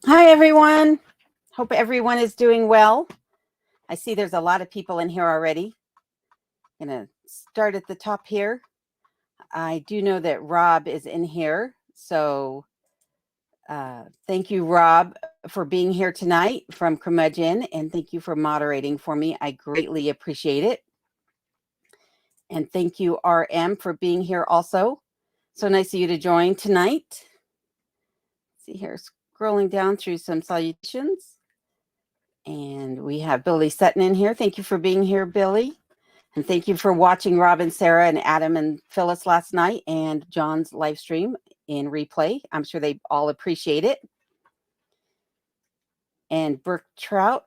Hi, everyone. Hope everyone is doing well. I see there's a lot of people in here already. I'm going to start at the top here. I do know that Rob is in here. So thank you, Rob, for being here tonight from Curmudgeon. And thank you for moderating for me. I greatly appreciate it. And thank you, RM, for being here also. So nice of you to join tonight. Let's see here, scrolling down through some salutations. And we have Billy Sutton in here. Thank you for being here, Billy. And thank you for watching Rob and Sarah and Adam and Phyllis last night and John's live stream in replay. I'm sure they all appreciate it. And Brooke Trout,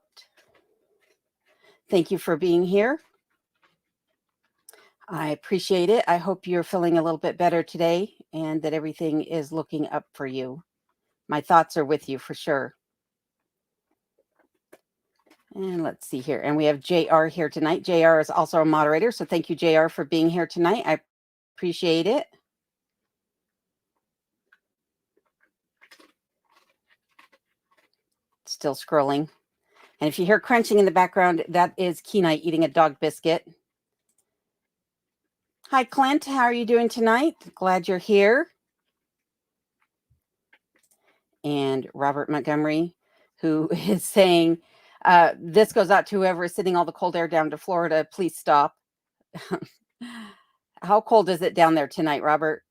thank you for being here. I appreciate it. I hope you're feeling a little bit better today and that everything is looking up for you. My thoughts are with you for sure. And let's see here. And we have JR here tonight. JR is also a moderator. So thank you, JR, for being here tonight. I appreciate it. Still scrolling. And if you hear crunching in the background, that is Kenai eating a dog biscuit. Hi, Clint. How are you doing tonight? Glad you're here. And Robert Montgomery, who is saying, this goes out to whoever is sending all the cold air down to Florida. Please stop. How cold is it down there tonight, Robert?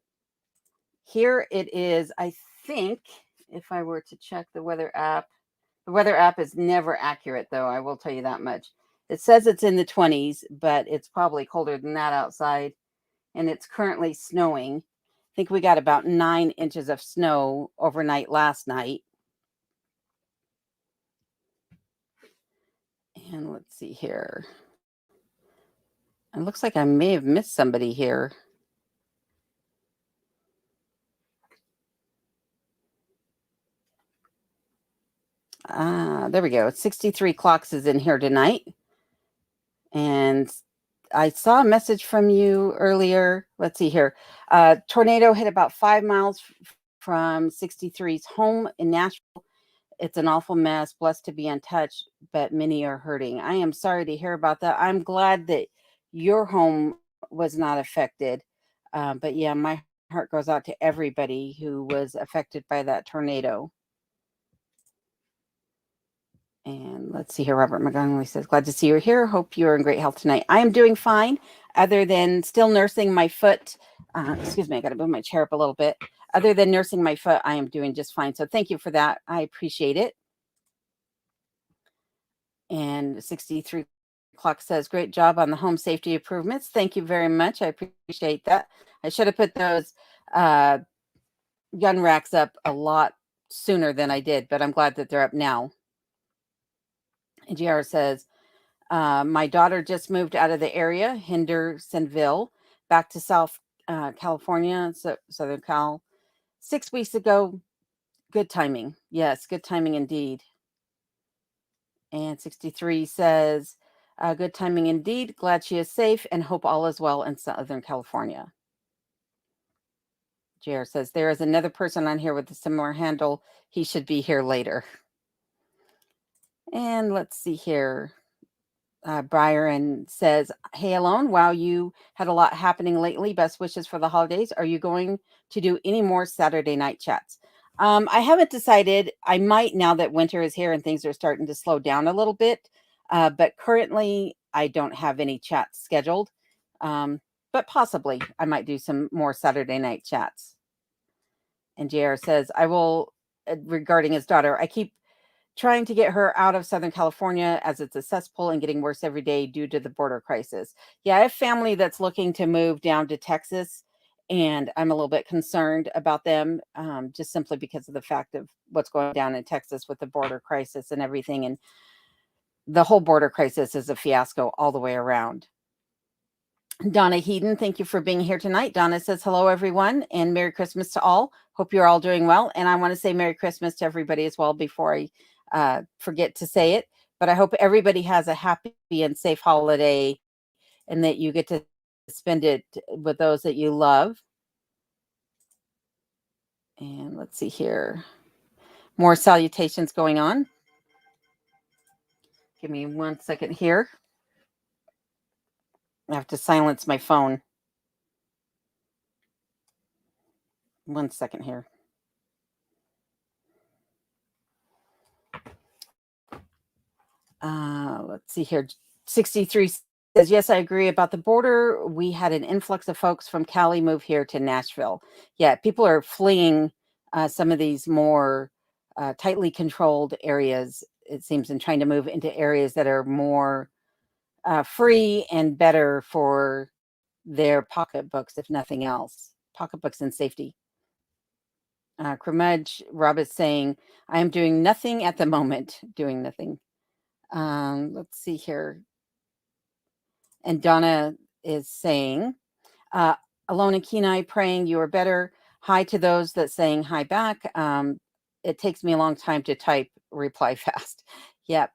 Here it is, I think, if I were to check the weather app is never accurate, though. I will tell you that much. It says it's in the 20s, but it's probably colder than that outside. And it's currently snowing. I think we got about 9 inches of snow overnight last night. And let's see here. It looks like I may have missed somebody here. There we go. 63 clocks is in here tonight. And I saw a message from you earlier. Let's see here. Tornado hit about 5 miles from 63's home in Nashville. It's an awful mess. Blessed to be untouched, but many are hurting. I am sorry to hear about that. I'm glad that your home was not affected. But yeah, my heart goes out to everybody who was affected by that tornado. And let's see here. Robert Montgomery says, glad to see you here. Hope you're in great health tonight. I am doing fine, other than still nursing my foot. Excuse me, I got to move my chair up a little bit. Other than nursing my foot, I am doing just fine. So thank you for that. I appreciate it. And 63 clock says, great job on the home safety improvements. Thank you very much. I appreciate that. I should have put those gun racks up a lot sooner than I did, but I'm glad that they're up now. And GR says, my daughter just moved out of the area, Hendersonville, back to South California, Southern Cal, 6 weeks ago. Good timing. Yes, good timing indeed. And 63 says, good timing indeed. Glad she is safe and hope all is well in Southern California. JR says, there is another person on here with a similar handle. He should be here later. And let's see here. Byron says, hey, Alone, wow, you had a lot happening lately. Best wishes for the holidays. Are you going to do any more Saturday night chats? I haven't decided. I might now that winter is here and things are starting to slow down a little bit. But currently, I don't have any chats scheduled. But possibly I might do some more Saturday night chats. And JR says, I will, regarding his daughter, I keep trying to get her out of Southern California as it's a cesspool and getting worse every day due to the border crisis. Yeah, I have family that's looking to move down to Texas, and I'm a little bit concerned about them just simply because of the fact of what's going down in Texas with the border crisis and everything. And the whole border crisis is a fiasco all the way around. Donna Heaton, thank you for being here tonight. Donna says, hello, everyone, and Merry Christmas to all. Hope you're all doing well. And I want to say Merry Christmas to everybody as well before I forget to say it. But I hope everybody has a happy and safe holiday and that you get to spend it with those that you love. And let's see here. more salutations going on. Give me 1 second here. I have to silence my phone. 1 second here. Let's see here. 63 says, yes, I agree about the border. We had an influx of folks from Cali move here to Nashville. Yeah, people are fleeing some of these more tightly controlled areas, it seems, and trying to move into areas that are more free and better for their pocketbooks, if nothing else. Pocketbooks and safety. Cremudge, Rob is saying, I am doing nothing at the moment. Doing nothing. Let's see here. And Donna is saying, Alone and Kenai praying you are better. Hi to those that saying hi back. It takes me a long time to type reply fast. Yeah,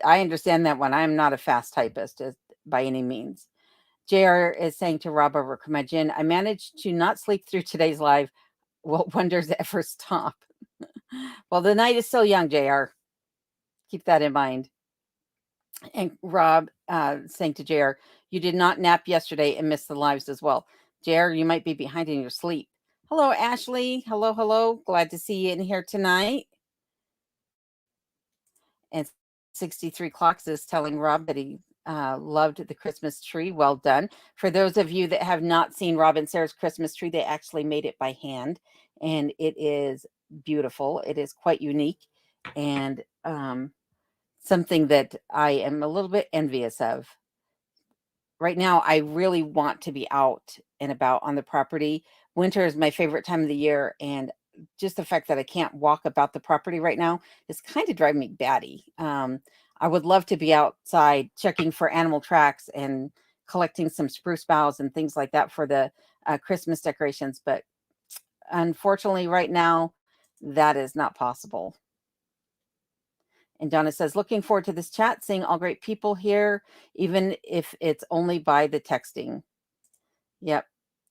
I understand that one. I'm not a fast typist by any means. JR is saying to Rob over Curmudgeon, I managed to not sleep through today's live. Will wonders ever stop? Well, the night is still young, JR. Keep that in mind. And Rob saying to JR, you did not nap yesterday and missed the lives as well. JR, you might be behind in your sleep. Hello, Ashley. Hello, hello. Glad to see you in here tonight. And 63 Clocks is telling Rob that he loved the Christmas tree. Well done. For those of you that have not seen Rob and Sarah's Christmas tree, they actually made it by hand, and it is beautiful. It is quite unique, and something that I am a little bit envious of. Right now, I really want to be out and about on the property. Winter is my favorite time of the year, and just the fact that I can't walk about the property right now is kind of driving me batty. I would love to be outside checking for animal tracks and collecting some spruce boughs and things like that for the Christmas decorations, but unfortunately, right now, that is not possible. And Donna says, looking forward to this chat, seeing all great people here, even if it's only by the texting. Yep.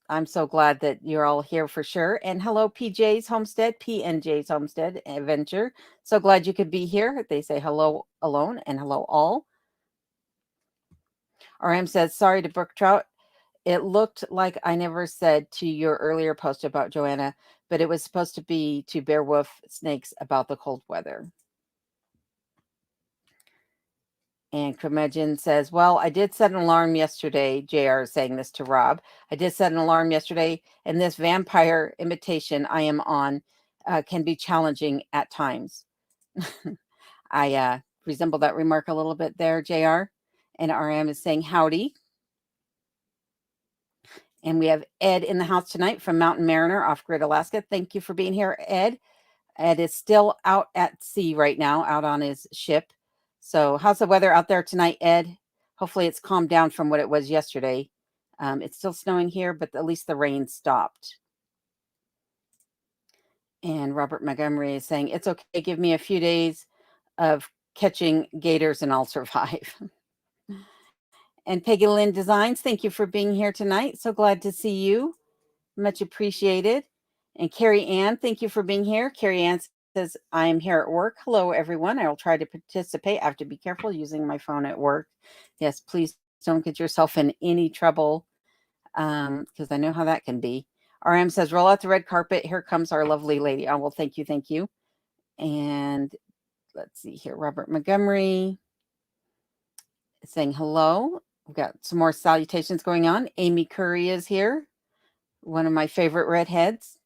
I'm so glad that you're all here for sure. And hello, PJ's Homestead, PNJ's Homestead Adventure. So glad you could be here. They say hello alone and hello all. RM says, sorry to Brook Trout. It looked like I never said to your earlier post about Joanna, but it was supposed to be to Bear Wolf Snakes about the cold weather. And Curmudgeon says, well, I did set an alarm yesterday. JR is saying this to Rob. I did set an alarm yesterday, and this vampire imitation I am on can be challenging at times. I resemble that remark a little bit there, JR. And RM is saying howdy. And we have Ed in the house tonight from Mountain Mariner, Off-Grid, Alaska. Thank you for being here, Ed. Ed is still out at sea right now, out on his ship. So how's the weather out there tonight, Ed? Hopefully it's calmed down from what it was yesterday. It's still snowing here, but at least the rain stopped. And Robert Montgomery is saying, it's okay, give me a few days of catching gators and I'll survive. And Peggy Lynn Designs, thank you for being here tonight. So glad to see you. Much appreciated. And Carrie Ann, thank you for being here. Carrie Ann says, I am here at work. Hello, everyone. I will try to participate. I have to be careful using my phone at work. Yes, please don't get yourself in any trouble because I know how that can be. RM says, roll out the red carpet. Here comes our lovely lady. Oh, well, thank you. Thank you. And let's see here. Robert Montgomery is saying hello. We've got some more salutations going on. Amy Curry is here. One of my favorite redheads.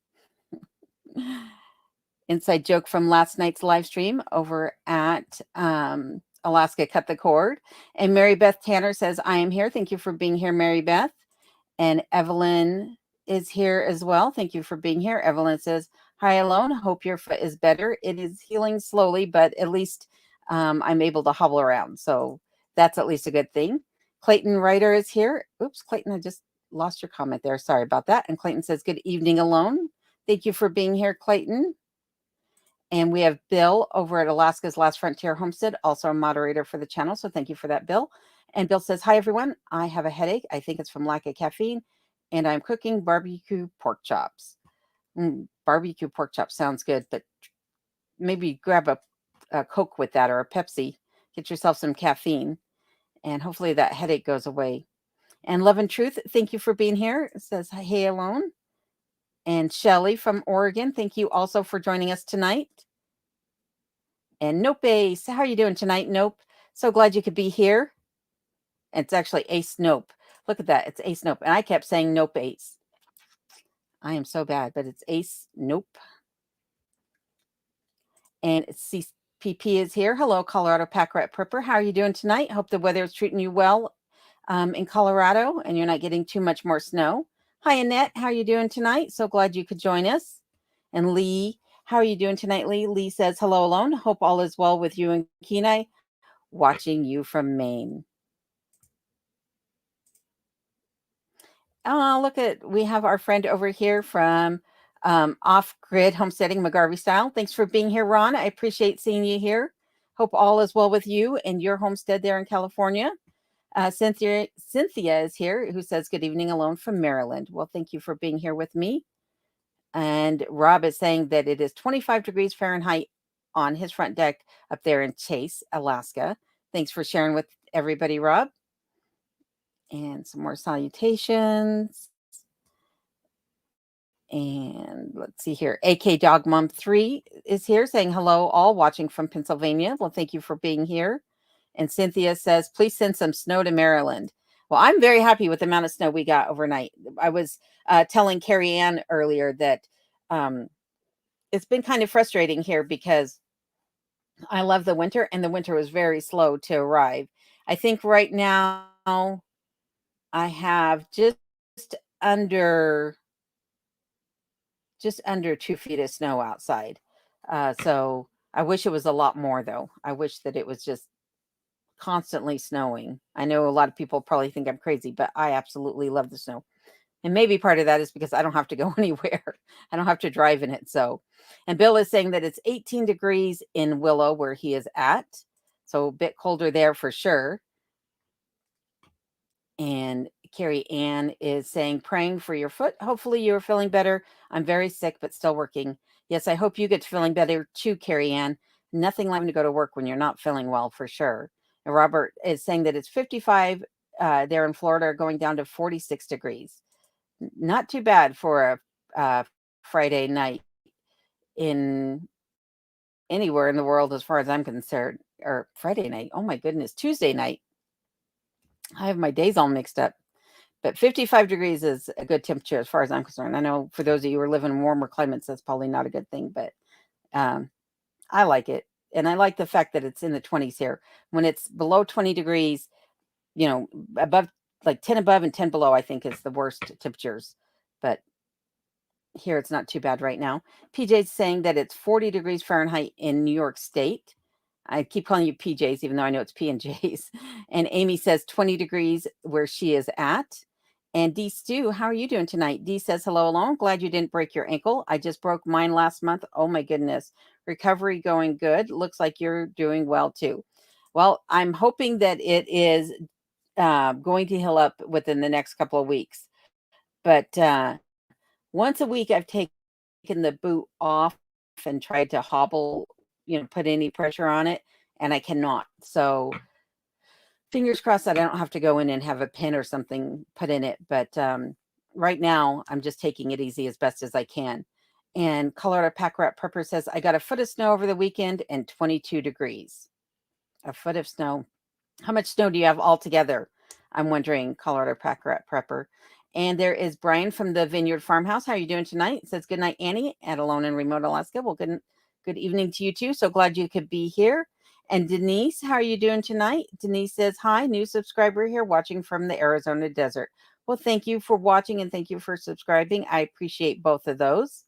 Inside joke from last night's live stream over at Alaska Cut the Cord. And Mary Beth Tanner says, I am here. Thank you for being here, Mary Beth. And Evelyn is here as well. Thank you for being here. Evelyn says, hi, Alone. Hope your foot is better. It is healing slowly, but at least I'm able to hobble around. So that's at least a good thing. Clayton Ryder is here. Oops, Clayton, I just lost your comment there. Sorry about that. And Clayton says, good evening, Alone. Thank you for being here, Clayton. And we have Bill over at Alaska's Last Frontier Homestead, also a moderator for the channel. So thank you for that, Bill. And Bill says, hi, everyone. I have a headache. I think it's from lack of caffeine. And I'm cooking barbecue pork chops. Barbecue pork chops sounds good, but maybe grab a Coke with that or a Pepsi. Get yourself some caffeine, and hopefully that headache goes away. And Love and Truth, thank you for being here. It says, hey, alone. And Shelly from Oregon, thank you also for joining us tonight. And Nope Ace, how are you doing tonight, Nope? So glad you could be here. It's actually Ace Nope. Look at that. It's Ace Nope. And I kept saying Nope Ace. I am so bad, but it's Ace Nope. And CPP is here. Hello, Colorado Pack Rat Prepper. How are you doing tonight? Hope the weather is treating you well in Colorado and you're not getting too much more snow. Hi, Annette. How are you doing tonight? So glad you could join us. And Lee, how are you doing tonight, Lee? Lee says, hello, alone. Hope all is well with you and Kenai. Watching you from Maine. Oh, look at, we have our friend over here from Off Grid Homesteading McGarvey Style. Thanks for being here, Ron. I appreciate seeing you here. Hope all is well with you and your homestead there in California. Cynthia is here, who says, good evening, alone from Maryland. Well, thank you for being here with me. And Rob is saying that it is 25 degrees Fahrenheit on his front deck up there in Chase, Alaska. Thanks for sharing with everybody, Rob. And some more salutations. And let's see here. AK Dog Mom 3 is here saying hello, all watching from Pennsylvania. Well, thank you for being here. And Cynthia says, please send some snow to Maryland. Well, I'm very happy with the amount of snow we got overnight. I was telling Carrie Ann earlier that it's been kind of frustrating here because I love the winter and the winter was very slow to arrive. I think right now I have under 2 feet of snow outside. So I wish it was a lot more though. I wish that it was just constantly snowing. I know a lot of people probably think I'm crazy, but I absolutely love the snow. And maybe part of that is because I don't have to go anywhere. I don't have to drive in it. So, and Bill is saying that it's 18 degrees in Willow where he is at. So a bit colder there for sure. And Carrie Ann is saying, praying for your foot. Hopefully you're feeling better. I'm very sick, but still working. Yes, I hope you get feeling better too, Carrie Ann. Nothing like to go to work when you're not feeling well for sure. And Robert is saying that it's 55 there in Florida, going down to 46 degrees. Not too bad for a Friday night in anywhere in the world, as far as I'm concerned. Or Friday night. Oh my goodness, Tuesday night. I have my days all mixed up. But 55 degrees is a good temperature as far as I'm concerned. I know for those of you who are living in warmer climates, that's probably not a good thing, but I like it. And I like the fact that it's in the 20s here. When it's below 20 degrees, above, like 10 above and 10 below, I think is the worst temperatures. But here it's not too bad right now. PJ's saying that it's 40 degrees Fahrenheit in New York State. I keep calling you PJs, even though I know it's P&Js. And Amy says 20 degrees where she is at. And Dee Stu, how are you doing tonight? Dee says, hello, alone. Glad you didn't break your ankle. I just broke mine last month. Oh my goodness. Recovery going good. Looks like you're doing well too. Well, I'm hoping that it is going to heal up within the next couple of weeks. But once a week, I've taken the boot off and tried to hobble, put any pressure on it, and I cannot. So fingers crossed that I don't have to go in and have a pin or something put in it. But right now, I'm just taking it easy as best as I can. And Colorado Pack Rat Prepper says, I got a foot of snow over the weekend and 22 degrees. A foot of snow. How much snow do you have altogether? I'm wondering, Colorado Pack Rat Prepper. And there is Brian from the Vineyard Farmhouse. How are you doing tonight? It says, good night, Annie, at Alone in Remote Alaska. Well, good evening to you too. So glad you could be here. And Denise, how are you doing tonight? Denise says, hi, new subscriber here watching from the Arizona desert. Well, thank you for watching and thank you for subscribing. I appreciate both of those.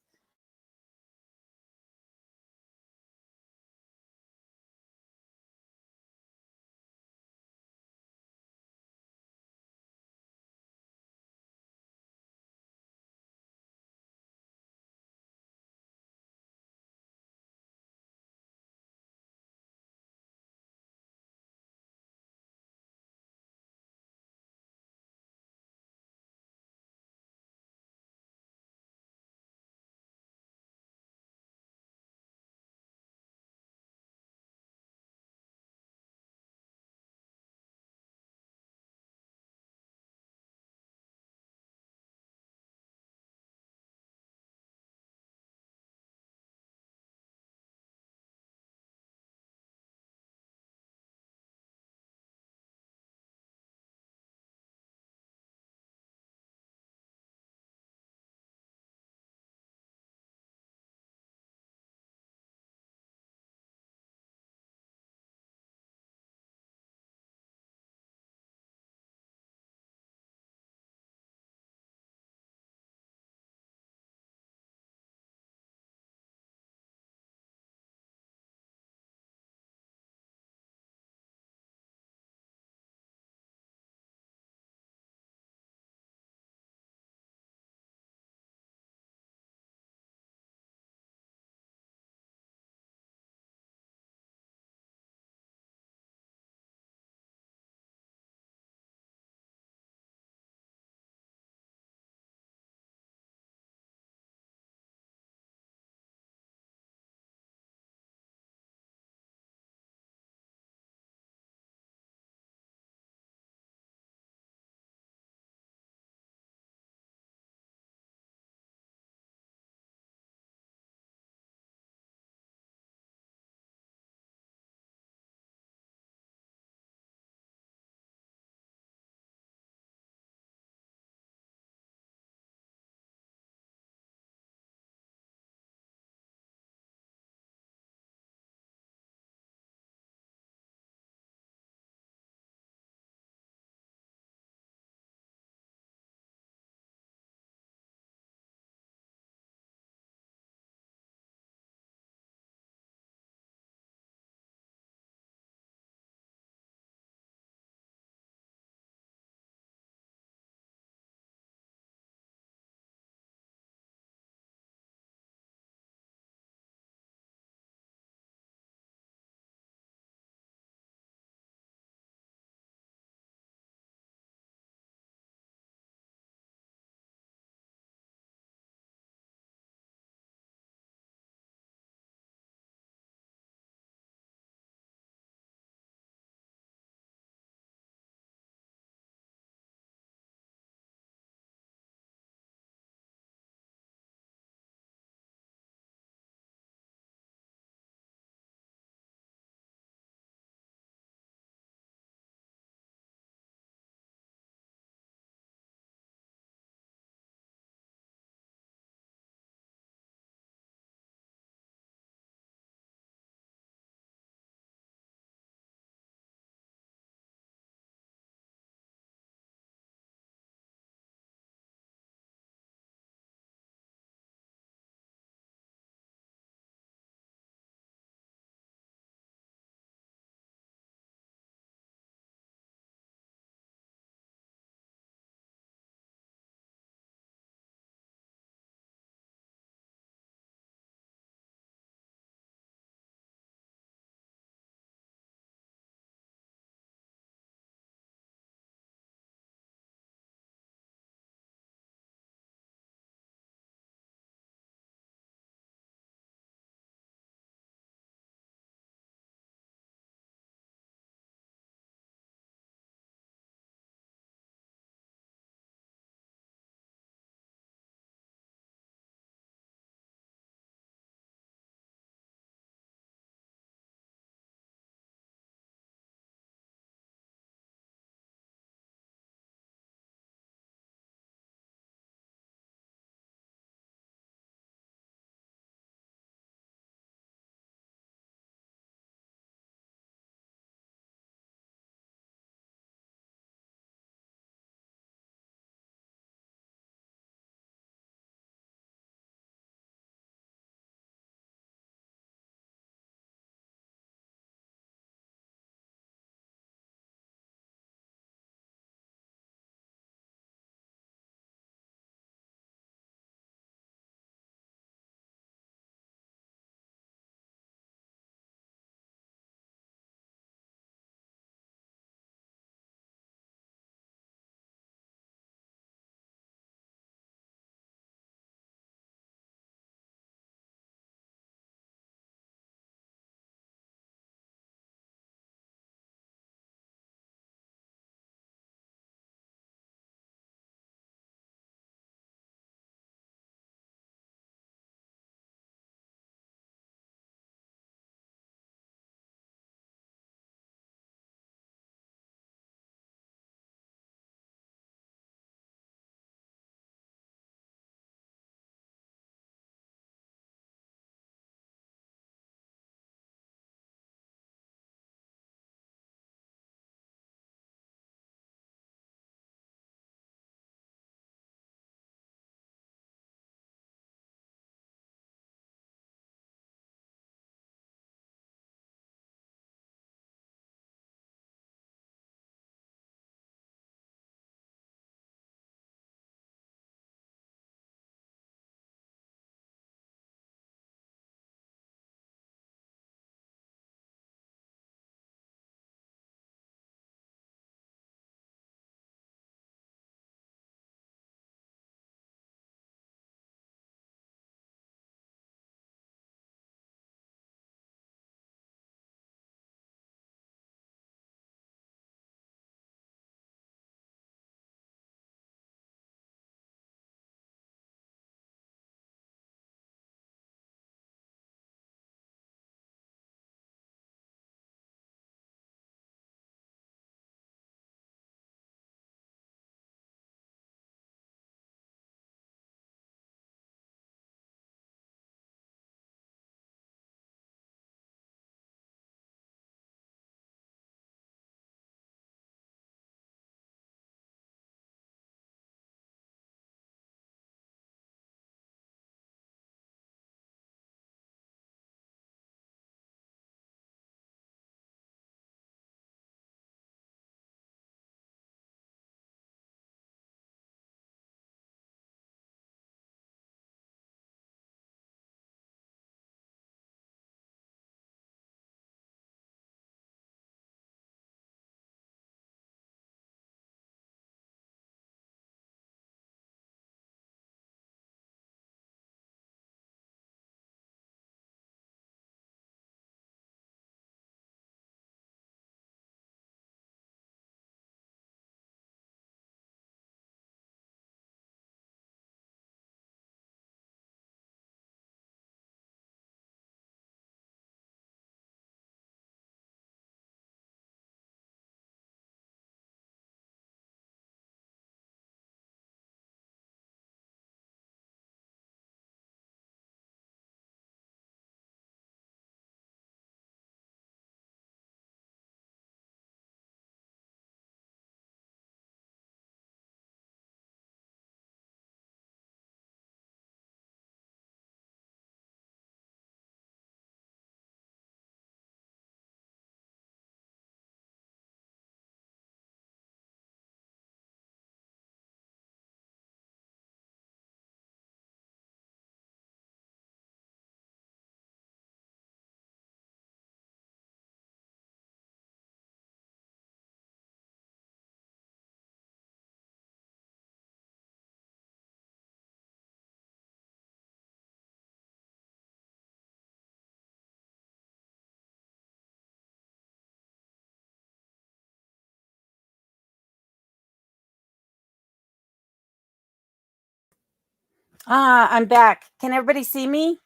I'm back. Can everybody see me?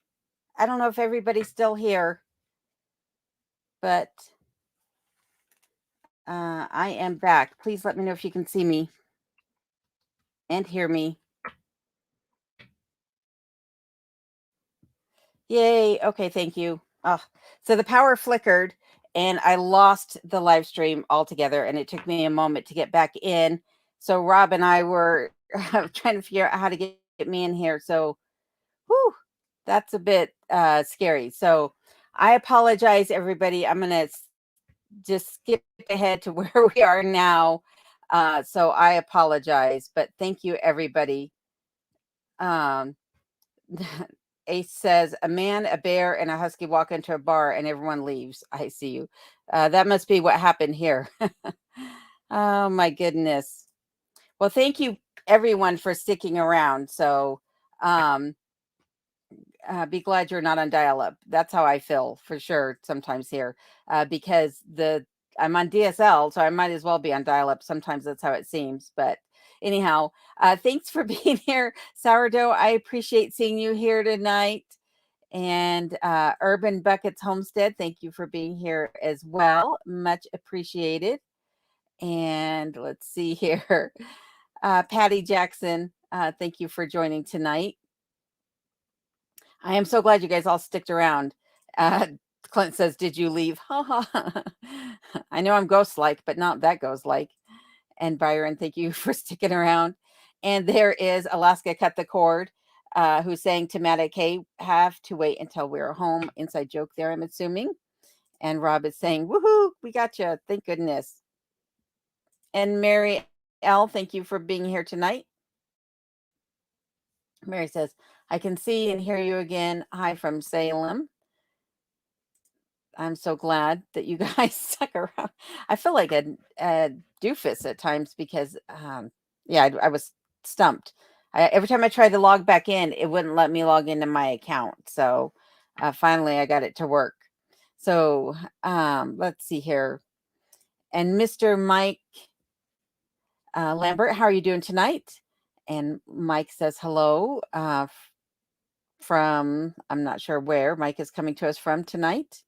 I don't know if everybody's still here, but I am back. Please let me know if you can see me and hear me. Yay. Okay, thank you. Oh, so the power flickered and I lost the live stream altogether, and it took me a moment to get back in. So Rob and I were trying to figure out how to get me in here. So, whew, that's a bit scary. So I apologize, everybody. I'm going to just skip ahead to where we are now. So I apologize, but thank you, everybody. Um, Ace says, a man, a bear, and a husky walk into a bar and everyone leaves. I see you. That must be what happened here. Oh, my goodness. Well, thank you, everyone, for sticking around. So um, be glad you're not on dial-up. That's how I feel for sure sometimes here, because I'm on DSL, so I might as well be on dial-up. Sometimes that's how it seems. But anyhow, thanks for being here, Sourdough. I appreciate seeing you here tonight. And Urban Buckets Homestead, thank you for being here as well. Much appreciated. And let's see here. Patty Jackson, thank you for joining tonight. I am so glad you guys all sticked around. Clint says, did you leave? Ha ha. I know I'm ghost like, but not that ghost like. And Byron, thank you for sticking around. And there is Alaska Cut the Cord, who's saying to Matt, hey, have to wait until we're home. Inside joke there, I'm assuming. And Rob is saying, woohoo, we got you. Thank goodness. And Mary L., thank you for being here tonight. Mary says, I can see and hear you again. Hi from Salem. I'm so glad that you guys stuck around. I feel like a doofus at times because, yeah, I was stumped. Every time I tried to log back in, it wouldn't let me log into my account. So finally, I got it to work. So let's see here. And Mr. Mike Lambert, how are you doing tonight? And Mike says hello from, I'm not sure where Mike is coming to us from tonight.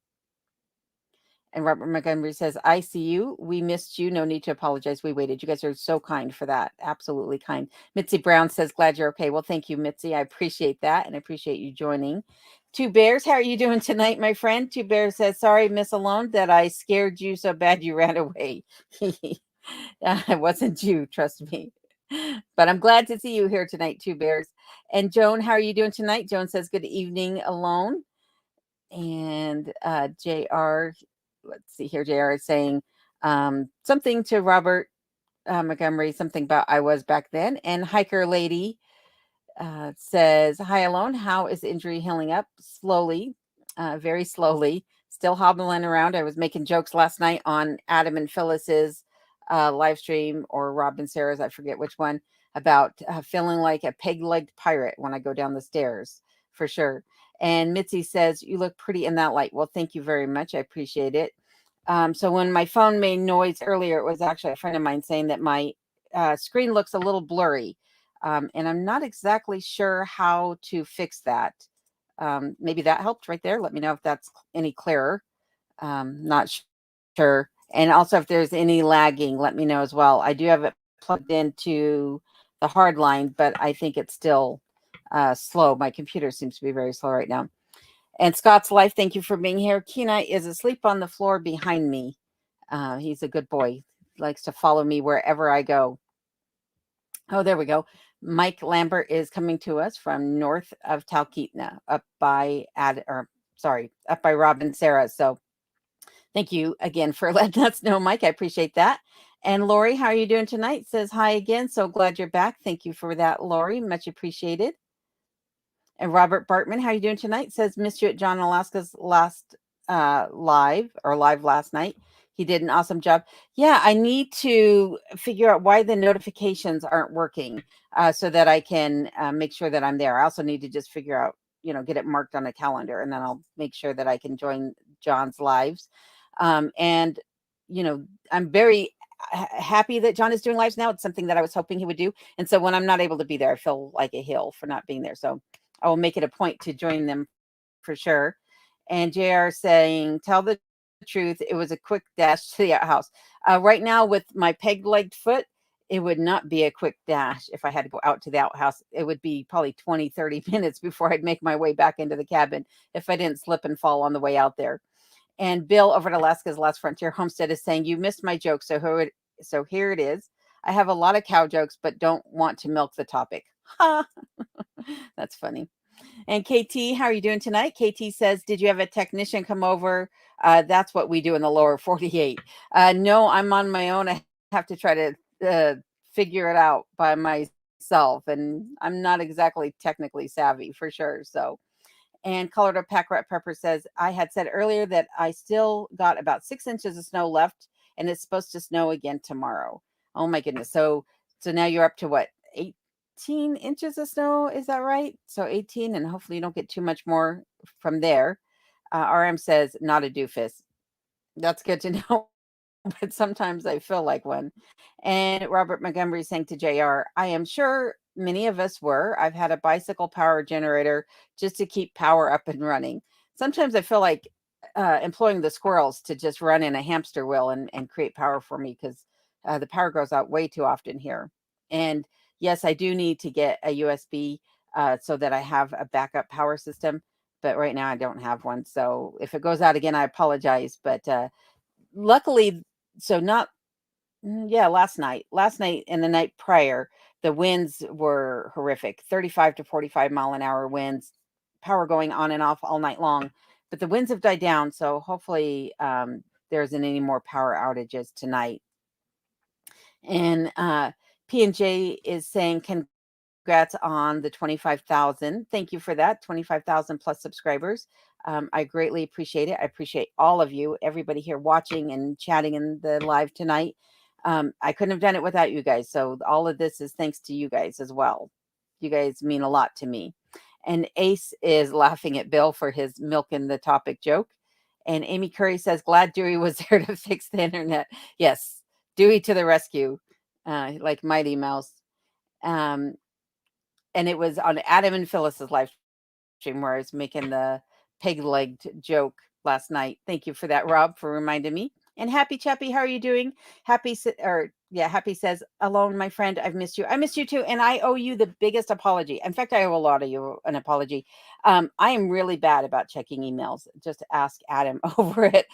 And Robert Montgomery says, I see you. We missed you. No need to apologize. We waited. You guys are so kind for that. Absolutely kind. Mitzi Brown says, glad you're okay. Well, thank you, Mitzi. I appreciate that and I appreciate you joining. Two Bears, how are you doing tonight, my friend? Two Bears says, sorry, Miss Alone, that I scared you so bad you ran away. It wasn't you, trust me. But I'm glad to see you here tonight, Two Bears. And Joan, how are you doing tonight? Joan says, good evening, Alone. And JR, let's see here, JR is saying something to Robert Montgomery, something about I was back then. And Hiker Lady says, hi, Alone. How is injury healing up? Slowly, very slowly. Still hobbling around. I was making jokes last night on Adam and Phyllis's live stream, or Rob and Sarah's, I forget which one, about feeling like a peg-legged pirate when I go down the stairs, for sure. And Mitzi says, you look pretty in that light. Well, thank you very much. I appreciate it. So when my phone made noise earlier, it was actually a friend of mine saying that my screen looks a little blurry. And I'm not exactly sure how to fix that. Maybe that helped right there. Let me know if that's any clearer. Not sure. And also if there's any lagging, let me know as well. I do have it plugged into the hard line, but I think it's still slow. My computer seems to be very slow right now. And Scott's Life, thank you for being here. Kenai is asleep on the floor behind me. He's a good boy. He likes to follow me wherever I go. Oh, there we go. Mike Lambert is coming to us from north of Talkeetna, up by Rob and Sarah. So thank you again for letting us know, Mike. I appreciate that. And Lori, how are you doing tonight? Says hi again. So glad you're back. Thank you for that, Lori. Much appreciated. And Robert Bartman, how are you doing tonight? Says missed you at John Alaska's last live last night. He did an awesome job. Yeah, I need to figure out why the notifications aren't working so that I can make sure that I'm there. I also need to just figure out, get it marked on a calendar, and then I'll make sure that I can join John's lives. And, I'm very happy that John is doing lives now. It's something that I was hoping he would do. And so when I'm not able to be there, I feel like a hill for not being there. So I will make it a point to join them for sure. And JR saying, tell the truth. It was a quick dash to the outhouse. Right now, with my peg-legged foot, it would not be a quick dash if I had to go out to the outhouse. It would be probably 20, 30 minutes before I'd make my way back into the cabin if I didn't slip and fall on the way out there. And Bill over at Alaska's Last Frontier Homestead is saying, you missed my joke. So here it is. I have a lot of cow jokes, but don't want to milk the topic. Ha! That's funny. And KT, how are you doing tonight? KT says, did you have a technician come over? That's what we do in the lower 48. No, I'm on my own. I have to try to figure it out by myself. And I'm not exactly technically savvy for sure. So, and Colorado Pack Rat Pepper says, I had said earlier that I still got about 6 inches of snow left, and it's supposed to snow again tomorrow. Oh my goodness. So now you're up to what, 18 inches of snow? Is that right? So 18, and hopefully you don't get too much more from there. RM says, not a doofus. That's good to know. But sometimes I feel like one. And Robert Montgomery saying to JR, I am sure many of us were. I've had a bicycle power generator just to keep power up and running. Sometimes I feel like employing the squirrels to just run in a hamster wheel and create power for me, because the power goes out way too often here. And yes, I do need to get a USB so that I have a backup power system. But right now I don't have one. So if it goes out again, I apologize. But luckily, so not last night and the night prior, the winds were horrific, 35 to 45 mile an hour winds, power going on and off all night long. But the winds have died down, so hopefully there isn't any more power outages tonight. And P&J is saying, congrats on the 25,000. Thank you for that. 25,000 plus subscribers. I greatly appreciate it. I appreciate all of you, everybody here watching and chatting in the live tonight. I couldn't have done it without you guys. So all of this is thanks to you guys as well. You guys mean a lot to me. And Ace is laughing at Bill for his milk in the topic joke. And Amy Curry says, glad Dewey was there to fix the internet. Yes, Dewey to the rescue, like Mighty Mouse. And it was on Adam and Phyllis's live stream where I was making the peg-legged joke last night. Thank you for that, Rob, for reminding me. And Happy Chappy, how are you doing? Happy says, alone, my friend, I've missed you. I missed you too, and I owe you the biggest apology. In fact, I owe a lot of you an apology. I am really bad about checking emails. Just ask Adam over at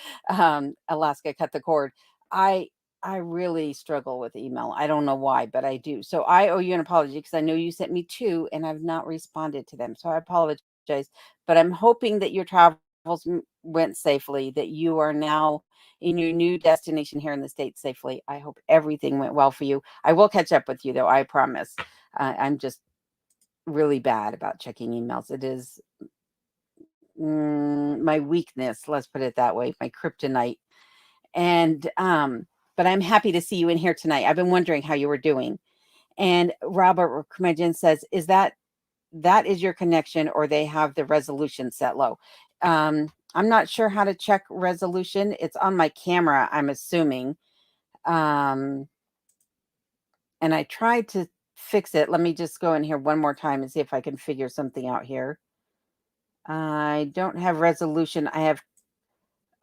Alaska Cut the Cord. I really struggle with email. I don't know why, but I do. So I owe you an apology because I know you sent me 2 and I've not responded to them. So I apologize, but I'm hoping that your travels went safely, that you are now in your new destination here in the States safely. I hope everything went well for you. I will catch up with you though, I promise. I'm just really bad about checking emails. It is my weakness, let's put it that way, my kryptonite. And but I'm happy to see you in here tonight. I've been wondering how you were doing. And Robert Curmudgeon says, is that is your connection, or they have the resolution set low? I'm not sure how to check resolution. It's on my camera, I'm assuming. And I tried to fix it. Let me just go in here one more time and see if I can figure something out here. I don't have resolution. I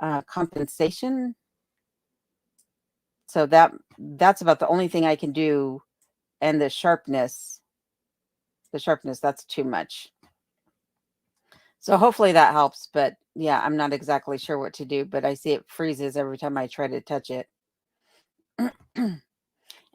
have compensation. So that's about the only thing I can do. And the sharpness, that's too much. So hopefully that helps. But yeah, I'm not exactly sure what to do, but I see it freezes every time I try to touch it.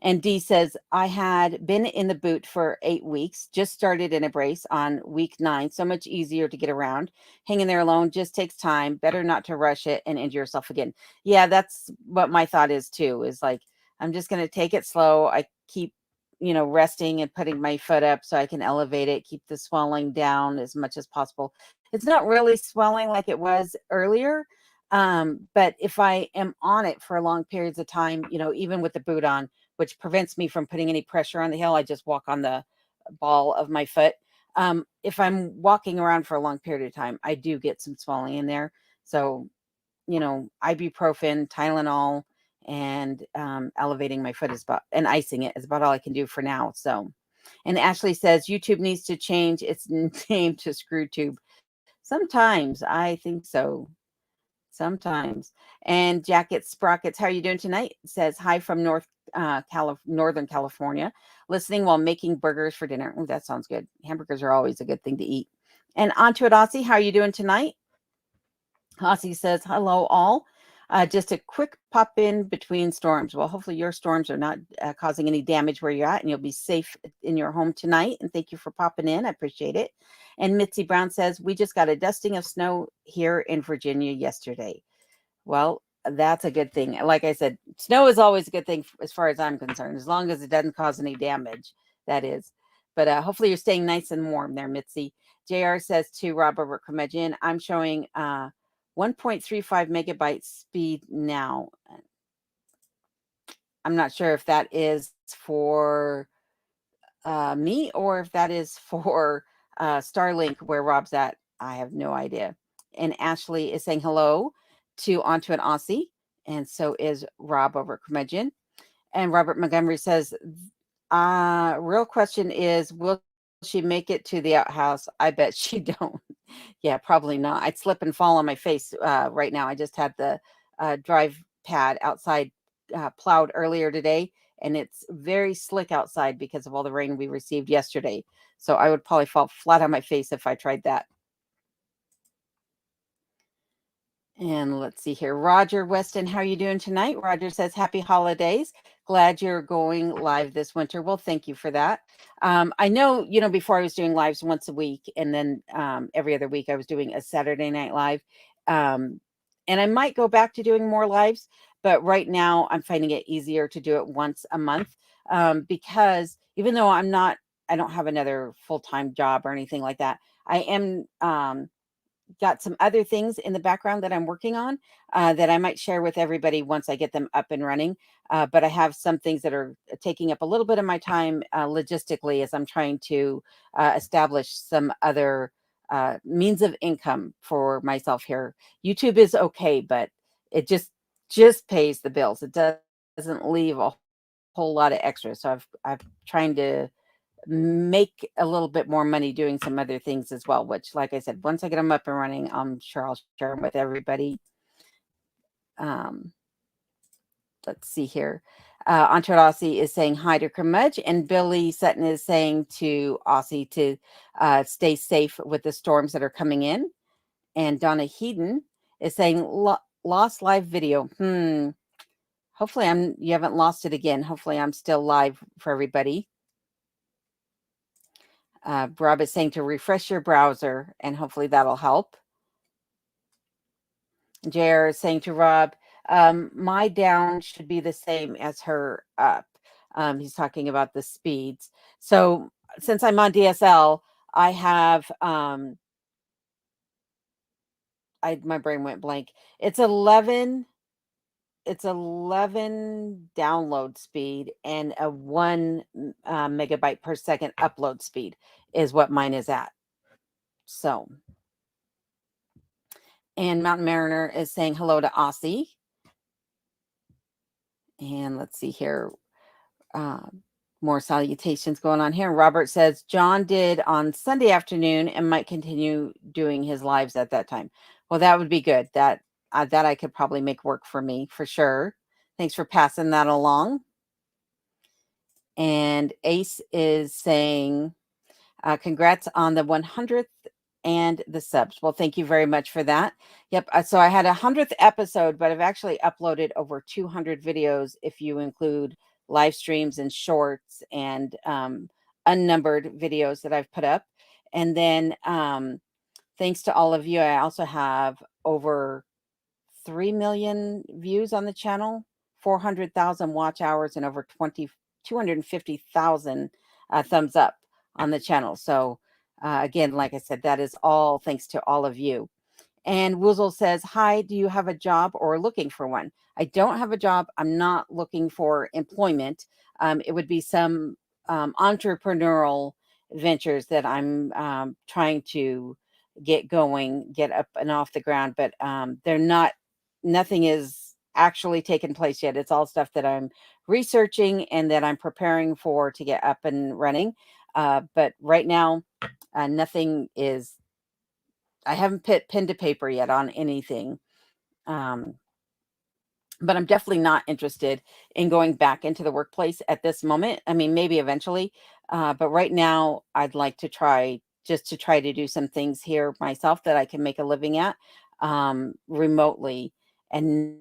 And D says, I had been in the boot for 8 weeks, just started in a brace on week 9. So much easier to get around. Hanging there alone just takes time. Better not to rush it and injure yourself again. Yeah, that's what my thought is too, is like, I'm just going to take it slow. I keep, resting and putting my foot up so I can elevate it, keep the swelling down as much as possible. It's not really swelling like it was earlier. But if I am on it for long periods of time, even with the boot on, which prevents me from putting any pressure on the heel, I just walk on the ball of my foot. If I'm walking around for a long period of time, I do get some swelling in there. So, ibuprofen, Tylenol, and elevating my foot is about, and icing it is about all I can do for now. So, and Ashley says YouTube needs to change its name to ScrewTube. Sometimes I think so. Sometimes. And Jacket Sprockets, how are you doing tonight? Says hi from Northern California, listening while making burgers for dinner. Ooh, that sounds good. Hamburgers are always a good thing to eat. And onto it, Aussie, how are you doing tonight? Aussie says, hello all. Just a quick pop in between storms. Well, hopefully your storms are not causing any damage where you're at, and you'll be safe in your home tonight. And thank you for popping in. I appreciate it. And Mitzi Brown says, we just got a dusting of snow here in Virginia yesterday. Well, that's a good thing. Like I said, snow is always a good thing as far as I'm concerned, as long as it doesn't cause any damage, that is. But hopefully you're staying nice and warm there, Mitzi. JR says to Robert Curmudgeon, I'm showing 1.35 megabyte speed now. I'm not sure if that is for me or if that is for Starlink where Rob's at. I have no idea. And Ashley is saying hello to Onto an Aussie. And so is Rob over at Curmudgeon. And Robert Montgomery says, real question is, will she make it to the outhouse? I bet she don't. Yeah, probably not. I'd slip and fall on my face right now. I just had the drive pad outside plowed earlier today, and it's very slick outside because of all the rain we received yesterday. So I would probably fall flat on my face if I tried that. And let's see here. Roger Weston, how are you doing tonight? Roger says, happy holidays. Glad you're going live this winter. Well, thank you for that. I know, before I was doing lives once a week, and then every other week I was doing a Saturday night live. And I might go back to doing more lives, but right now I'm finding it easier to do it once a month because even though I don't have another full-time job or anything like that, I am got some other things in the background that I'm working on that I might share with everybody once I get them up and running. But I have some things that are taking up a little bit of my time logistically as I'm trying to establish some other means of income for myself here. YouTube is okay, but it just pays the bills. It doesn't leave a whole lot of extra. So I've trying to make a little bit more money doing some other things as well, which, like I said, once I get them up and running, I'm sure I'll share them with everybody. Let's see here. Entre Aussie is saying hi to Curmudge, and Billy Sutton is saying to Aussie to stay safe with the storms that are coming in. And Donna Heaton is saying lost live video. Hopefully you haven't lost it again. Hopefully I'm still live for everybody. Rob is saying to refresh your browser, and hopefully that'll help. JR is saying to Rob, my down should be the same as her up. He's talking about the speeds. So since I'm on DSL, I have, my brain went blank. It's 11 download speed and a 1 megabyte per second upload speed is what mine is at. So, and Mountain Mariner is saying hello to Aussie. And let's see here. More salutations going on here. Robert says John did on Sunday afternoon and might continue doing his lives at that time. Well, that would be good. That I could probably make work for me for sure. Thanks for passing that along. And Ace is saying, congrats on the 100th and the subs. Well, thank you very much for that. Yep. So I had a 100th episode, but I've actually uploaded over 200 videos if you include live streams and shorts and unnumbered videos that I've put up. And then thanks to all of you, I also have over 3 million views on the channel, 400,000 watch hours, and over 250,000 thumbs up on the channel. So again, like I said, that is all thanks to all of you. And Woozle says, hi, do you have a job or looking for one? I don't have a job. I'm not looking for employment. It would be some entrepreneurial ventures that I'm trying to get going, get up and off the ground, but they're not, nothing is actually taken place yet. It's all stuff that I'm researching and that I'm preparing for to get up and running. But right now, nothing is. I haven't put pen to paper yet on anything. Um, but I'm definitely not interested in going back into the workplace at this moment. I mean, maybe eventually, but right now, I'd like to try just to try to do some things here myself that I can make a living at remotely. And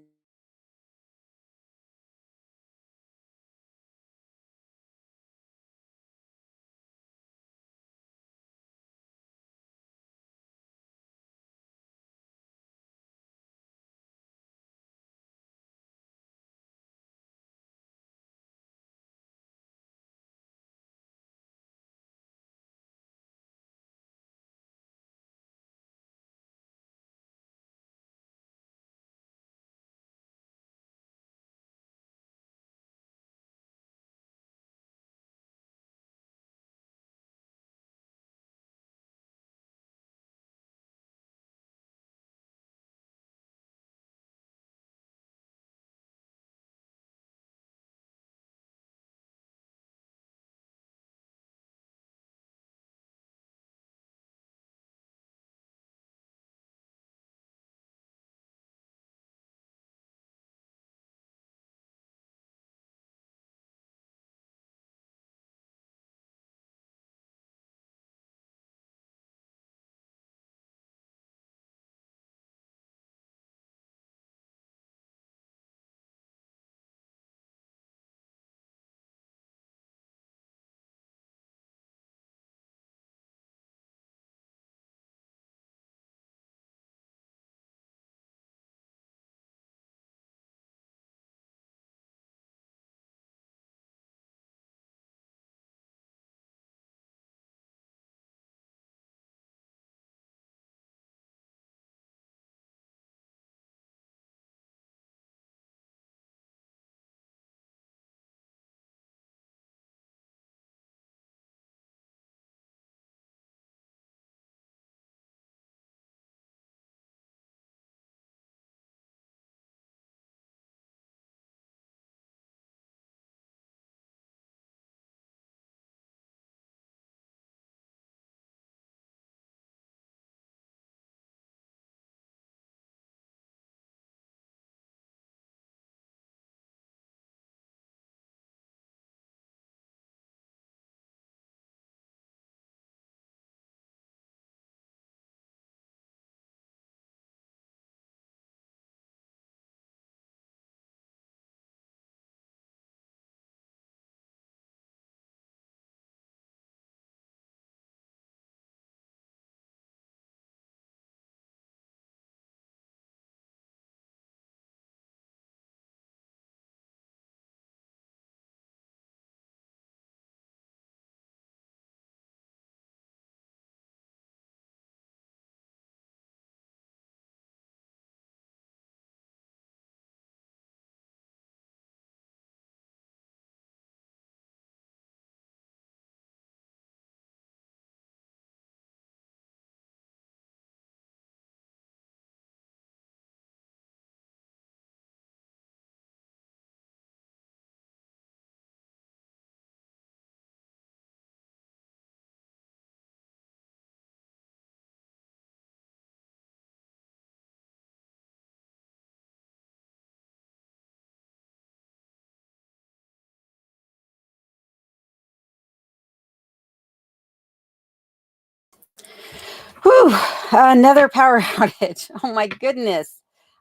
whew, another power outage. Oh my goodness.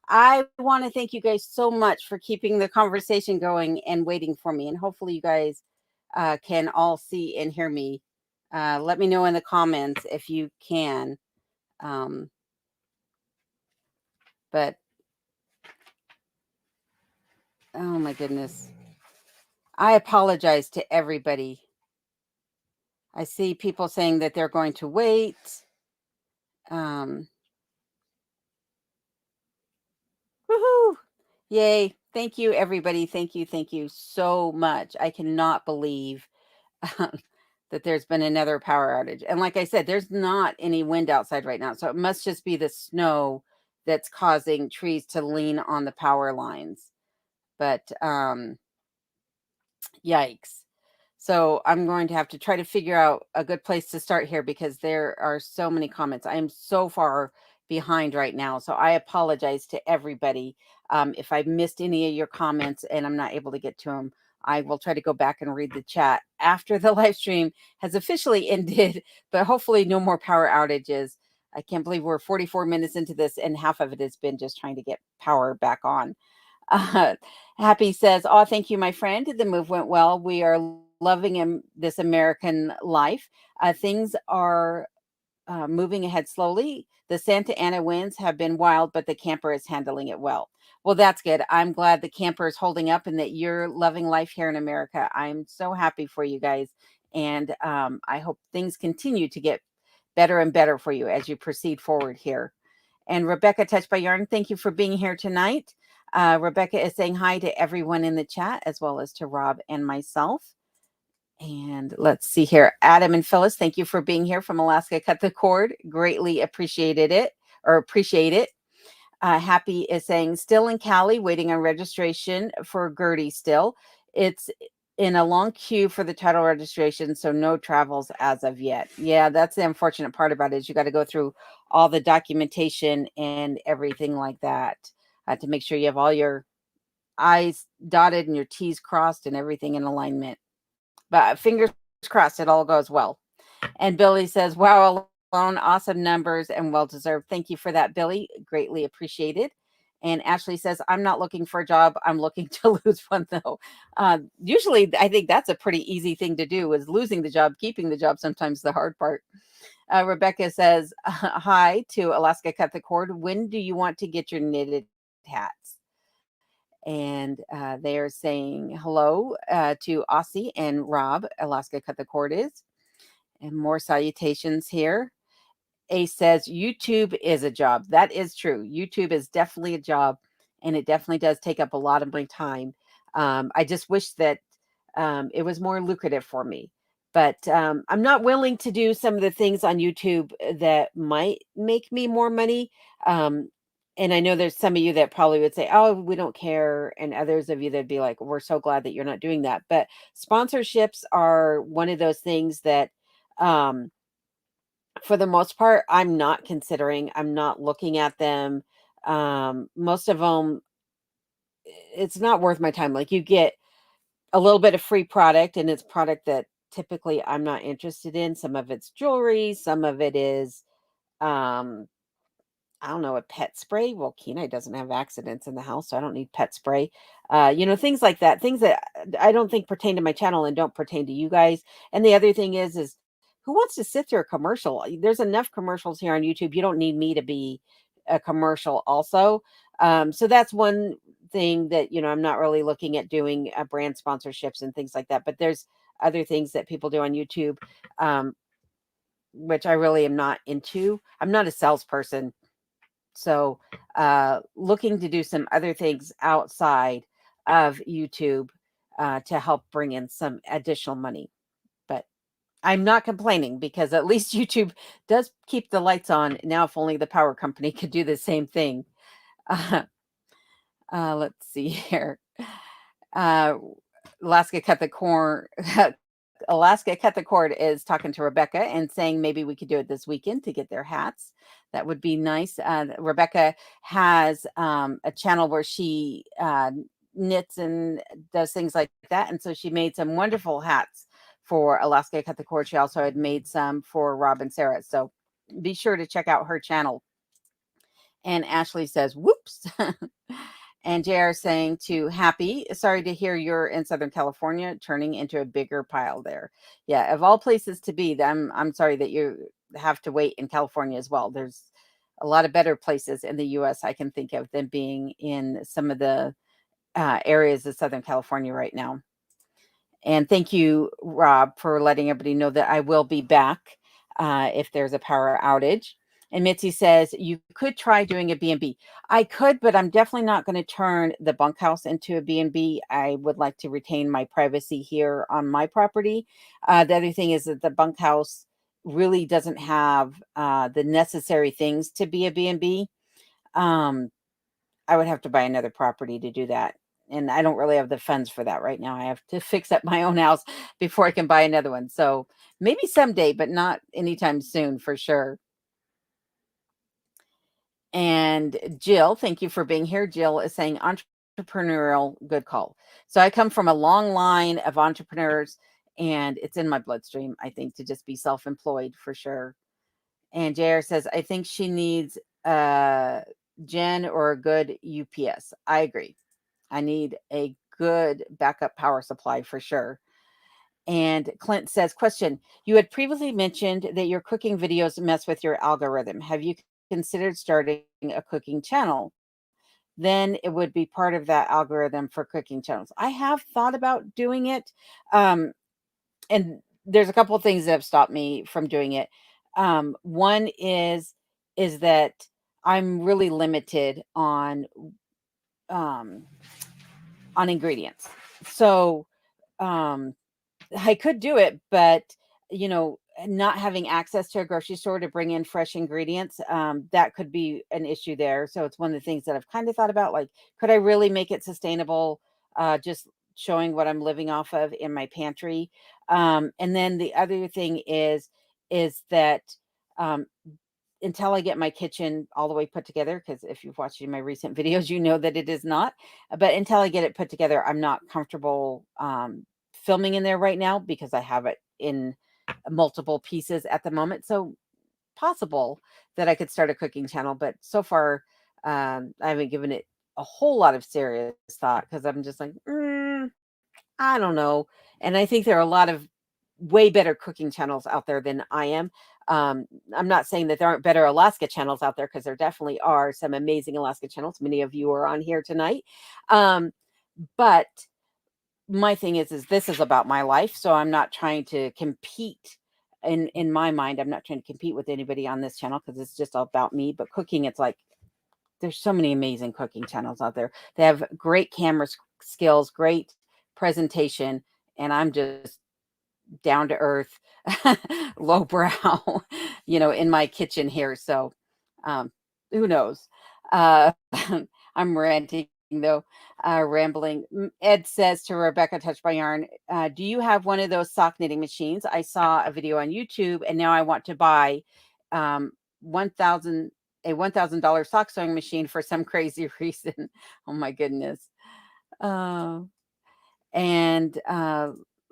I want to thank you guys so much for keeping the conversation going and waiting for me. And hopefully, you guys can all see and hear me. Let me know in the comments if you can. Um, but oh my goodness. I apologize to everybody. I see people saying that they're going to wait. Um, woohoo! Yay. Thank you, everybody. Thank you. Thank you so much. I cannot believe that there's been another power outage. And like I said, there's not any wind outside right now. So it must just be the snow that's causing trees to lean on the power lines. But yikes. So I'm going to have to try to figure out a good place to start here because there are so many comments. I am so far behind right now. So I apologize to everybody. If I missed any of your comments and I'm not able to get to them, I will try to go back and read the chat after the live stream has officially ended, but hopefully no more power outages. I can't believe we're 44 minutes into this and half of it has been just trying to get power back on. Uh, Happy says, "Oh, thank you, my friend. The move went well. We are loving this American life. Things are moving ahead slowly. The Santa Ana winds have been wild, but the camper is handling it well." Well, that's good. I'm glad the camper is holding up and that you're loving life here in America. I'm so happy for you guys. And I hope things continue to get better and better for you as you proceed forward here. And Rebecca Touched by Yarn, thank you for being here tonight. Rebecca is saying hi to everyone in the chat, as well as to Rob and myself. And let's see here. Adam and Phyllis, thank you for being here from Alaska Cut the Cord. Greatly appreciate it. Happy is saying, still in Cali, waiting on registration for Gertie still. It's in a long queue for the title registration, so no travels as of yet. Yeah, that's the unfortunate part about it is you got to go through all the documentation and everything like that to make sure you have all your I's dotted and your T's crossed and everything in alignment. But fingers crossed it all goes well. And Billy says, wow, Alone, awesome numbers and well deserved. Thank you for that, Billy. Greatly appreciated. And Ashley says, I'm not looking for a job. I'm looking to lose one, though. Usually, I think that's a pretty easy thing to do is losing the job, keeping the job, sometimes the hard part. Rebecca says, hi to Alaska Cut the Cord. When do you want to get your knitted hats? And they are saying hello to Aussie and Rob. Alaska Cut the Cord is. And more salutations here. Ace says YouTube is a job. That is true. YouTube is definitely a job, and it definitely does take up a lot of my time. I just wish that it was more lucrative for me. But I'm not willing to do some of the things on YouTube that might make me more money. And I know there's some of you that probably would say, oh, we don't care. And others of you that'd be like, we're so glad that you're not doing that. But sponsorships are one of those things that for the most part, I'm not considering. I'm not looking at them. Most of them, it's not worth my time. Like you get a little bit of free product, and it's product that typically I'm not interested in. Some of it's jewelry, some of it is, um, I don't know, a pet spray. Well, Kenai doesn't have accidents in the house, so I don't need pet spray. Things like that, things that I don't think pertain to my channel and don't pertain to you guys. And the other thing is who wants to sit through a commercial? There's enough commercials here on YouTube. You don't need me to be a commercial also. So that's one thing that, I'm not really looking at doing brand sponsorships and things like that. But there's other things that people do on YouTube, which I really am not into. I'm not a salesperson. So, looking to do some other things outside of YouTube to help bring in some additional money. But I'm not complaining because at least YouTube does keep the lights on. Now, if only the power company could do the same thing. Let's see here. Uh, Alaska Cut the Cord. Alaska Cut the Cord is talking to Rebecca and saying maybe we could do it this weekend to get their hats. That would be nice. Rebecca has a channel where she knits and does things like that. And so she made some wonderful hats for Alaska Cut the Cord. She also had made some for Rob and Sarah. So be sure to check out her channel. And Ashley says, whoops. And JR saying to Happy, sorry to hear you're in Southern California, turning into a bigger pile there. Yeah, of all places to be, I'm sorry that you have to wait in California as well. There's a lot of better places in the U.S. I can think of than being in some of the areas of Southern California right now. And thank you, Rob, for letting everybody know that I will be back if there's a power outage. And Mitzi says, you could try doing a B&B. I could, but I'm definitely not going to turn the bunkhouse into a B&B. I would like to retain my privacy here on my property. The other thing is that the bunkhouse really doesn't have the necessary things to be a B&B. I would have to buy another property to do that. And I don't really have the funds for that right now. I have to fix up my own house before I can buy another one. So maybe someday, but not anytime soon for sure. And Jill, thank you for being here. Jill is saying entrepreneurial, good call. So I come from a long line of entrepreneurs and it's in my bloodstream, I think, to just be self-employed for sure. And JR says, I think she needs Jen or a good UPS. I agree. I need a good backup power supply for sure. And Clint says, question, you had previously mentioned that your cooking videos mess with your algorithm. Have you considered starting a cooking channel? Then it would be part of that algorithm for cooking channels. I have thought about doing it. And there's a couple of things that have stopped me from doing it. One is that I'm really limited um, on ingredients. So I could do it, but you know, not having access to a grocery store to bring in fresh ingredients, that could be an issue there. So it's one of the things that I've kind of thought about, like, could I really make it sustainable? Just showing what I'm living off of in my pantry. And then the other thing is that um, until I get my kitchen all the way put together, because if you've watched my recent videos, you know that it is not. But until I get it put together, I'm not comfortable filming in there right now because I have it in multiple pieces at the moment. So possible that I could start a cooking channel, but so far I haven't given it a whole lot of serious thought because I'm just like, I don't know. And I think there are a lot of way better cooking channels out there than I am. I'm not saying that there aren't better Alaska channels out there because there definitely are some amazing Alaska channels. Many of you are on here tonight. Um, but my thing is this is about my life. So I'm not trying to compete in my mind. I'm not trying to compete with anybody on this channel because it's just all about me. But cooking, it's like, there's so many amazing cooking channels out there. They have great camera skills, great presentation, and I'm just down to earth, lowbrow, in my kitchen here. So, who knows? I'm ranting though, rambling. Ed says to Rebecca Touch by Yarn, do you have one of those sock knitting machines? I saw a video on YouTube and now I want to buy 1,000 a $1,000 sock sewing machine for some crazy reason. Oh my goodness. Uh, and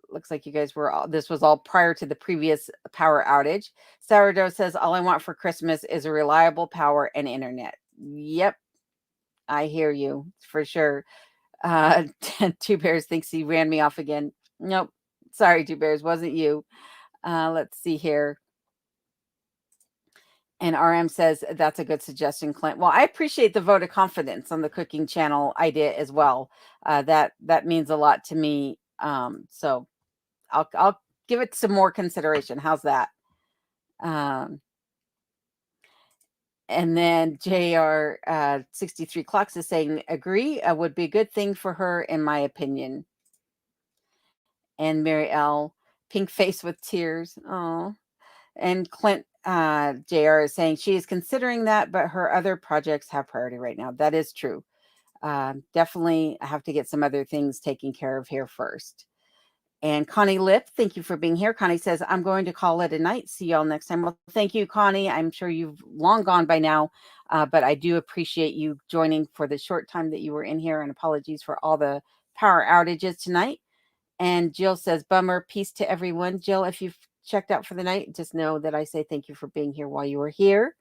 looks like you guys were this was all prior to the previous power outage. Sourdough says, all I want for Christmas is a reliable power and internet. Yep, I hear you for sure. Two Bears thinks he ran me off again. Nope. Sorry, Two Bears, wasn't you. Let's see here. And RM says, that's a good suggestion, Clint. Well, I appreciate the vote of confidence on the cooking channel idea as well. That means a lot to me. So I'll give it some more consideration. How's that? And then JR 63 Clocks is saying, agree, would be a good thing for her, in my opinion. And Mary L, pink face with tears. Oh, and Clint JR is saying she is considering that, but her other projects have priority right now. That is true. Definitely have to get some other things taken care of here first. And Connie Lip, thank you for being here. Connie says, I'm going to call it a night. See y'all next time. Well, thank you, Connie. I'm sure you've long gone by now, but I do appreciate you joining for the short time that you were in here, and apologies for all the power outages tonight. And Jill says, bummer, peace to everyone. Jill, if you've checked out for the night, just know that I say thank you for being here while you were here.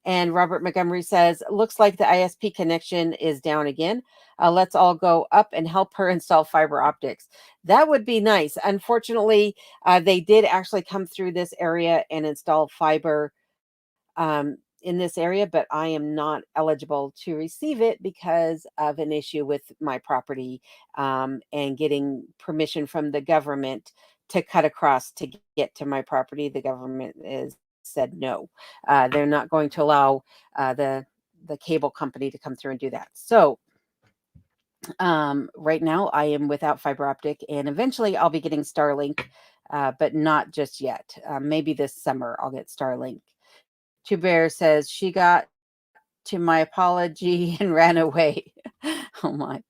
And Robert Montgomery says, looks like the ISP connection is down again. Let's all go up and help her install fiber optics. That would be nice. Unfortunately, they did actually come through this area and install fiber in this area, but I am not eligible to receive it because of an issue with my property and getting permission from the government to cut across to get to my property. The government is said no. They're not going to allow the cable company to come through and do that. So right now I am without fiber optic, and eventually I'll be getting Starlink, but not just yet. Maybe this summer I'll get Starlink. Two Bear says she got to my apology and ran away. Oh my.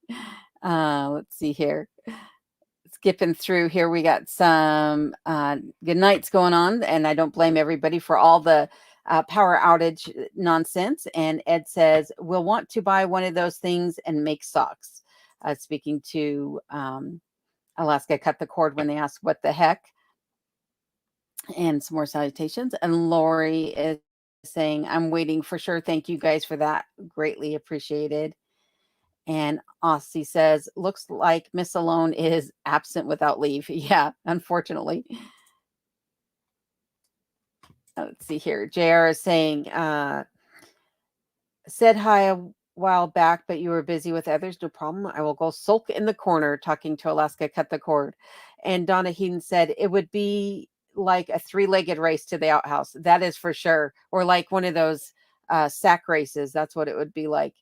Let's see here. Skipping through here, we got some good nights going on, and I don't blame everybody for all the power outage nonsense. And Ed says, we'll want to buy one of those things and make socks. Speaking to Alaska Cut the Cord when they asked what the heck. And some more salutations. And Lori is saying, I'm waiting for sure. Thank you guys for that. Greatly appreciated. And Aussie says, looks like Miss Alone is absent without leave. Yeah, unfortunately. Let's see here. JR is saying, said hi a while back, but you were busy with others. No problem. I will go sulk in the corner talking to Alaska Cut the Cord. And Donna Heaton said it would be like a 3-legged race to the outhouse. That is for sure. Or like one of those sack races. That's what it would be like.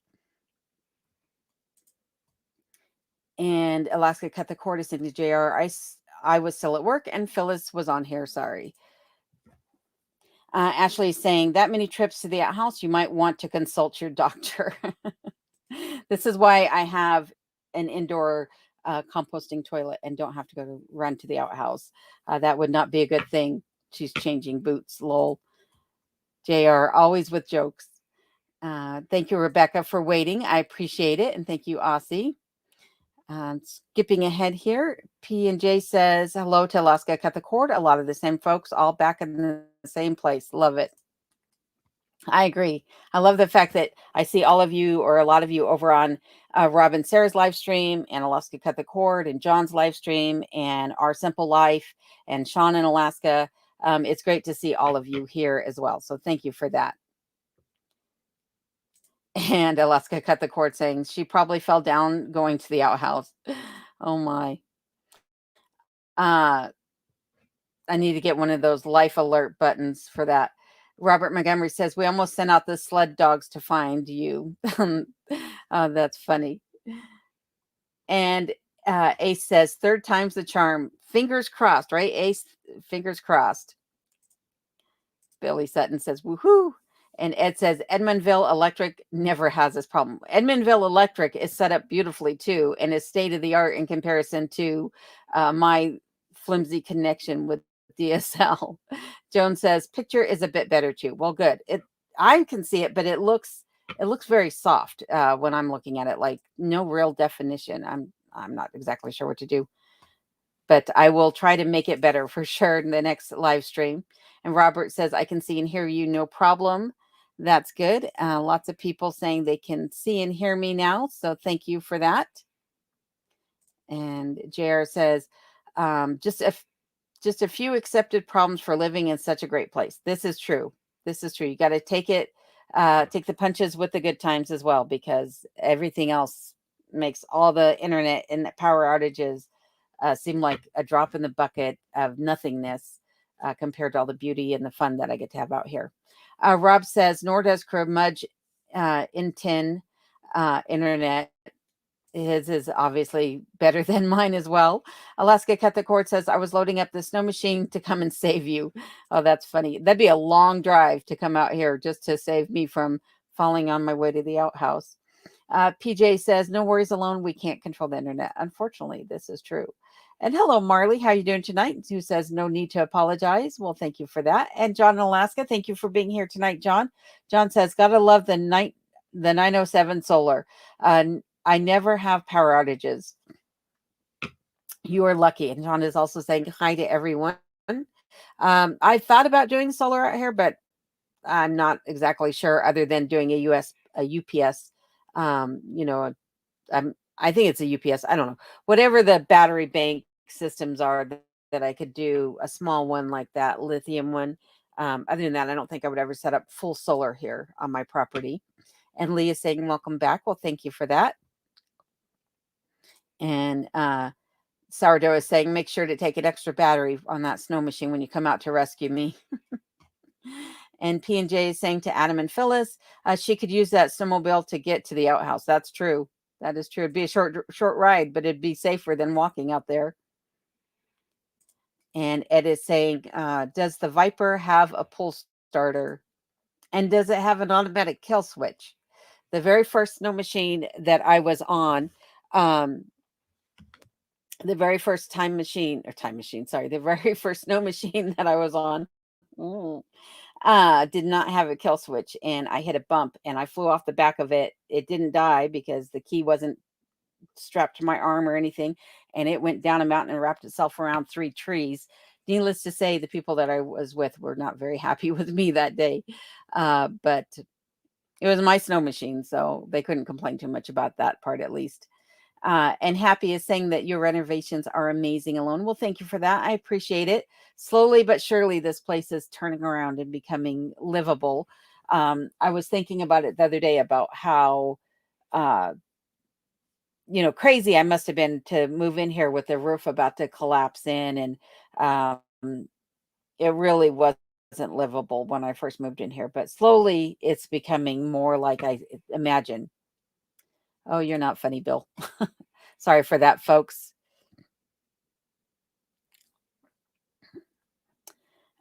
And Alaska Cut the Cord is saying to JR, I was still at work and Phyllis was on here. Sorry. Ashley is saying that many trips to the outhouse, you might want to consult your doctor. This is why I have an indoor composting toilet and don't have to go to run to the outhouse. That would not be a good thing. She's changing boots, lol. JR, always with jokes. Thank you, Rebecca, for waiting. I appreciate it. And thank you, Aussie. Skipping ahead here, P&J says, hello to Alaska Cut the Cord. A lot of the same folks, all back in the same place. Love it. I agree. I love the fact that I see all of you or a lot of you over on Rob and Sarah's live stream and Alaska Cut the Cord and John's live stream and Our Simple Life and Sean in Alaska. It's great to see all of you here as well. So thank you for that. And Alaska Cut the Cord saying she probably fell down going to the outhouse. Oh my. I need to get one of those life alert buttons for that. Robert Montgomery says, we almost sent out the sled dogs to find you. That's funny. And Ace says, third time's the charm. Fingers crossed, right? Ace, fingers crossed. Billy Sutton says, woohoo. And Ed says, Edmondville Electric never has this problem. Edmondville Electric is set up beautifully too and is state of the art in comparison to my flimsy connection with DSL. Joan says, picture is a bit better too. Well, good. I can see it, but it looks very soft when I'm looking at it, like no real definition. I'm not exactly sure what to do, but I will try to make it better for sure in the next live stream. And Robert says, I can see and hear you, no problem. That's good. Lots of people saying they can see and hear me now. So thank you for that. And JR says, just a few accepted problems for living in such a great place. This is true. This is true. You got to take the punches with the good times as well, because everything else makes all the internet and the power outages seem like a drop in the bucket of nothingness compared to all the beauty and the fun that I get to have out here. Rob says, nor does Curmudge in 10 internet. His is obviously better than mine as well. Alaska Cut the Cord says, I was loading up the snow machine to come and save you. Oh, that's funny. That'd be a long drive to come out here just to save me from falling on my way to the outhouse. PJ says, no worries alone. We can't control the internet. Unfortunately, this is true. And hello, Marley. How you doing tonight? Who says no need to apologize. Well, thank you for that. And John in Alaska, thank you for being here tonight, John. John says, gotta love the 907 solar. I never have power outages. You are lucky. And John is also saying hi to everyone. I thought about doing solar out here, but I'm not exactly sure other than doing a UPS, I think it's a UPS. I don't know. Whatever the battery bank systems are that I could do a small one like that, lithium one. Other than that, I don't think I would ever set up full solar here on my property. And Lee is saying, welcome back. Well, thank you for that. And Sourdough is saying, make sure to take an extra battery on that snow machine when you come out to rescue me. And P&J is saying to Adam and Phyllis, she could use that snowmobile to get to the outhouse. That's true. That is true. It'd be a short ride, but it'd be safer than walking out there. And Ed is saying, does the Viper have a pull starter? And does it have an automatic kill switch? the very first snow machine that I was on, um, the very first time machine, sorry, the very first snow machine that I was on, mm, did not have a kill switch, and I hit a bump and I flew off the back of it. It didn't die because the key wasn't strapped to my arm or anything, and it went down a mountain and wrapped itself around 3 trees. Needless to say, the people that I was with were not very happy with me that day, but it was my snow machine, so they couldn't complain too much about that part at least. And Happy is saying that your renovations are amazing, Alone. Well, thank you for that. I appreciate it. Slowly but surely, this place is turning around and becoming livable. I was thinking about it the other day about how, uh, crazy I must have been to move in here with the roof about to collapse in. And it really wasn't livable when I first moved in here. But slowly, it's becoming more like I imagine. Oh, you're not funny, Bill. Sorry for that, folks.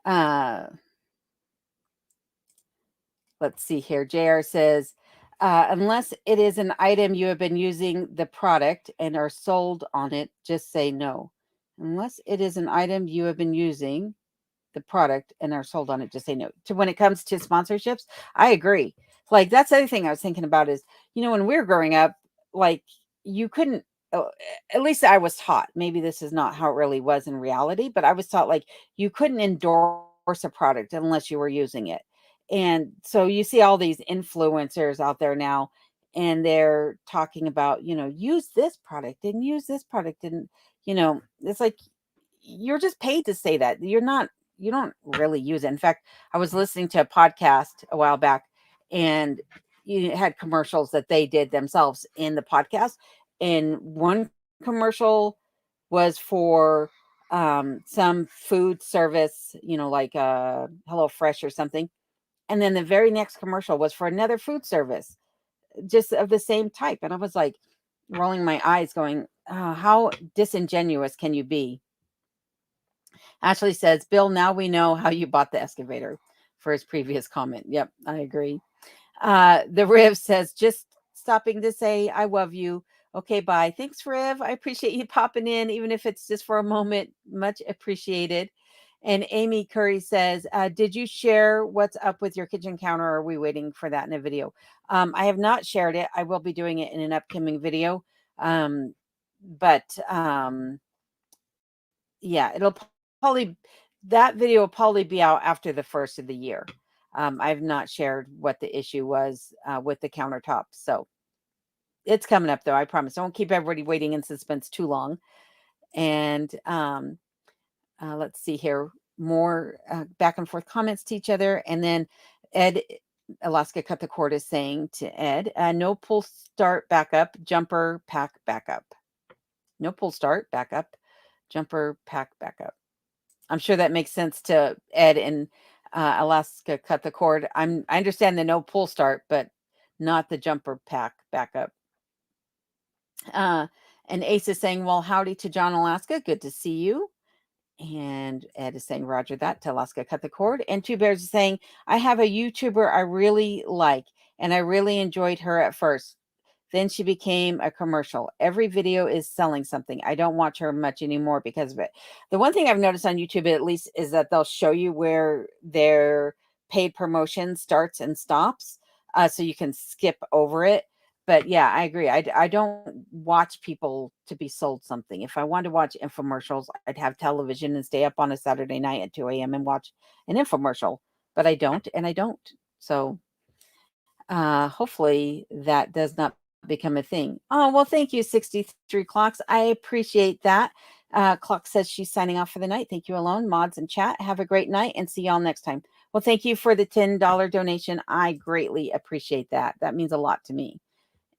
Uh, let's see here. JR says, unless it is an item you have been using the product and are sold on it, just say no. Unless it is an item you have been using the product and are sold on it, just say no. To when it comes to sponsorships, I agree. Like that's the other thing I was thinking about is, when we were growing up, like you couldn't, at least I was taught, maybe this is not how it really was in reality, but I was taught like you couldn't endorse a product unless you were using it. And so you see all these influencers out there now, and they're talking about, use this product and use this product. And, it's like you're just paid to say that. You don't really use it. In fact, I was listening to a podcast a while back, and you had commercials that they did themselves in the podcast. And one commercial was for some food service, like Hello Fresh or something. And then the very next commercial was for another food service, just of the same type. And I was like rolling my eyes, going, oh, how disingenuous can you be? Ashley says, Bill, now we know how you bought the excavator, for his previous comment. Yep, I agree. The Riv says, just stopping to say, I love you. Okay, bye. Thanks, Riv. I appreciate you popping in, even if it's just for a moment. Much appreciated. And Amy Curry says, did you share what's up with your kitchen counter? Or are we waiting for that in a video? I have not shared it. I will be doing it in an upcoming video. But yeah, it'll probably, that video will probably be out after the first of the year. I've not shared what the issue was with the countertop. So it's coming up though. I promise. I won't keep everybody waiting in suspense too long. And let's see here. More back and forth comments to each other. And then Ed, Alaska Cut the Cord is saying to Ed, no pull start backup, jumper pack backup. No pull start backup, jumper pack backup. I'm sure that makes sense to Ed and Alaska Cut the Cord. I understand the no pull start, but not the jumper pack backup. And Ace is saying, well, howdy to John, Alaska. Good to see you. And Ed is saying, Roger that, to Alaska Cut the Cord. And Two Bears is saying, I have a YouTuber I really like, and I really enjoyed her at first. Then she became a commercial. Every video is selling something. I don't watch her much anymore because of it. The one thing I've noticed on YouTube, at least, is that they'll show you where their paid promotion starts and stops, so you can skip over it. But yeah, I agree. I don't watch people to be sold something. If I wanted to watch infomercials, I'd have television and stay up on a Saturday night at 2 a.m. and watch an infomercial. But I don't, and I don't. So hopefully that does not become a thing. Oh, well, thank you, 63 Clocks. I appreciate that. Clock says she's signing off for the night. Thank you, Alone, mods, and chat. Have a great night and see y'all next time. Well, thank you for the $10 donation. I greatly appreciate that. That means a lot to me.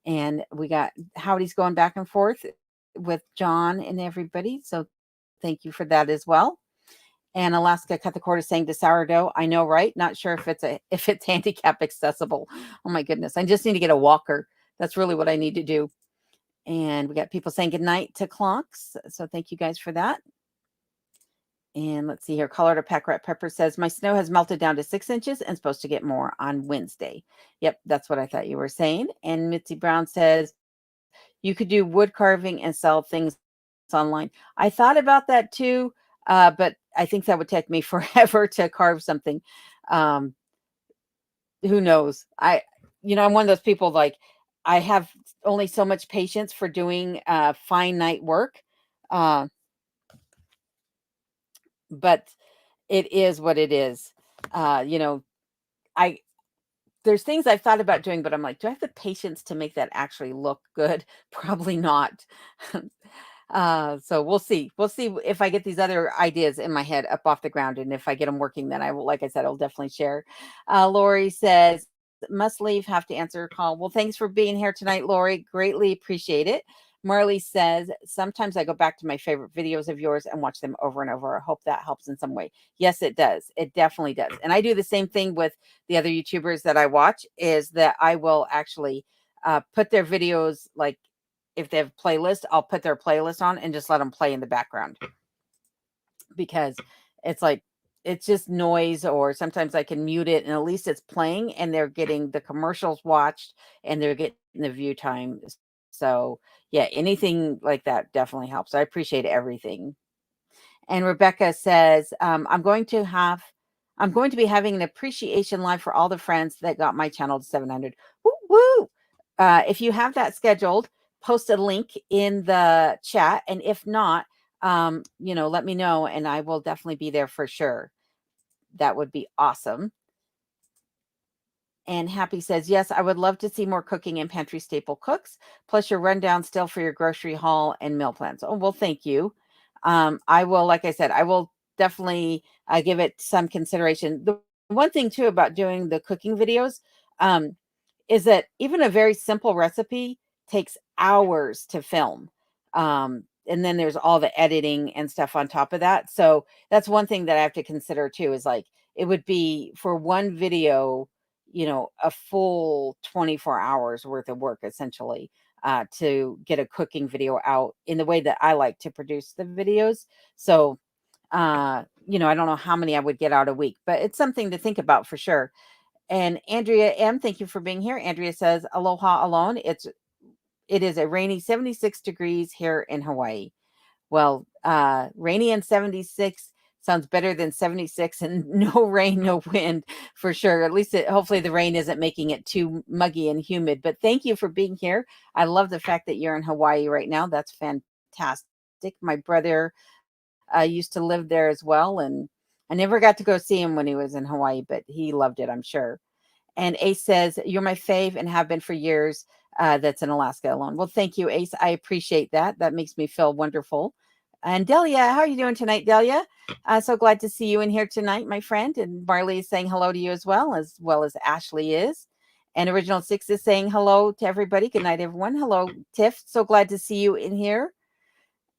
And we got Howdy's going back and forth with John and everybody. So thank you for that as well. And Alaska Cut the Cord is saying to sourdough, I know, right? Not sure if it's handicap accessible. Oh my goodness. I just need to get a walker. That's really what I need to do. And we got people saying good night to Clocks. So thank you guys for that. And let's see here. Colorado Pack Rat Pepper says, my snow has melted down to 6 inches and supposed to get more on Wednesday. Yep, that's what I thought you were saying. And Mitzi Brown says, you could do wood carving and sell things online. I thought about that too, but I think that would take me forever to carve something. Um, who knows? I'm one of those people, like, I have only so much patience for doing finite work. Uh, but it is what it is. You know, I there's things I've thought about doing, but I'm like, do I have the patience to make that actually look good? Probably not. So we'll see. We'll see if I get these other ideas in my head up off the ground. And if I get them working, then I will, like I said, I'll definitely share. Lori says, must leave, have to answer a call. Well, thanks for being here tonight, Lori. Greatly appreciate it. Marley says, sometimes I go back to my favorite videos of yours and watch them over and over. I hope that helps in some way. Yes, it does. It definitely does. And I do the same thing with the other YouTubers that I watch, is that I will actually put their videos, like, if they have a playlist, I'll put their playlist on and just let them play in the background, because it's like, it's just noise, or sometimes I can mute it and at least it's playing and they're getting the commercials watched and they're getting the view time. So yeah, anything like that definitely helps. I appreciate everything. And Rebecca says, I'm going to be having an appreciation live for all the friends that got my channel to 700. Woo woo! If you have that scheduled, post a link in the chat, and if not, let me know, and I will definitely be there for sure. That would be awesome. And Happy says, yes, I would love to see more cooking and pantry staple cooks, plus your rundown still for your grocery haul and meal plans. Oh, well, thank you. I will, like I said, I will definitely give it some consideration. The one thing too about doing the cooking videos is that even a very simple recipe takes hours to film. And then there's all the editing and stuff on top of that. So that's one thing that I have to consider too, is like, it would be for one video, a full 24 hours worth of work, essentially, to get a cooking video out in the way that I like to produce the videos. So, I don't know how many I would get out a week, but it's something to think about for sure. And Andrea M, thank you for being here. Andrea says, aloha alone. It is a rainy 76 degrees here in Hawaii. Well, rainy and 76 sounds better than 76 and no rain, no wind, for sure. At least hopefully the rain isn't making it too muggy and humid. But thank you for being here. I love the fact that you're in Hawaii right now. That's fantastic. My brother used to live there as well, and I never got to go see him when he was in Hawaii, but he loved it, I'm sure. And Ace says, you're my fave and have been for years. That's in Alaska alone. Well, thank you, Ace. I appreciate that. That makes me feel wonderful. And Delia, how are you doing tonight, Delia? So glad to see you in here tonight, my friend. And Marley is saying hello to you as well as Ashley is. And Original Six is saying hello to everybody. Good night, everyone. Hello, Tiff. So glad to see you in here.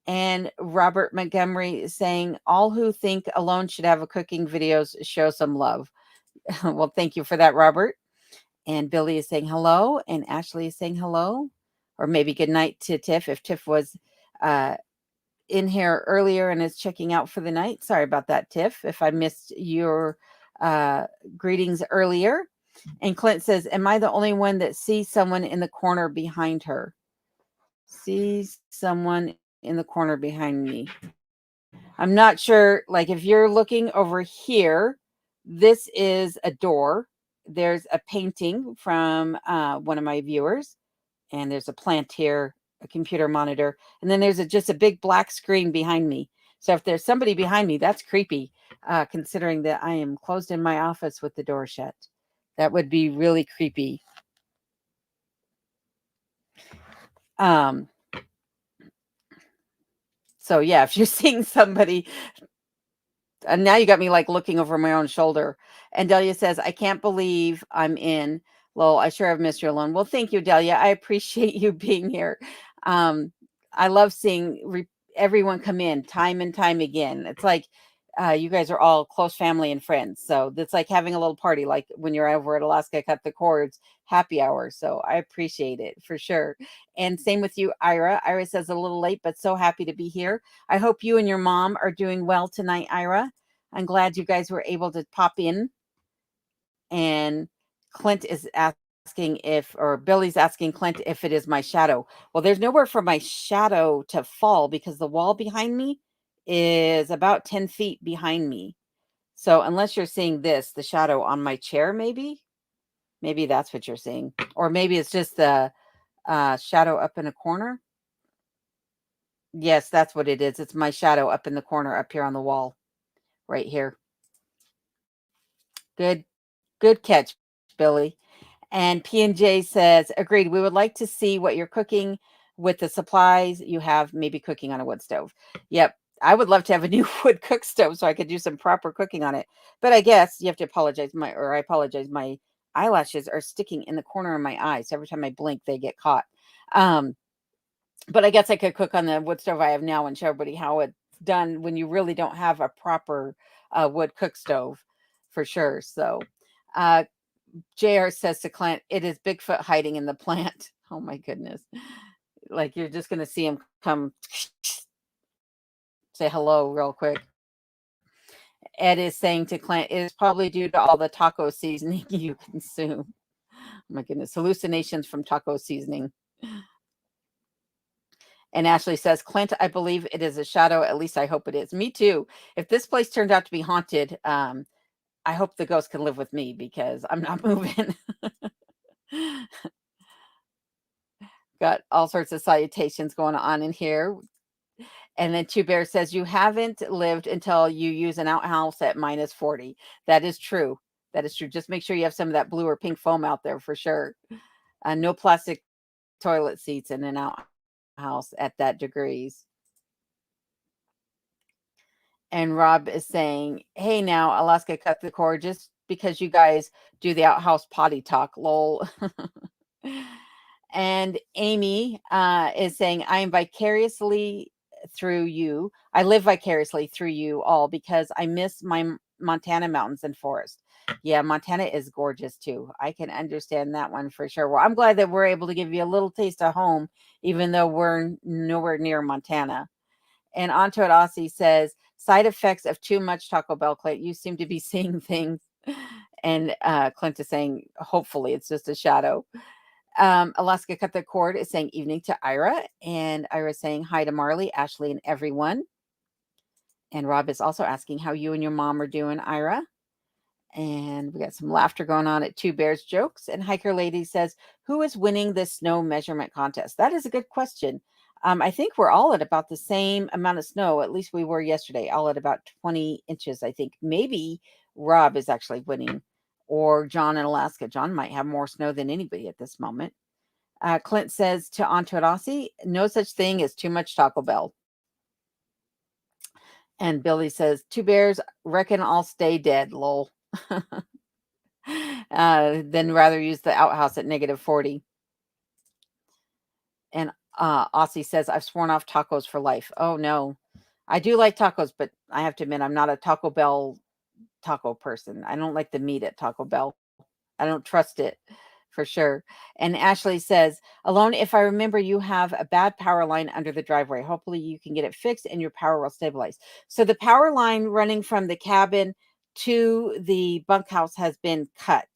And Robert Montgomery is saying, all who think alone should have a cooking videos, show some love. Well, thank you for that, Robert. And Billy is saying hello, and Ashley is saying hello, or maybe good night to Tiff, if Tiff was in here earlier and is checking out for the night. Sorry about that, Tiff, if I missed your greetings earlier. And Clint says, am I the only one that sees someone in the corner behind her? Sees someone in the corner behind me. I'm not sure, like, if you're looking over here, this is a door. There's a painting from one of my viewers, and there's a plant here, a computer monitor, and then there's just a big black screen behind me. So if there's somebody behind me, that's creepy, considering that I am closed in my office with the door shut. That would be really creepy. So yeah, if you're seeing somebody, and now you got me like looking over my own shoulder. And Delia says, I can't believe I'm in. Lol, I sure have missed you alone. Well, thank you, Delia. I appreciate you being here. I love seeing everyone come in time and time again. It's like, you guys are all close family and friends. So it's like having a little party, like when you're over at Alaska Cut the Cords happy hour. So I appreciate it for sure. And same with you, Ira. Ira says a little late, but so happy to be here. I hope you and your mom are doing well tonight, Ira. I'm glad you guys were able to pop in. And Clint is asking or Billy's asking Clint if it is my shadow. Well, there's nowhere for my shadow to fall because the wall behind me is about 10 feet behind me. So unless you're seeing this, the shadow on my chair, maybe that's what you're seeing. Or maybe it's just the shadow up in a corner. Yes, that's what it is. It's my shadow up in the corner up here on the wall right here. Good catch, Billy. And P&J says, agreed. We would like to see what you're cooking with the supplies you have, maybe cooking on a wood stove. Yep. I would love to have a new wood cook stove so I could do some proper cooking on it. But I guess you have to apologize. I apologize. My eyelashes are sticking in the corner of my eye. So every time I blink, they get caught. But I guess I could cook on the wood stove I have now and show everybody how it's done when you really don't have a proper wood cook stove for sure. So, JR says to Clint, it is Bigfoot hiding in the plant. Oh my goodness. Like you're just going to see him come say hello real quick. Ed is saying to Clint, it is probably due to all the taco seasoning you consume. Oh my goodness. Hallucinations from taco seasoning. And Ashley says, Clint, I believe it is a shadow. At least I hope it is. Me too. If this place turned out to be haunted, I hope the ghost can live with me because I'm not moving. Got all sorts of salutations going on in here. And then Two Bear says, you haven't lived until you use an outhouse at minus 40. That is true. That is true. Just make sure you have some of that blue or pink foam out there for sure. No plastic toilet seats in an outhouse at that degrees. And Rob is saying, hey, now, Alaska Cut the Cord, just because you guys do the outhouse potty talk, lol. And Amy is saying, I am vicariously through you. I live vicariously through you all because I miss my Montana mountains and forest. Yeah, Montana is gorgeous too. I can understand that one for sure. Well, I'm glad that we're able to give you a little taste of home, even though we're nowhere near Montana. And Onto It Aussie says, side effects of too much Taco Bell, Clint. You seem to be seeing things. And Clint is saying, hopefully it's just a shadow. Alaska Cut the Cord is saying evening to Ira. And Ira is saying hi to Marley, Ashley, and everyone. And Rob is also asking how you and your mom are doing, Ira. And we got some laughter going on at Two Bears Jokes. And Hiker Lady says, who is winning this snow measurement contest? That is a good question. I think we're all at about the same amount of snow. At least we were yesterday, all at about 20 inches, I think. Maybe Rob is actually winning, or John in Alaska. John might have more snow than anybody at this moment. Clint says to Onto It Aussie, no such thing as too much Taco Bell. And Billy says, Two Bears, reckon I'll stay dead, lol. Then rather use the outhouse at negative 40. And Aussie says, I've sworn off tacos for life. Oh, no. I do like tacos, but I have to admit, I'm not a Taco Bell taco person. I don't like the meat at Taco Bell. I don't trust it for sure. And Ashley says, Alone, if I remember, you have a bad power line under the driveway. Hopefully you can get it fixed and your power will stabilize. So the power line running from the cabin to the bunkhouse has been cut.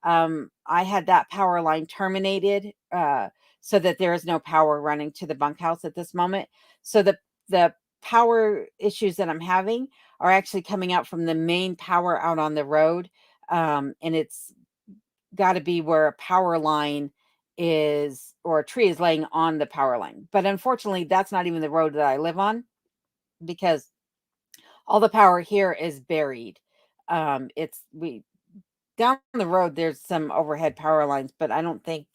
I had that power line terminated so that there is no power running to the bunkhouse at this moment. So the power issues that I'm having are actually coming out from the main power out on the road. And it's got to be where a power line is or a tree is laying on the power line. But unfortunately, that's not even the road that I live on because all the power here is buried. It's we down the road, there's some overhead power lines, but I don't know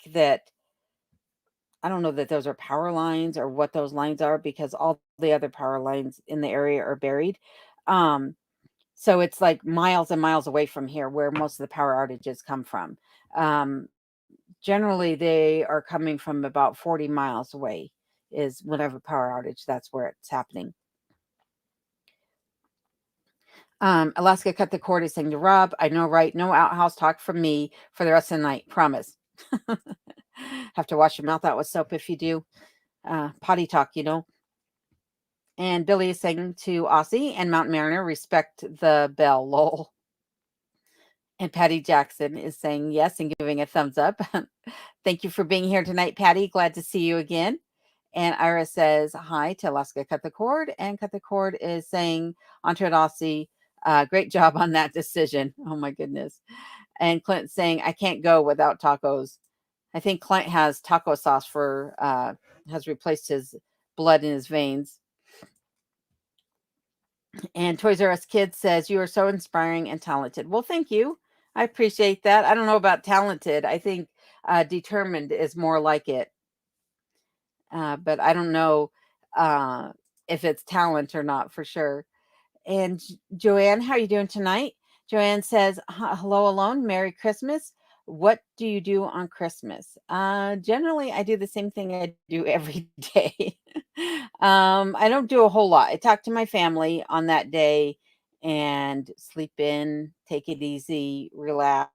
that those are power lines or what those lines are because all the other power lines in the area are buried. So it's like miles and miles away from here where most of the power outages come from. Generally, they are coming from about 40 miles away is whatever power outage, that's where it's happening. Alaska cut the cord is saying to Rob, I know, right? No outhouse talk from me for the rest of the night. Promise. Have to wash your mouth out with soap if you do. Potty talk, you know. And Billy is saying to Aussie and Mountain Mariner, respect the bell, lol. And Patty Jackson is saying yes and giving a thumbs up. Thank you for being here tonight, Patty. Glad to see you again. And Ira says hi to Alaska Cut the Cord. And Cut the Cord is saying, Entre Aussie, great job on that decision. Oh my goodness. And Clint saying, I can't go without tacos. I think Clint has taco sauce has replaced his blood in his veins. And Toys R Us Kids says, you are so inspiring and talented. Well, thank you. I appreciate that. I don't know about talented. I think determined is more like it. But I don't know if it's talent or not for sure. And Joanne, how are you doing tonight? Joanne says, hello alone. Merry Christmas. What do you do on Christmas? Generally, I do the same thing I do every day. I don't do a whole lot. I talk to my family on that day and sleep in, take it easy, relax.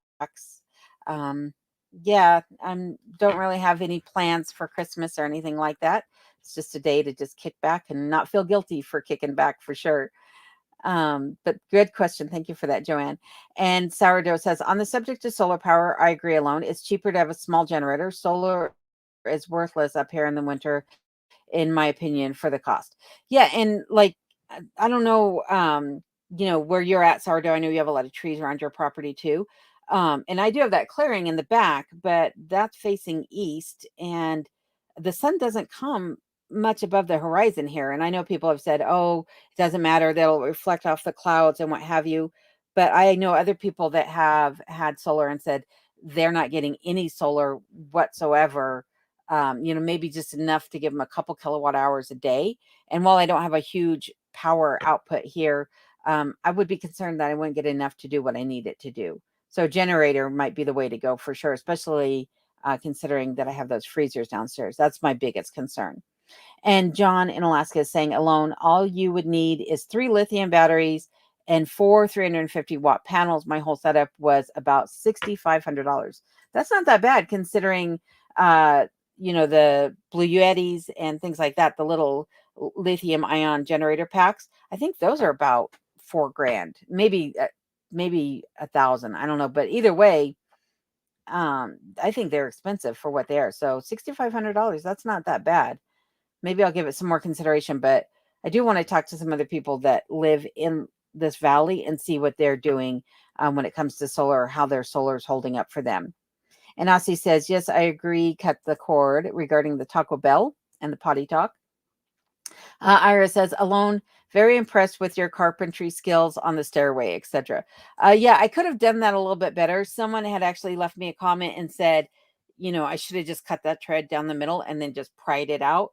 Um, yeah, I don't really have any plans for Christmas or anything like that. It's just a day to just kick back and not feel guilty for kicking back for sure. But good question. Thank you for that, Joanne. And Sourdough says, on the subject of solar power, I agree alone. It's cheaper to have a small generator. Solar is worthless up here in the winter, in my opinion, for the cost. Yeah, and like I don't know, where you're at, Sourdough. I know you have a lot of trees around your property too. And I do have that clearing in the back, but that's facing east, and the sun doesn't come much above the horizon here. And I know people have said, oh, it doesn't matter, they'll reflect off the clouds and what have you. But I know other people that have had solar and said they're not getting any solar whatsoever. Maybe just enough to give them a couple kilowatt hours a day. And while I don't have a huge power output here, I would be concerned that I wouldn't get enough to do what I need it to do. So generator might be the way to go for sure, especially considering that I have those freezers downstairs. That's my biggest concern. And John in Alaska is saying, alone, all you would need is 3 lithium batteries and 4 350-watt panels. My whole setup was about $6,500. That's not that bad considering, the Blue Yetis and things like that, the little lithium ion generator packs. I think those are about $4,000, maybe 1,000. I don't know. But either way, I think they're expensive for what they are. So $6,500, that's not that bad. Maybe I'll give it some more consideration, but I do want to talk to some other people that live in this valley and see what they're doing when it comes to solar, how their solar is holding up for them. And Aussie says, yes, I agree. Cut the cord regarding the Taco Bell and the potty talk. Ira says, alone, very impressed with your carpentry skills on the stairway, etc. Yeah, I could have done that a little bit better. Someone had actually left me a comment and said, I should have just cut that tread down the middle and then just pried it out.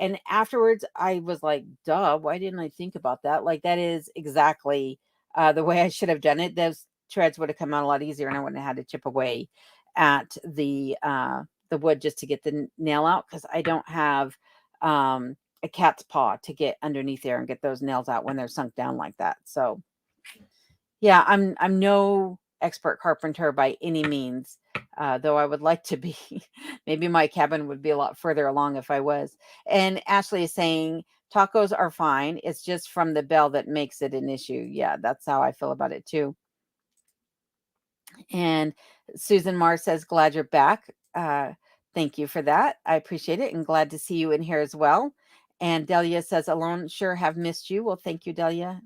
And afterwards, I was like, duh, why didn't I think about that? Like, that is exactly the way I should have done it. Those treads would have come out a lot easier and I wouldn't have had to chip away at the wood just to get the nail out, because I don't have a cat's paw to get underneath there and get those nails out when they're sunk down like that. So yeah, I'm no expert carpenter by any means, though I would like to be. Maybe my cabin would be a lot further along if I was. And Ashley is saying tacos are fine. It's just from the bell that makes it an issue. Yeah, that's how I feel about it too. And Susan Marr says, glad you're back. Thank you for that. I appreciate it and glad to see you in here as well. And Delia says, alone, sure have missed you. Well, thank you, Delia.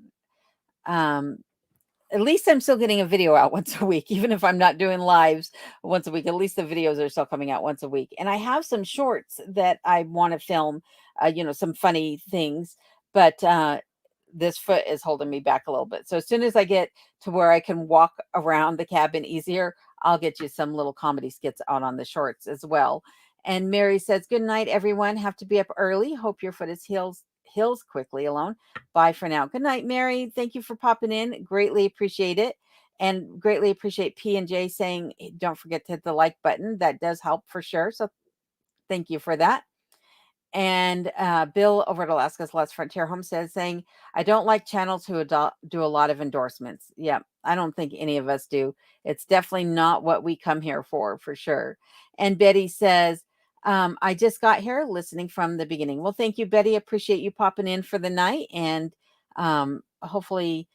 At least I'm still getting a video out once a week, even if I'm not doing lives once a week. At least the videos are still coming out once a week. And I have some shorts that I want to film, some funny things, but this foot is holding me back a little bit. So as soon as I get to where I can walk around the cabin easier, I'll get you some little comedy skits out on the shorts as well. And Mary says, good night, everyone. Have to be up early. Hope your foot is heals quickly, alone. Bye for now. Good night, Mary. Thank you for popping in. Greatly appreciate it. And greatly appreciate P&J saying, don't forget to hit the like button. That does help for sure. So thank you for that. And Bill over at Alaska's Last Frontier Home says, saying, I don't like channels who do a lot of endorsements. Yeah, I don't think any of us do. It's definitely not what we come here for sure. And Betty says, I just got here listening from the beginning. Well, thank you, Betty. Appreciate you popping in for the night. And hopefully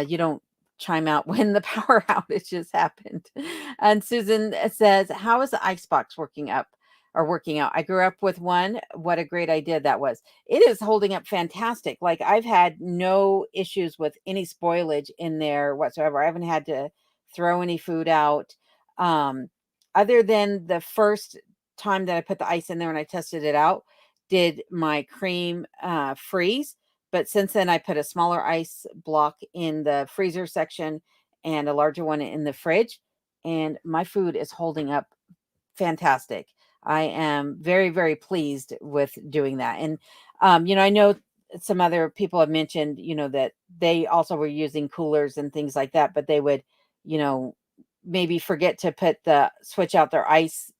you don't chime out when the power outages happened. And Susan says, how is the icebox working up? Or working out. I grew up with one. What a great idea that was. It is holding up fantastic. Like I've had no issues with any spoilage in there whatsoever. I haven't had to throw any food out. Um, Other than the first time that I put the ice in there and I tested it out, did my cream freeze. But since then, I put a smaller ice block in the freezer section and a larger one in the fridge. And my food is holding up fantastic. I am very, very pleased with doing that. And, I know some other people have mentioned, that they also were using coolers and things like that, but they would, you know, maybe forget to switch out their ice,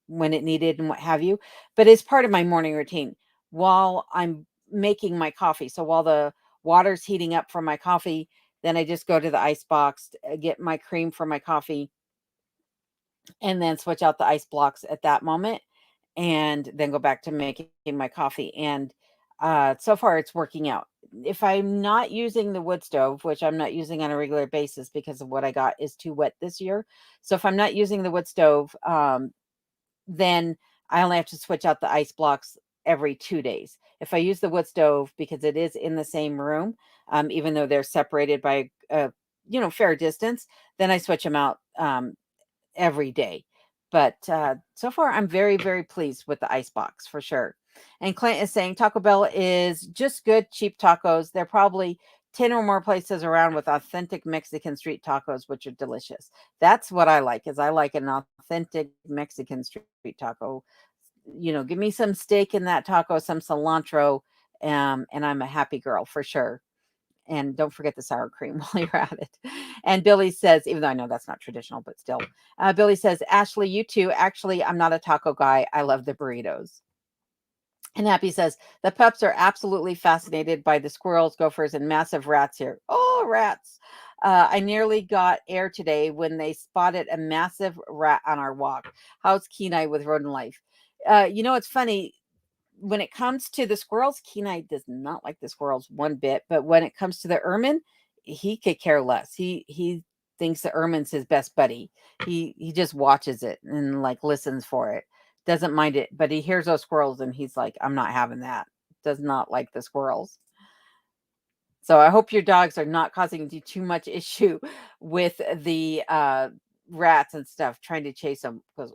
when it needed and what have you. But it's part of my morning routine while I'm making my coffee. So while the water's heating up for my coffee, then I just go to the ice box, get my cream for my coffee, and then switch out the ice blocks at that moment and then go back to making my coffee. And so far it's working out. If I'm not using the wood stove, which I'm not using on a regular basis because of what I got is too wet this year. So if I'm not using the wood stove, then I only have to switch out the ice blocks every 2 days. If I use the wood stove, because it is in the same room, even though they're separated by fair distance, then I switch them out every day. But so far, I'm very, very pleased with the ice box for sure. And Clint is saying Taco Bell is just good, cheap tacos. There are probably 10 or more places around with authentic Mexican street tacos, which are delicious. That's what I like, is I like an authentic Mexican street taco. Give me some steak in that taco, some cilantro, and I'm a happy girl for sure. And don't forget the sour cream while you're at it. And Billy says, even though I know that's not traditional, but still, Billy says, Ashley, you too. Actually, I'm not a taco guy. I love the burritos. And Happy says, the pups are absolutely fascinated by the squirrels, gophers, and massive rats here. Oh, rats. I nearly got air today when they spotted a massive rat on our walk. How's Kenai with rodent life? It's funny when it comes to the squirrels, Kenai does not like the squirrels one bit, but when it comes to the ermine, he could care less. He thinks the ermine's his best buddy. He just watches it and like listens for it. Doesn't mind it, but he hears those squirrels and he's like, I'm not having that. Does not like the squirrels. So I hope your dogs are not causing you too much issue with the rats and stuff trying to chase them, because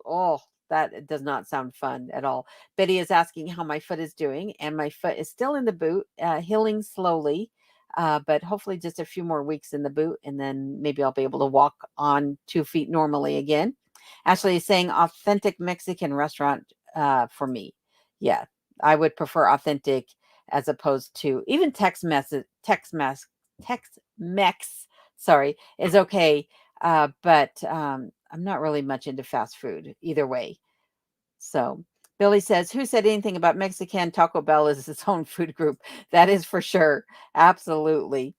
that does not sound fun at all. Betty is asking how my foot is doing, and my foot is still in the boot, healing slowly, but hopefully just a few more weeks in the boot, and then maybe I'll be able to walk on 2 feet normally again. Ashley is saying authentic Mexican restaurant for me. Yeah, I would prefer authentic as opposed to even Tex-Mex, sorry, is okay. But I'm not really much into fast food either way. So Billy says, who said anything about Mexican? Taco Bell is its own food group. That is for sure. Absolutely.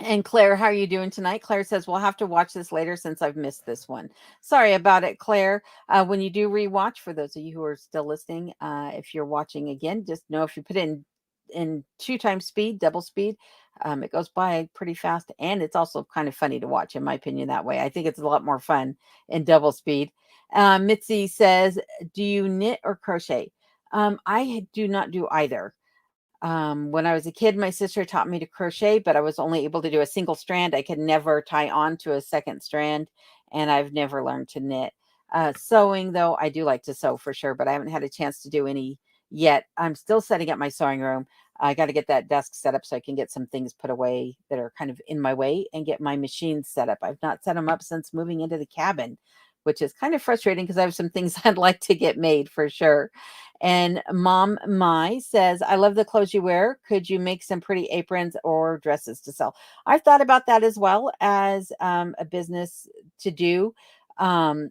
And Claire, how are you doing tonight? Claire says, we'll have to watch this later since I've missed this one. Sorry about it, Claire. When you do rewatch, for those of you who are still listening, if you're watching again, just know if you put in 2 times speed, double speed, it goes by pretty fast. And it's also kind of funny to watch, in my opinion, that way. I think it's a lot more fun in double speed. Mitzi says, do you knit or crochet? I do not do either. When I was a kid, my sister taught me to crochet, but I was only able to do a single strand. I could never tie on to a second strand, and I've never learned to knit. Sewing, though, I do like to sew for sure, but I haven't had a chance to do any yet. I'm still setting up my sewing room. I got to get that desk set up so I can get some things put away that are kind of in my way and get my machines set up. I've not set them up since moving into the cabin, which is kind of frustrating because I have some things I'd like to get made for sure. And Mom Mai says, I love the clothes you wear. Could you make some pretty aprons or dresses to sell? I've thought about that as well as a business to do. Um,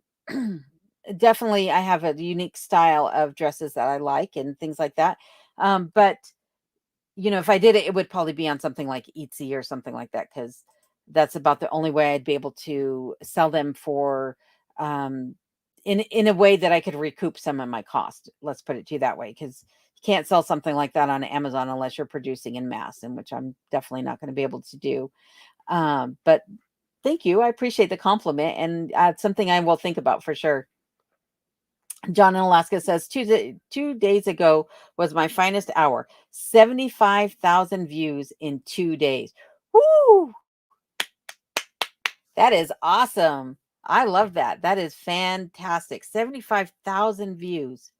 definitely I have a unique style of dresses that I like and things like that. But if I did it, it would probably be on something like Etsy or something like that, because that's about the only way I'd be able to sell them for um, in a way that I could recoup some of my cost. Let's put it to you that way, because you can't sell something like that on Amazon unless you're producing in mass, in which I'm definitely not going to be able to do. But thank you. I appreciate the compliment, and it's something I will think about for sure. John in Alaska says 2 days ago was my finest hour. 75,000 views in 2 days. Woo! That is awesome. I love that. That is fantastic. 75,000 views.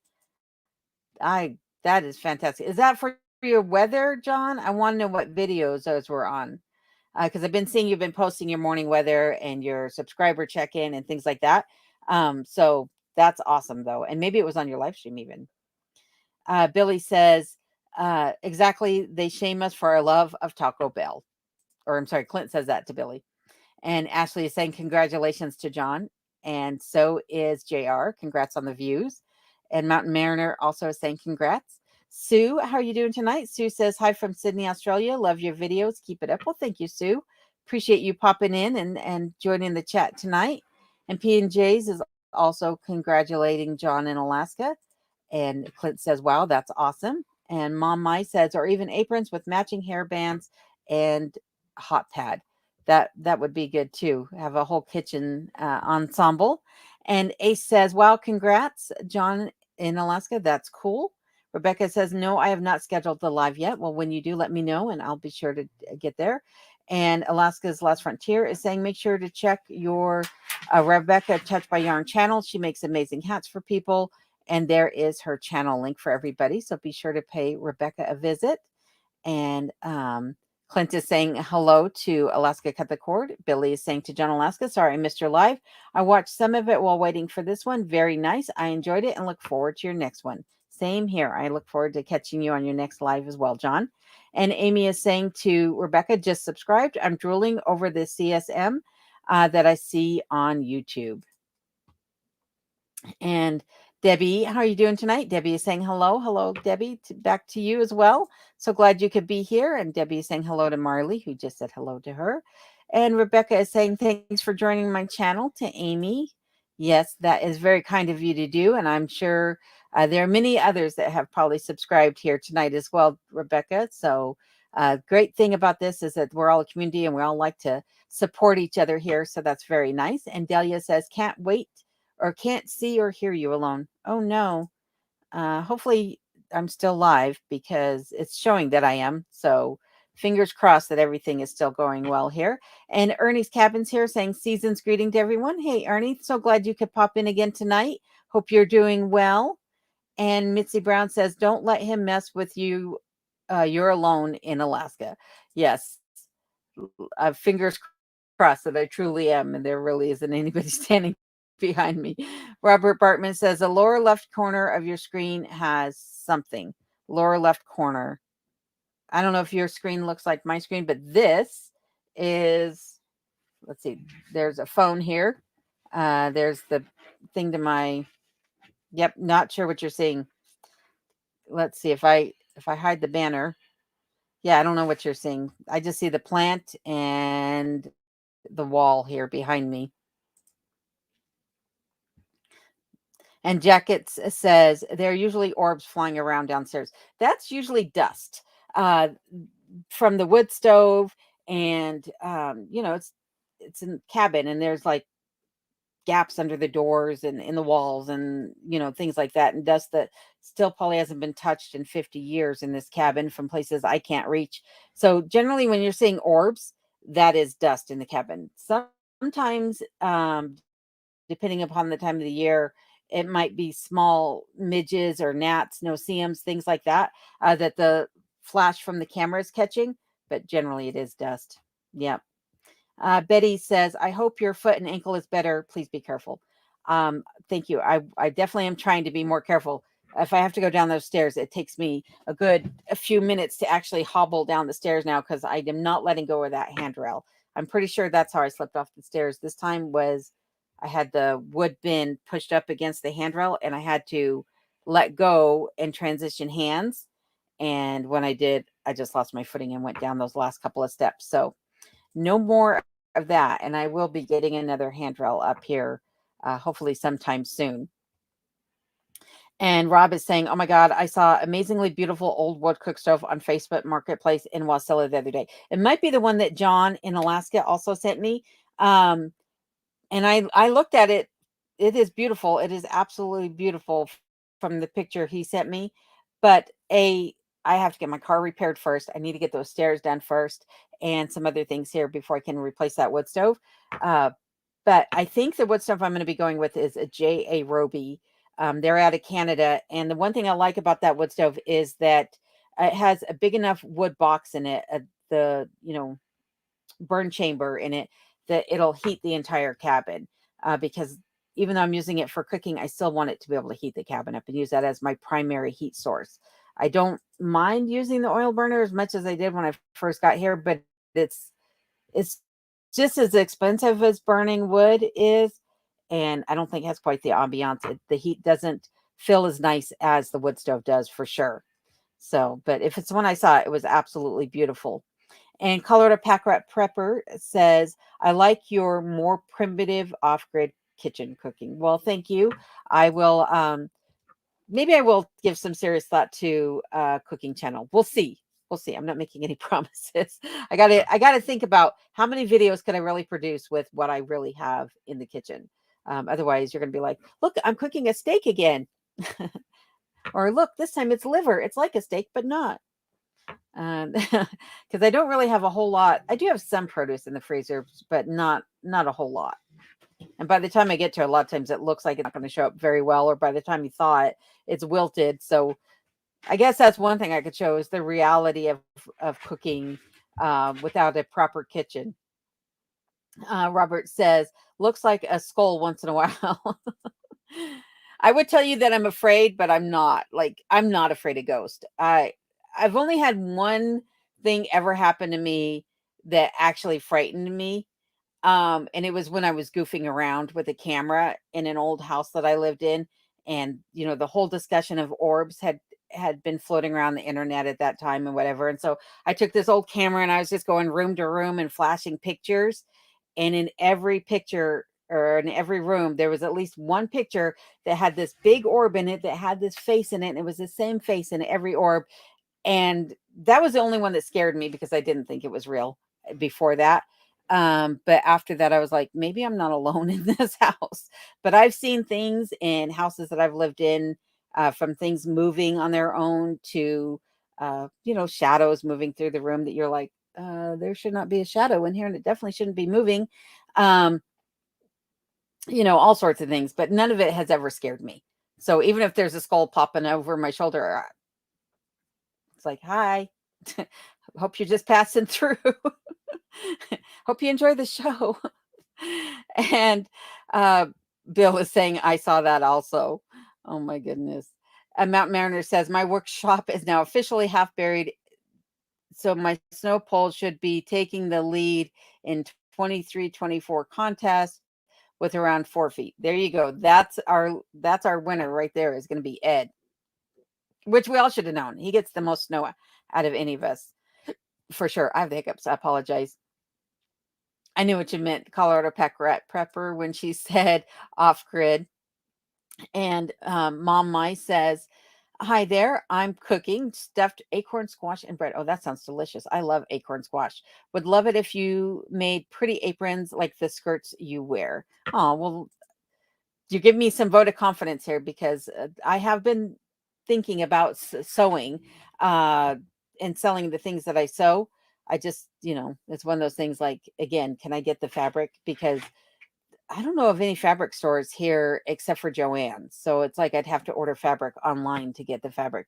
That is fantastic. Is that for your weather, John? I want to know what videos those were on. Because I've been seeing you've been posting your morning weather and your subscriber check-in and things like that. So that's awesome though. And maybe it was on your live stream even. Billy says, exactly, they shame us for our love of Taco Bell. Or I'm sorry, Clint says that to Billy. And Ashley is saying congratulations to John. And so is JR. Congrats on the views. And Mountain Mariner also is saying congrats. Sue, how are you doing tonight? Sue says, hi from Sydney, Australia. Love your videos. Keep it up. Well, thank you, Sue. Appreciate you popping in and joining the chat tonight. And P&J's is also congratulating John in Alaska. And Clint says, wow, that's awesome. And Mom Mai says, or even aprons with matching hairbands and hot pad. That would be good too. Have a whole kitchen ensemble. And Ace says, wow, congrats, John in Alaska. That's cool. Rebecca says, no, I have not scheduled the live yet. Well, when you do, let me know and I'll be sure to get there. And Alaska's Last Frontier is saying, make sure to check your Rebecca Touch by Yarn channel. She makes amazing hats for people. And there is her channel link for everybody. So be sure to pay Rebecca a visit. And Clint is saying hello to Alaska Cut the Cord. Billy is saying to John Alaska, sorry I missed your live. I watched some of it while waiting for this one. Very nice. I enjoyed it and look forward to your next one. Same here. I look forward to catching you on your next live as well, John. And Amy is saying to Rebecca, just subscribed. I'm drooling over the CSM that I see on YouTube. And Debbie, how are you doing tonight? Debbie is saying hello. Hello, Debbie. Back to you as well. So glad you could be here. And Debbie is saying hello to Marley, who just said hello to her. And Rebecca is saying thanks for joining my channel. To Amy, yes, that is very kind of you to do. And I'm sure there are many others that have probably subscribed here tonight as well, Rebecca. So great thing about this is that we're all a community and we all like to support each other here. So that's very nice. And Delia says, can't wait or can't see or hear you alone. Oh no. Hopefully I'm still live because it's showing that I am. So fingers crossed that everything is still going well here. And Ernie's Cabins here saying season's greeting to everyone. Hey, Ernie, so glad you could pop in again tonight. Hope you're doing well. And Mitzi Brown says, don't let him mess with you. You're alone in Alaska. Yes. Fingers crossed that I truly am. And there really isn't anybody standing behind me. Robert Bartman says the lower left corner of your screen has something. Lower left corner. I don't know if your screen looks like my screen, but this is, let's see, there's a phone here. There's the thing to my, yep, not sure what you're seeing. Let's see if I hide the banner. Yeah, I don't know what you're seeing. I just see the plant and the wall here behind me. And Jackets says there are usually orbs flying around downstairs. That's usually dust from the wood stove, and it's in cabin, and there's like gaps under the doors and in the walls, and things like that, and dust that still probably hasn't been touched in 50 years in this cabin from places I can't reach. So generally, when you're seeing orbs, that is dust in the cabin. Sometimes, depending upon the time of the year, it might be small midges or gnats, no-see-ums, things like that, that the flash from the camera is catching, but generally it is dust. Yep. Betty says, I hope your foot and ankle is better. Please be careful. Thank you. I definitely am trying to be more careful. If I have to go down those stairs, it takes me a few minutes to actually hobble down the stairs now because I am not letting go of that handrail. I'm pretty sure that's how I slipped off the stairs. This time was I had the wood bin pushed up against the handrail, and I had to let go and transition hands. And when I did, I just lost my footing and went down those last couple of steps. So no more of that. And I will be getting another handrail up here, hopefully sometime soon. And Rob is saying, "Oh my God, I saw amazingly beautiful old wood cook stove on Facebook Marketplace in Wasilla the other day." It might be the one that John in Alaska also sent me. Um, and I looked at it. It is beautiful. It is absolutely beautiful from the picture he sent me. But I have to get my car repaired first. I need to get those stairs done first and some other things here before I can replace that wood stove. Uh, but I think the wood stove I'm going to be going with is a J.A. Roby. They're out of Canada. And the one thing I like about that wood stove is that it has a big enough wood box in it, the, burn chamber in it, that it'll heat the entire cabin. Because even though I'm using it for cooking, I still want it to be able to heat the cabin up and use that as my primary heat source. I don't mind using the oil burner as much as I did when I first got here, but it's just as expensive as burning wood is, and I don't think it has quite the ambiance. The heat doesn't feel as nice as the wood stove does for sure. So, but if it's the one I saw, it was absolutely beautiful. And Colorado Pack Rat Prepper says, "I like your more primitive off-grid kitchen cooking." Well, thank you. I will maybe I will give some serious thought to cooking channel. We'll see. We'll see. I'm not making any promises. I gotta think about how many videos can I really produce with what I really have in the kitchen. Otherwise, you're gonna be like, "Look, I'm cooking a steak again," or "Look, this time it's liver. It's like a steak, but not." Because I don't really have a whole lot. I do have some produce in the freezer, but not a whole lot. And by the time I get to it, a lot of times it looks like it's not going to show up very well, or by the time you thaw it, it's wilted. So I guess that's one thing I could show is the reality of cooking without a proper kitchen. Robert says, "Looks like a skull once in a while." I would tell you that I'm afraid, but I'm not. Like, I'm not afraid of ghosts. I've only had one thing ever happen to me that actually frightened me. And it was when I was goofing around with a camera in an old house that I lived in. And, the whole discussion of orbs had been floating around the internet at that time and whatever. And so I took this old camera and I was just going room to room and flashing pictures. And in every picture or in every room, there was at least one picture that had this big orb in it that had this face in it. And it was the same face in every orb. And that was the only one that scared me because I didn't think it was real before that. But after that, I was like, maybe I'm not alone in this house. But I've seen things in houses that I've lived in, from things moving on their own to, shadows moving through the room that you're like, there should not be a shadow in here, and it definitely shouldn't be moving. Um, all sorts of things, but none of it has ever scared me. So even if there's a skull popping over my shoulder, it's like, hi, hope you're just passing through. Hope you enjoy the show. And uh, Bill is saying, I saw that also. Oh my goodness. And Mount Mariner says, my workshop is now officially half buried. So my snow pole should be taking the lead in 23-24 contest with around 4 feet. There you go. That's our winner right there is going to be Ed, which we all should have known. He gets the most snow out of any of us for sure. I have the hiccups. I apologize. I knew what you meant, Colorado Pack Rat Prepper, when she said off grid. And Mom Mai says, hi there. I'm cooking stuffed acorn squash and bread. Oh, that sounds delicious. I love acorn squash. Would love it if you made pretty aprons like the skirts you wear. Oh, well, you give me some vote of confidence here because I have been thinking about sewing and selling the things that I sew. I just, it's one of those things like, again, can I get the fabric? Because I don't know of any fabric stores here except for Joann's. So it's like I'd have to order fabric online to get the fabric.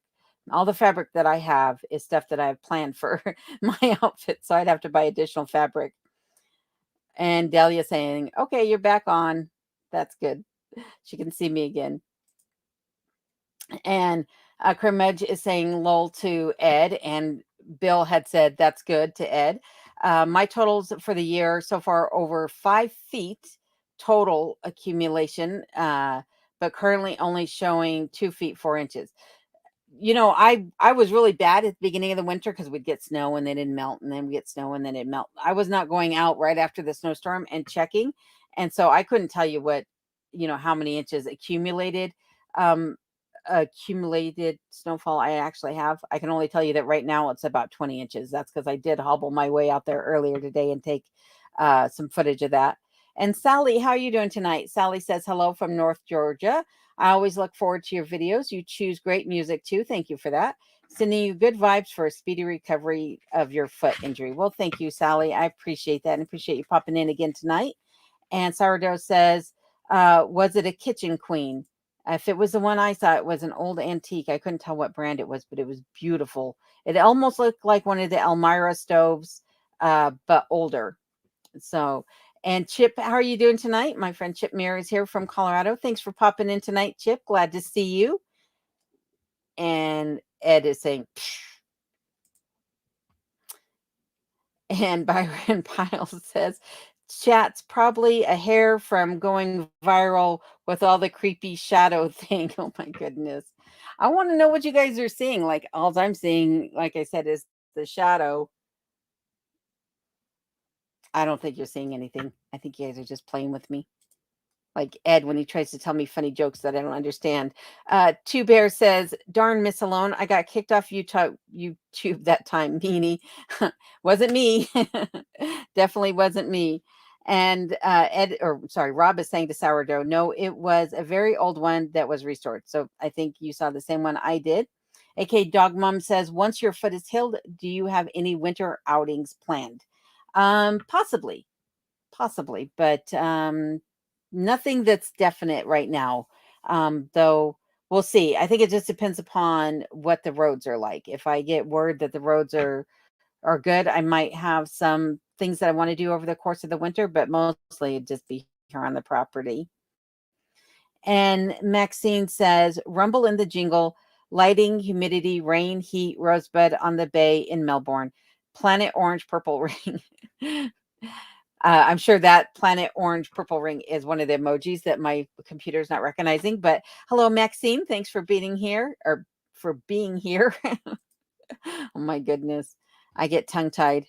All the fabric that I have is stuff that I have planned for my outfit. So I'd have to buy additional fabric. And Delia saying, okay, you're back on. That's good. She can see me again. And Kermedge is saying lol to Ed. And Bill had said that's good to Ed. My totals for the year so far over 5 feet total accumulation, but currently only showing 2 feet 4 inches. I was really bad at the beginning of the winter because we'd get snow and then it'd melt, and then we get snow and then it'd melt. I was not going out right after the snowstorm and checking, and so I couldn't tell you how many inches um, accumulated snowfall I actually have. I can only tell you that right now it's about 20 inches. That's because I did hobble my way out there earlier today and take some footage of that. And Sally, how are you doing tonight? Sally says hello from North Georgia. I always look forward to your videos. You choose great music too. Thank you for that. Sending you good vibes for a speedy recovery of your foot injury. Well, thank you, Sally. I appreciate that and appreciate you popping in again tonight. And Sourdough says, was it a Kitchen Queen? If it was the one I saw, it was an old antique. I couldn't tell what brand it was, but it was beautiful. It almost looked like one of the Elmira stoves, but older. So, and Chip, how are you doing tonight? My friend Chip Muir is here from Colorado. Thanks for popping in tonight, Chip. Glad to see you. And Ed is saying, psh. And Byron Piles says, chat's probably a hair from going viral with all the creepy shadow thing. Oh my goodness. I want to know what you guys are seeing. Like, all I'm seeing, like I said, is the shadow. I don't think you're seeing anything. I think you guys are just playing with me. Like Ed when he tries to tell me funny jokes that I don't understand. Two Bear says, darn Miss Alone, I got kicked off YouTube that time, meanie. Wasn't me. Definitely wasn't me. And Rob is saying to Sourdough, no, it was a very old one that was restored. So I think you saw the same one I did. AK Dog Mom says, once your foot is healed, do you have any winter outings planned? Possibly, but nothing that's definite right now. Though we'll see. I think it just depends upon what the roads are like. If I get word that the roads are good, I might have some things that I want to do over the course of the winter, but mostly it'd just be here on the property. And Maxine says, rumble in the jingle, lighting, humidity, rain, heat, rosebud on the bay in Melbourne. Planet orange, purple ring. I'm sure that planet orange purple ring is one of the emojis that my computer's not recognizing. But hello, Maxine. Thanks for being here or for being here. Oh my goodness. I get tongue tied.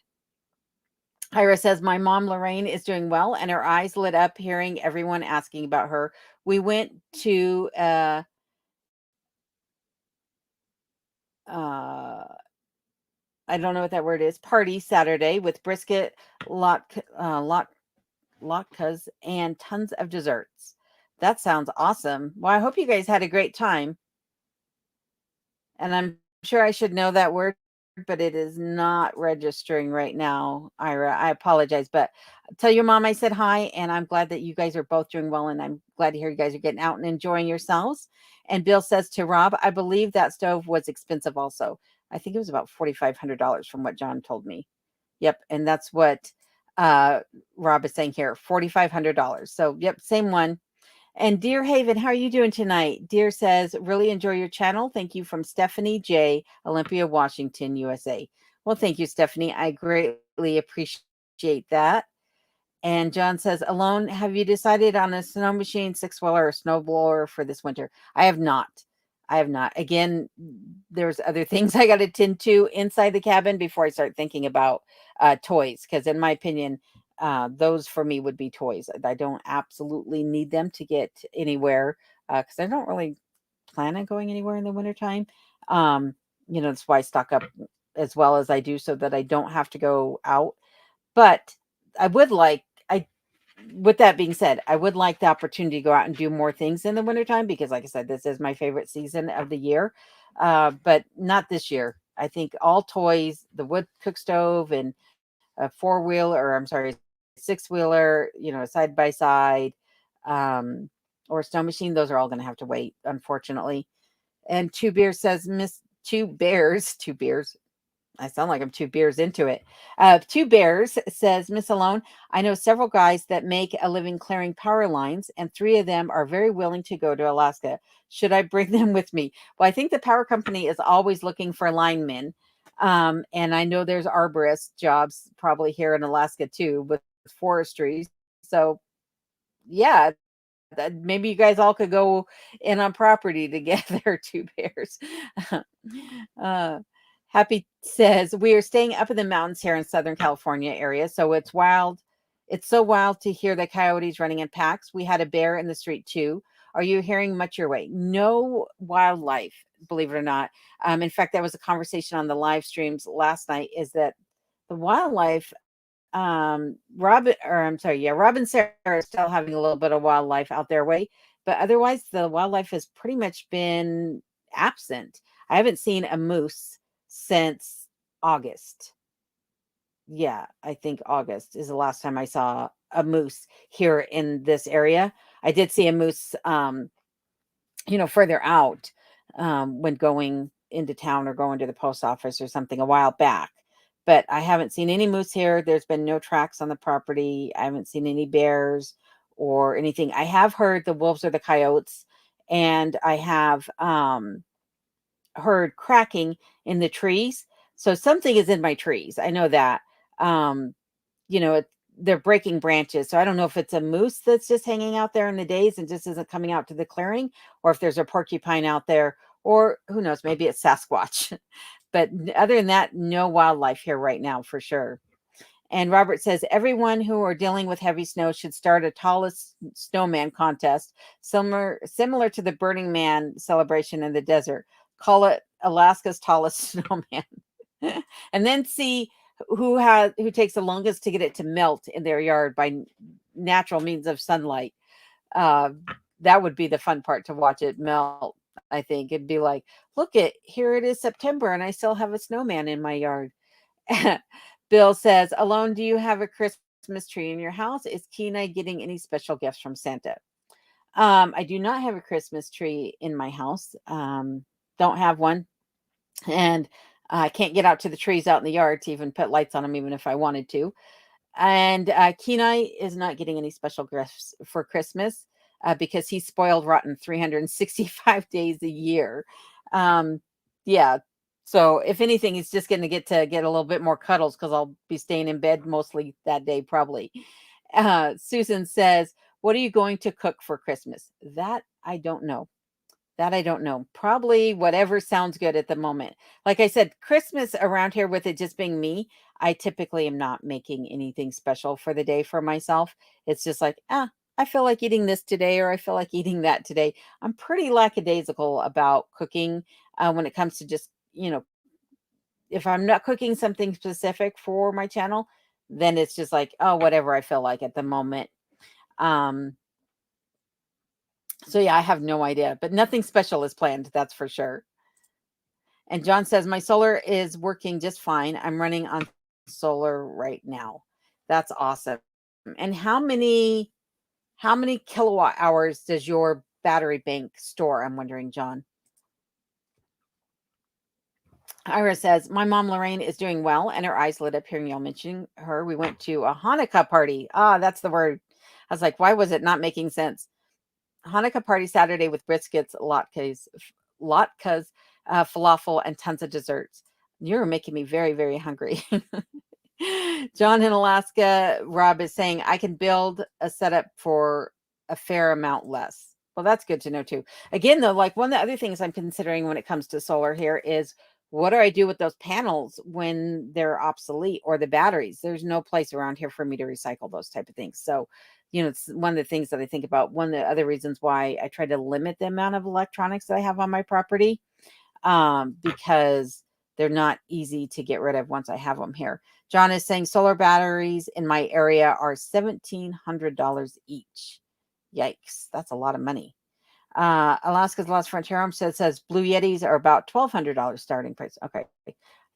Ira says, my mom, Lorraine, is doing well and her eyes lit up hearing everyone asking about her. We went to I don't know what that word is, party Saturday with brisket, latkes, and tons of desserts. That sounds awesome. Well, I hope you guys had a great time. And I'm sure I should know that word, but it is not registering right now, Ira. I apologize, but tell your mom I said hi, and I'm glad that you guys are both doing well, and I'm glad to hear you guys are getting out and enjoying yourselves. And Bill says to Rob, I believe that stove was expensive also. I think it was about $4,500 from what John told me. Yep, and that's what Rob is saying here, $4,500. So, yep, same one. And Dear Haven, how are you doing tonight? Dear says, really enjoy your channel. Thank you from Stephanie J, Olympia, Washington, USA. Well, thank you, Stephanie. I greatly appreciate that. And John says, Alone, have you decided on a snow machine, six-wheeler, or snowblower for this winter? I have not. Again, there's other things I got to tend to inside the cabin before I start thinking about toys. Because in my opinion, those for me would be toys. I don't absolutely need them to get anywhere because I don't really plan on going anywhere in the wintertime. That's why I stock up as well as I do so that I don't have to go out. But I would like, I with that being said, I would like the opportunity to go out and do more things in the wintertime because, like I said, this is my favorite season of the year. But not this year. I think all toys, the wood cook stove and a four-wheeler, or I'm sorry, six-wheeler, side by side, or a snow machine, those are all going to have to wait, unfortunately. And Two Bears says, Miss Two Bears, Two Bears. I sound like I'm 2 beers into it. Two Bears says, Miss Alone, I know several guys that make a living clearing power lines, and 3 of them are very willing to go to Alaska. Should I bring them with me? Well, I think the power company is always looking for linemen. And I know there's arborist jobs probably here in Alaska too with forestry. So yeah, that maybe you guys all could go in on property together, 2 bears. Uh, Happy says, "We are staying up in the mountains here in Southern California area, so it's wild. It's so wild to hear the coyotes running in packs. We had a bear in the street too. Are you hearing much your way? No wildlife, believe it or not. In fact, that was a conversation on the live streams last night. Is that the wildlife Rob and Sarah are still having a little bit of wildlife out their way, but otherwise the wildlife has pretty much been absent. I haven't seen a moose since August. Yeah, I think August is the last time I saw a moose here in this area. I did see a moose further out, when going into town or going to the post office or something a while back. But I haven't seen any moose here. There's been no tracks on the property. I haven't seen any bears or anything. I have heard the wolves or the coyotes, and I have heard cracking in the trees. So something is in my trees. I know that. Um, they're breaking branches. So I don't know if it's a moose that's just hanging out there in the days and just isn't coming out to the clearing, or if there's a porcupine out there, or who knows, maybe it's Sasquatch. But other than that, no wildlife here right now for sure. And Robert says everyone who are dealing with heavy snow should start a tallest snowman contest, similar to the Burning Man celebration in the desert. Call it Alaska's tallest snowman, and then see who takes the longest to get it to melt in their yard by natural means of sunlight. Uh, that would be the fun part, to watch it melt. I think it'd be like, look at here, it is September, and I still have a snowman in my yard. Bill says, Alone, do you have a Christmas tree in your house? Is Kenai getting any special gifts from Santa? I do not have a Christmas tree in my house. Don't have one. And I can't get out to the trees out in the yard to even put lights on them, even if I wanted to. And Kenai is not getting any special gifts for Christmas because he's spoiled rotten 365 days a year. Yeah. So if anything, he's just going to get a little bit more cuddles because I'll be staying in bed mostly that day, probably. Susan says, "What are you going to cook for Christmas?" That I don't know. That I don't know. Probably whatever sounds good at the moment. Like I said, Christmas around here, with it just being me, I typically am not making anything special for the day for myself. It's just like, I feel like eating this today, or I feel like eating that today. I'm pretty lackadaisical about cooking when it comes to just, if I'm not cooking something specific for my channel, then it's just like, oh, whatever I feel like at the moment. Um, so yeah, I have no idea, but nothing special is planned. That's for sure. And John says, my solar is working just fine. I'm running on solar right now. That's awesome. And how many kilowatt hours does your battery bank store? I'm wondering, John. Ira says, my mom Lorraine is doing well, and her eyes lit up hearing y'all mentioning her. We went to a Hanukkah party. Ah, that's the word. I was like, why was it not making sense? Hanukkah party Saturday with briskets, latkes, falafel, and tons of desserts. You're making me very, very hungry. John in Alaska, Rob is saying, I can build a setup for a fair amount less. Well, that's good to know too. Again, though, like one of the other things I'm considering when it comes to solar here is, what do I do with those panels when they're obsolete, or the batteries? There's no place around here for me to recycle those type of things. So, it's one of the things that I think about. One of the other reasons why I try to limit the amount of electronics that I have on my property, because they're not easy to get rid of once I have them here. John is saying solar batteries in my area are $1,700 each. Yikes, that's a lot of money. Alaska's Lost Frontier Home says Blue Yetis are about $1,200 starting price. Okay,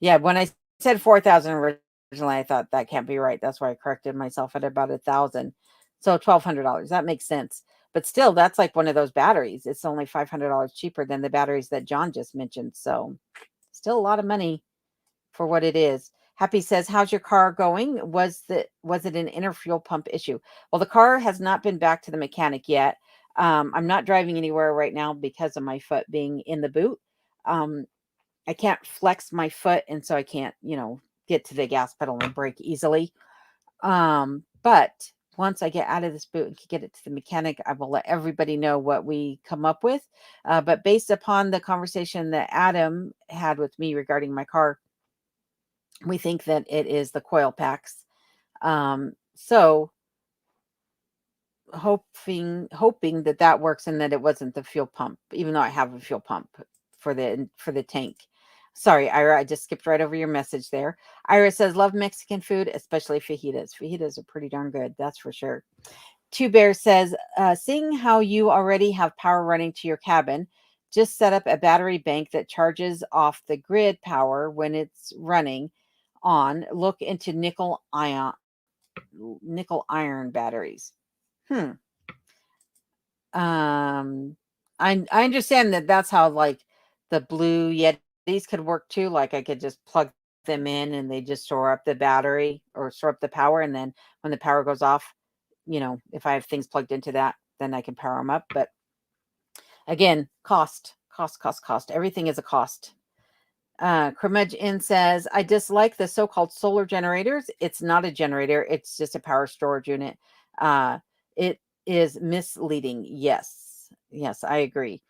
yeah. When I said 4,000 originally, I thought that can't be right. That's why I corrected myself at about 1,000. So $1,200. That makes sense. But still, that's like one of those batteries. It's only $500 cheaper than the batteries that John just mentioned. So still a lot of money for what it is. Happy says, how's your car going? Was it an inner fuel pump issue? Well, the car has not been back to the mechanic yet. I'm not driving anywhere right now because of my foot being in the boot. I can't flex my foot, and so I can't, get to the gas pedal and brake easily. But once I get out of this boot and can get it to the mechanic, I will let everybody know what we come up with. But based upon the conversation that Adam had with me regarding my car, we think that it is the coil packs. So hoping that that works and that it wasn't the fuel pump, even though I have a fuel pump for the tank. Sorry, Ira, I just skipped right over your message there. Ira says, love Mexican food, especially fajitas. Fajitas are pretty darn good, that's for sure. Two Bears says, seeing how you already have power running to your cabin, just set up a battery bank that charges off the grid power when it's running on. Look into nickel iron batteries. I understand that that's how like the blue Yetis could work too. Like I could just plug them in and they just store up the battery or store up the power, and then when the power goes off, if I have things plugged into that, then I can power them up. But again, cost. Everything is a cost. Cremedge Inn says, I dislike the so-called solar generators. It's not a generator. It's just a power storage unit. It is misleading. Yes, I agree.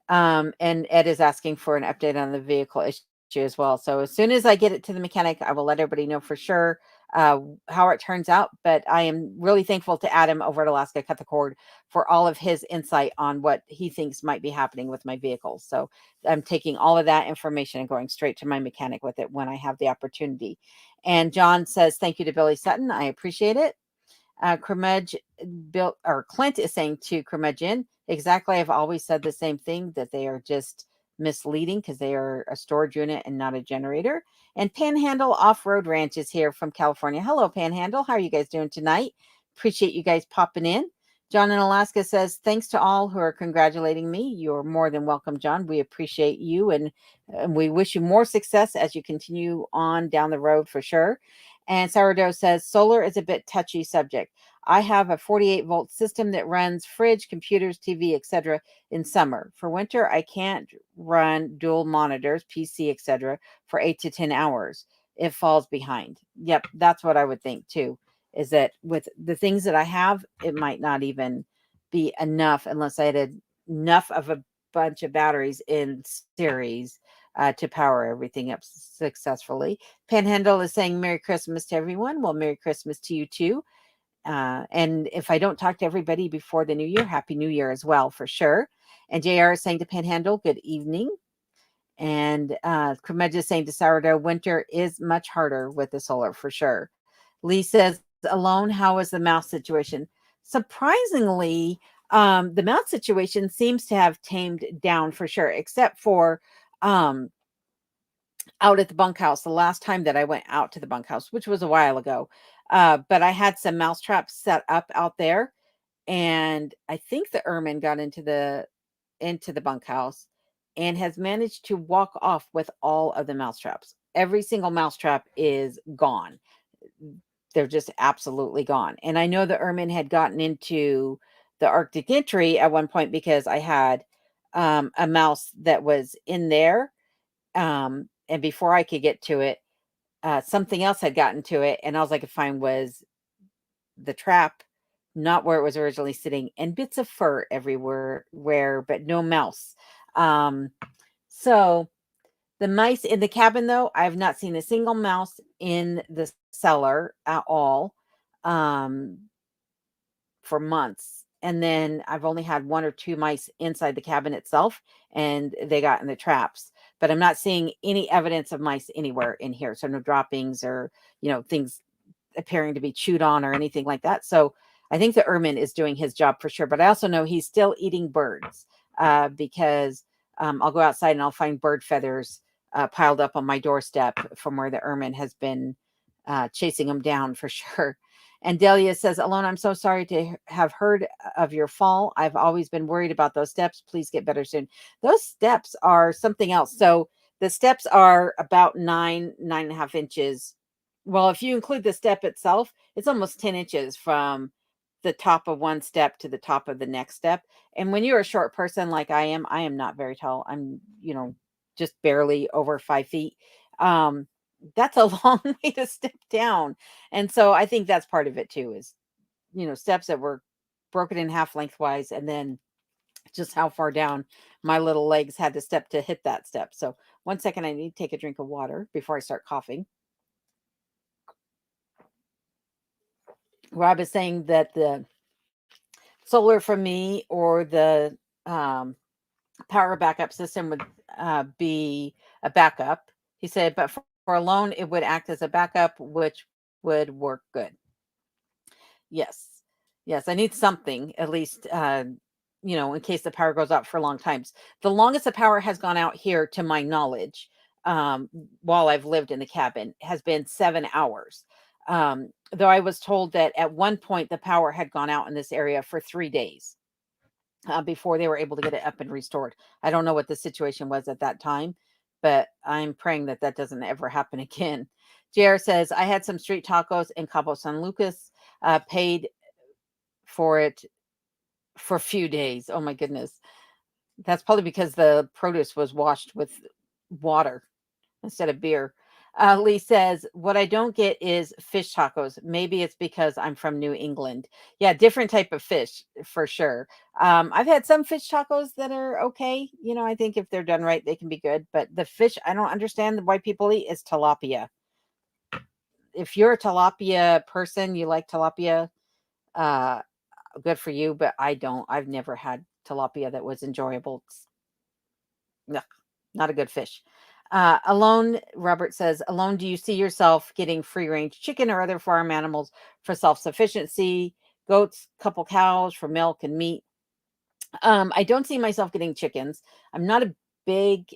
And Ed is asking for an update on the vehicle issue as well. So as soon as I get it to the mechanic, I will let everybody know for sure how it turns out. But I am really thankful to Adam over at Alaska Cut the Cord for all of his insight on what he thinks might be happening with my vehicle. So I'm taking all of that information and going straight to my mechanic with it when I have the opportunity. And John says, thank you to Billy Sutton. I appreciate it. Clint is saying to Curmudgeon, exactly. I've always said the same thing, that they are just misleading because they are a storage unit and not a generator. And Panhandle Off-Road Ranch is here from California. Hello, Panhandle. How are you guys doing tonight? Appreciate you guys popping in. John in Alaska says, thanks to all who are congratulating me. You're more than welcome, John. We appreciate you, and we wish you more success as you continue on down the road for sure. And Sourdough says, solar is a bit touchy subject. I have a 48-volt system that runs fridge, computers, TV, etc. in summer. For winter, I can't run dual monitors, PC, etc. for 8 to 10 hours. It falls behind. Yep, that's what I would think too, is that with the things that I have, it might not even be enough unless I had enough of a bunch of batteries in series to power everything up successfully. Panhandle is saying Merry Christmas to everyone. Well, Merry Christmas to you too. And if I don't talk to everybody before the new year, Happy New Year as well, for sure. And JR is saying to Panhandle, good evening. And Cremedge is saying to Sourdough, winter is much harder with the solar for sure. Lee says, alone, how is the mouse situation? Surprisingly, the mouse situation seems to have tamed down for sure, except for out at the bunkhouse the last time that I went out to the bunkhouse, which was a while ago. But I had some mouse traps set up out there, and I think the ermine got into the bunkhouse and has managed to walk off with all of the mouse traps. Every single mouse trap is gone. They're just absolutely gone. And I know the ermine had gotten into the Arctic entry at one point because I had a mouse that was in there. And before I could get to it, something else had gotten to it, and all I could find was the trap, not where it was originally sitting, and bits of fur everywhere, but no mouse. So the mice in the cabin, though, I have not seen a single mouse in the cellar at all for months. And then I've only had 1 or 2 mice inside the cabin itself, and they got in the traps. But I'm not seeing any evidence of mice anywhere in here. So no droppings or, things appearing to be chewed on or anything like that. So I think the ermine is doing his job for sure. But I also know he's still eating birds because I'll go outside and I'll find bird feathers piled up on my doorstep from where the ermine has been chasing them down for sure. And Delia says, Alone, I'm so sorry to have heard of your fall. I've always been worried about those steps. Please get better soon. Those steps are something else. So the steps are about 9.5 inches. Well, if you include the step itself, it's almost 10 inches from the top of one step to the top of the next step. And when you're a short person like I am not very tall. I'm, just barely over 5 feet. That's a long way to step down. And so I think that's part of it too, is steps that were broken in half lengthwise, and then just how far down my little legs had to step to hit that step. So, one second, I need to take a drink of water before I start coughing. Rob is saying that the solar for me or the um, power backup system would be a backup. He said, but for a loan, it would act as a backup, which would work good. Yes. Yes, I need something at least, in case the power goes out for long times. The longest the power has gone out here, to my knowledge, um, while I've lived in the cabin, has been 7 hours. Though I was told that at one point the power had gone out in this area for 3 days before they were able to get it up and restored. I don't know what the situation was at that time, but I'm praying that that doesn't ever happen again. JR says, I had some street tacos in Cabo San Lucas, paid for it for a few days. Oh my goodness. That's probably because the produce was washed with water instead of beer. Lee says, what I don't get is fish tacos. Maybe it's because I'm from New England. Yeah, different type of fish for sure. I've had some fish tacos that are okay. I think if they're done right, they can be good. But the fish I don't understand why people eat is tilapia. If you're a tilapia person, you like tilapia, uh, good for you, but I don't. I've never had tilapia that was enjoyable. No, not a good fish. Alone, Robert says, alone, do you see yourself getting free range chicken or other farm animals for self sufficiency? Goats, couple cows for milk and meat. I don't see myself getting chickens. I'm not a big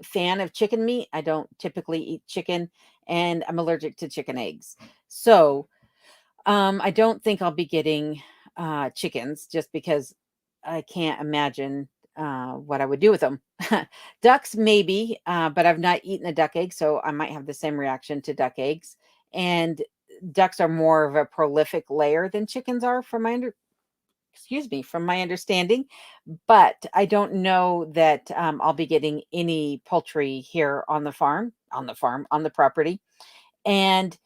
fan of chicken meat. I don't typically eat chicken, and I'm allergic to chicken eggs. So I don't think I'll be getting chickens just because I can't imagine what I would do with them. Ducks, maybe, but I've not eaten a duck egg, so I might have the same reaction to duck eggs. And ducks are more of a prolific layer than chickens are, from my understanding. But I don't know that I'll be getting any poultry here on the property. And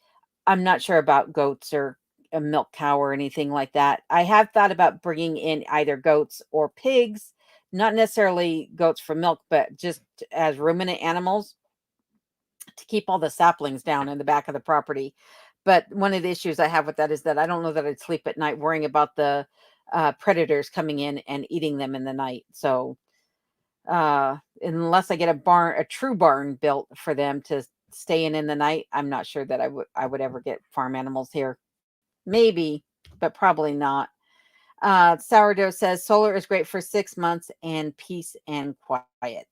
I'm not sure about goats or a milk cow or anything like that. I have thought about bringing in either goats or pigs, not necessarily goats for milk, but just as ruminant animals to keep all the saplings down in the back of the property. But one of the issues I have with that is that I don't know that I'd sleep at night worrying about the predators coming in and eating them in the night. So unless I get a true barn built for them to stay in the night, I'm not sure that I would ever get farm animals here. Maybe, but probably not. Sourdough says solar is great for 6 months and peace and quiet.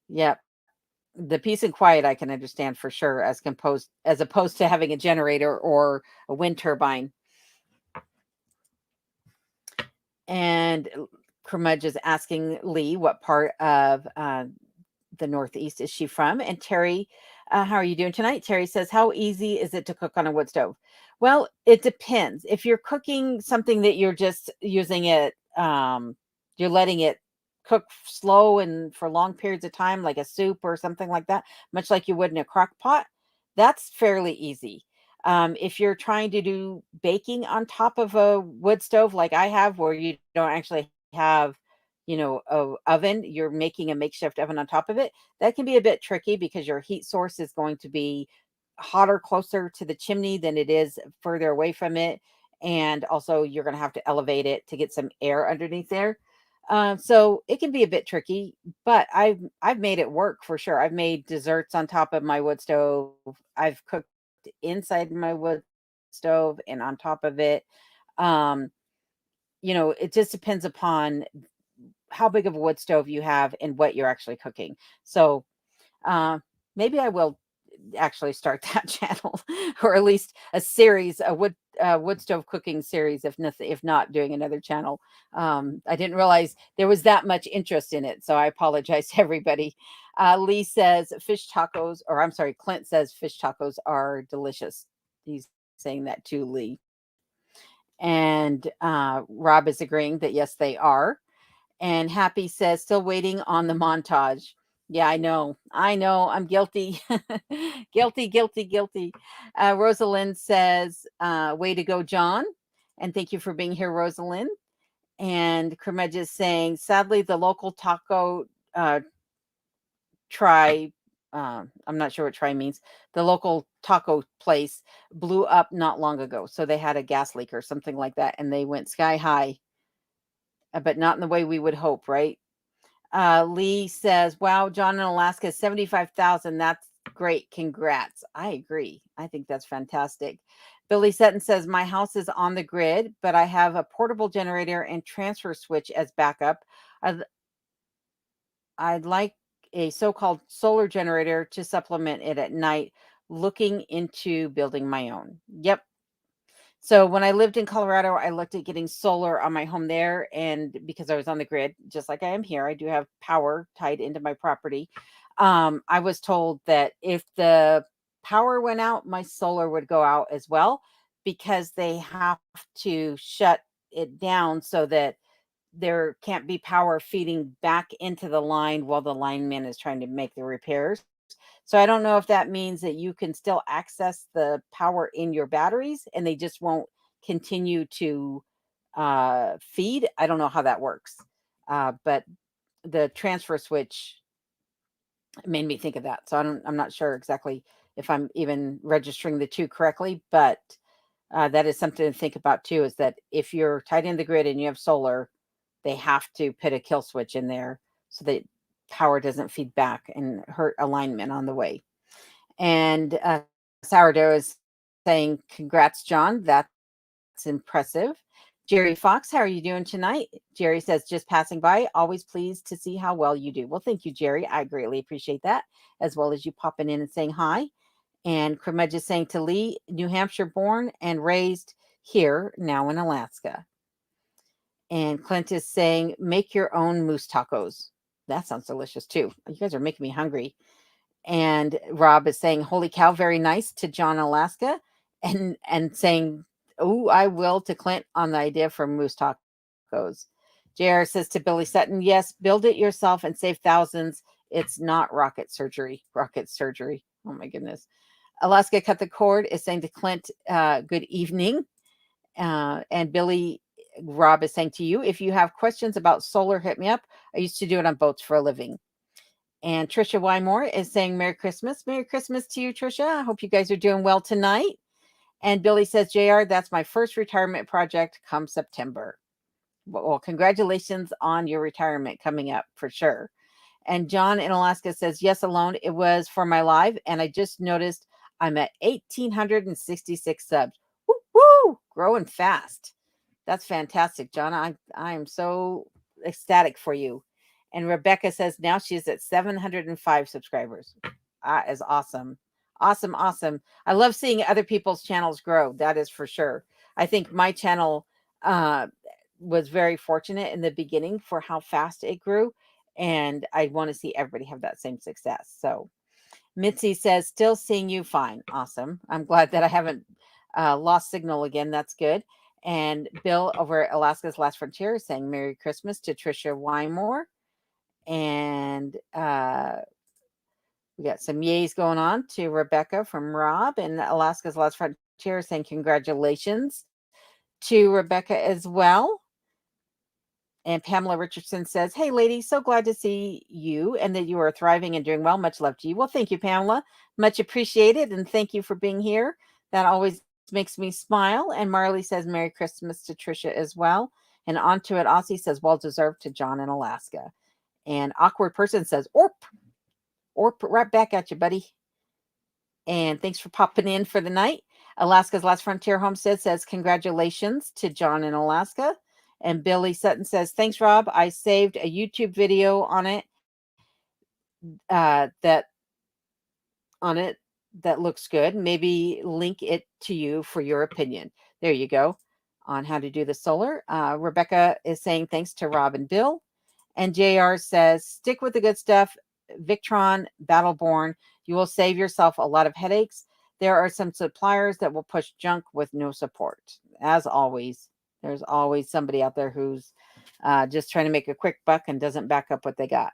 Yep. The peace and quiet I can understand for sure as opposed to having a generator or a wind turbine. And Curmudge is asking Lee what part of the Northeast is she from? And Terry, how are you doing tonight? Terry says, how easy is it to cook on a wood stove? Well, it depends. If you're cooking something that you're just using it, you're letting it cook slow and for long periods of time, like a soup or something like that, much like you would in a crock pot, that's fairly easy. If you're trying to do baking on top of a wood stove like I have, where you don't actually have a oven, you're making a makeshift oven on top of it, that can be a bit tricky because your heat source is going to be hotter closer to the chimney than it is further away from it. And also you're going to have to elevate it to get some air underneath there. So it can be a bit tricky, but I've made it work for sure. I've made desserts on top of my wood stove. I've cooked inside my wood stove and on top of it. Um, it just depends upon how big of a wood stove you have and what you're actually cooking. So maybe I will actually start that channel, or at least a series, a wood stove cooking series, if not doing another channel. I didn't realize there was that much interest in it, so I apologize to everybody. Lee says fish tacos, or I'm sorry, Clint says fish tacos are delicious. He's saying that too, Lee. And Rob is agreeing that yes, they are. And Happy says, still waiting on the montage. Yeah, I know. I'm guilty. Guilty. Rosalind says, way to go, John. And thank you for being here, Rosalind. And Kermej is saying, sadly, the local taco try, I'm not sure what try means. The local taco place blew up not long ago. So they had a gas leak or something like that. And they went sky high, but not in the way we would hope, right? Lee says, wow, John in Alaska, 75,000. That's great. Congrats. I agree. I think that's fantastic. Billy Sutton says, my house is on the grid, but I have a portable generator and transfer switch as backup. I'd like a so-called solar generator to supplement it at night, looking into building my own. Yep. So when I lived in Colorado, I looked at getting solar on my home there. And because I was on the grid, just like I am here, I do have power tied into my property. I was told that if the power went out, my solar would go out as well, because they have to shut it down so that there can't be power feeding back into the line while the lineman is trying to make the repairs. So I don't know if that means that you can still access the power in your batteries and they just won't continue to feed. I don't know how that works. But the transfer switch made me think of that. So I'm not sure exactly if I'm even registering the two correctly, but that is something to think about too, is that if you're tied in the grid and you have solar, they have to put a kill switch in there so that power doesn't feed back and hurt alignment on the way. And Sourdough is saying, congrats, John. That's impressive. Jerry Fox, how are you doing tonight? Jerry says, just passing by. Always pleased to see how well you do. Well, thank you, Jerry. I greatly appreciate that, as well as you popping in and saying hi. And Kermej is saying, to Lee, New Hampshire born and raised here, now in Alaska. And Clint is saying, make your own moose tacos. That sounds delicious too. You guys are making me hungry. And Rob is saying, holy cow, very nice, to John, Alaska. And saying, oh, I will, to Clint on the idea for moose tacos. JR says to Billy Sutton, yes, build it yourself and save thousands. It's not rocket surgery. Rocket surgery. Oh my goodness. Alaska Cut the Cord is saying to Clint, good evening. And Billy, Rob is saying to you, if you have questions about solar, hit me up. I used to do it on boats for a living. And Trisha Wymore is saying, Merry Christmas. Merry Christmas to you, Trisha. I hope you guys are doing well tonight. And Billy says, JR, that's my first retirement project come September. Well, congratulations on your retirement coming up for sure. And John in Alaska says, yes, alone. It was for my live. And I just noticed I'm at 1,866 subs. Woo, woo, growing fast. That's fantastic, John. I am so ecstatic for you. And Rebecca says now she's at 705 subscribers. That is awesome. Awesome, awesome. I love seeing other people's channels grow. That is for sure. I think my channel was very fortunate in the beginning for how fast it grew. And I want to see everybody have that same success. So Mitzi says, still seeing you fine. Awesome. I'm glad that I haven't lost signal again. That's good. And Bill over at Alaska's Last Frontier is saying Merry Christmas to Trisha Wymore. And we got some yays going on to Rebecca from Rob, and Alaska's Last Frontier saying congratulations to Rebecca as well. And Pamela Richardson says, hey, lady, so glad to see you and that you are thriving and doing well. Much love to you. Well, thank you, Pamela. Much appreciated. And thank you for being here. That always makes me smile. And Marley says, Merry Christmas to Trisha as well. And On To It Aussie says, well deserved to John in Alaska. And Awkward Person says, Orp, right back at you, buddy. And thanks for popping in for the night. Alaska's Last Frontier Homestead says, congratulations to John in Alaska. And Billy Sutton says, thanks, Rob. I saved a YouTube video on it that looks good. Maybe link it to you for your opinion. There you go on how to do the solar. Rebecca is saying thanks to Rob and Bill. And JR says, stick with the good stuff. Victron, Battleborn, you will save yourself a lot of headaches. There are some suppliers that will push junk with no support. As always, there's always somebody out there who's just trying to make a quick buck and doesn't back up what they got.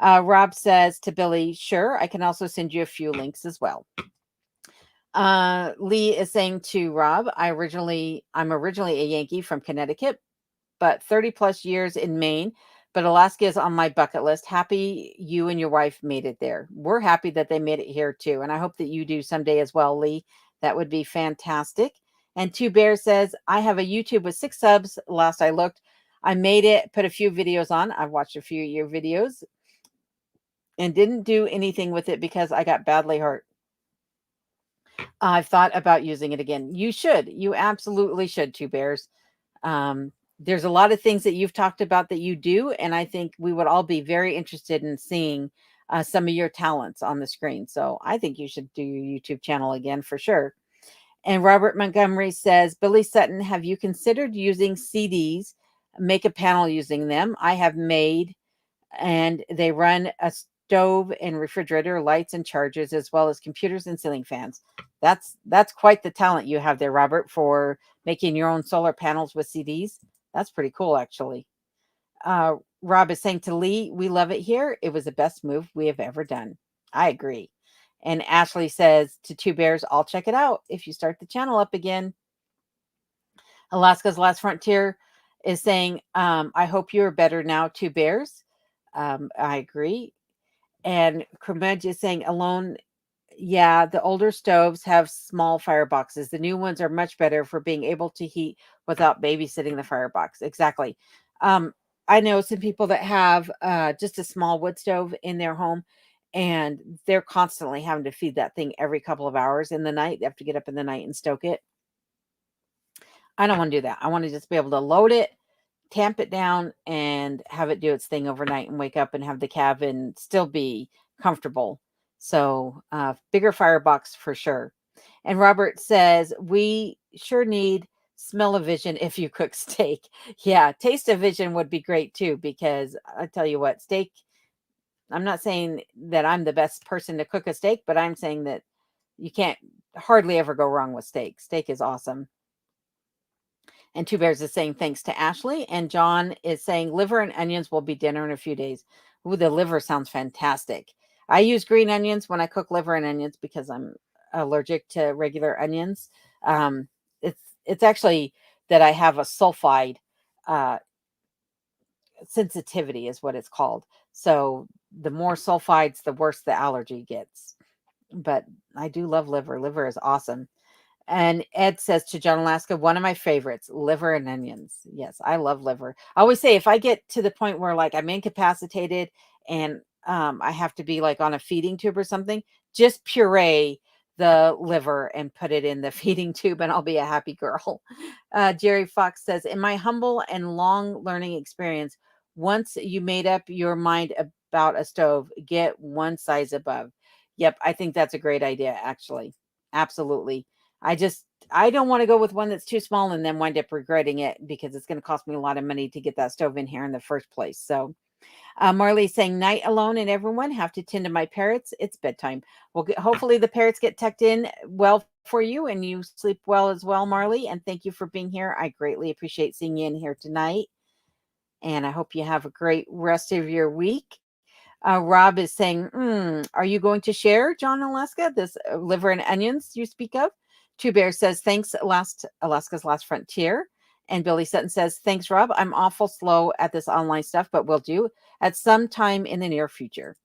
Rob says to Billy, sure, I can also send you a few links as well. Lee is saying to Rob, I'm originally a Yankee from Connecticut, but 30 plus years in Maine. But Alaska is on my bucket list. Happy you and your wife made it there. We're happy that they made it here too. And I hope that you do someday as well, Lee. That would be fantastic. And Two Bears says, I have a YouTube with 6 subs. Last I looked, I made it, put a few videos on. I've watched a few of your videos and didn't do anything with it because I got badly hurt. I've thought about using it again. You should. You absolutely should, Two Bears. There's a lot of things that you've talked about that you do, and I think we would all be very interested in seeing some of your talents on the screen. So I think you should do your YouTube channel again for sure. And Robert Montgomery says, Billy Sutton, have you considered using CDs? Make a panel using them. I have made, and they run a stove and refrigerator, lights and chargers, as well as computers and ceiling fans. That's quite the talent you have there, Robert, for making your own solar panels with CDs. That's pretty cool, actually. Rob is saying to Lee, we love it here. It was the best move we have ever done. I agree. And Ashley says to Two Bears, I'll check it out if you start the channel up again. Alaska's Last Frontier is saying, I hope you're better now, Two Bears. I agree. And Kermudge is saying, alone, yeah, the older stoves have small fireboxes. The new ones are much better for being able to heat without babysitting the firebox. Exactly. I know some people that have just a small wood stove in their home, and they're constantly having to feed that thing every couple of hours in the night. They have to get up in the night and stoke it. I don't want to do that. I want to just be able to load it, tamp it down, and have it do its thing overnight and wake up and have the cabin still be comfortable. So, bigger firebox for sure. And Robert says, we sure need smell-o-vision if you cook steak. Yeah, taste-o-vision would be great too, because I tell you what, steak, I'm not saying that I'm the best person to cook a steak, but I'm saying that you can't hardly ever go wrong with steak. Steak is awesome. And Two Bears is saying thanks to Ashley. And John is saying liver and onions will be dinner in a few days. Ooh, the liver sounds fantastic. I use green onions when I cook liver and onions because I'm allergic to regular onions. It's actually that I have a sulfide uh, sensitivity is what it's called. So the more sulfides, the worse the allergy gets. But I do love liver. Liver is awesome. And Ed says to John Alaska, one of my favorites, liver and onions. Yes, I love liver. I always say if I get to the point where like I'm incapacitated and I have to be like on a feeding tube or something, just puree the liver and put it in the feeding tube and I'll be a happy girl. Jerry Fox says, in my humble and long learning experience, once you made up your mind about a stove, get one size above. Yep, I think that's a great idea, actually. Absolutely. I don't want to go with one that's too small and then wind up regretting it because it's going to cost me a lot of money to get that stove in here in the first place. So, Marley's saying night alone and everyone have to tend to my parrots. It's bedtime. Well, hopefully the parrots get tucked in well for you and you sleep well as well, Marley. And thank you for being here. I greatly appreciate seeing you in here tonight. And I hope you have a great rest of your week. Rob is saying, are you going to share, John Alaska, this liver and onions you speak of? Two Bears says, thanks, Alaska's Last Frontier. And Billy Sutton says, thanks, Rob. I'm awful slow at this online stuff, but we'll do at some time in the near future.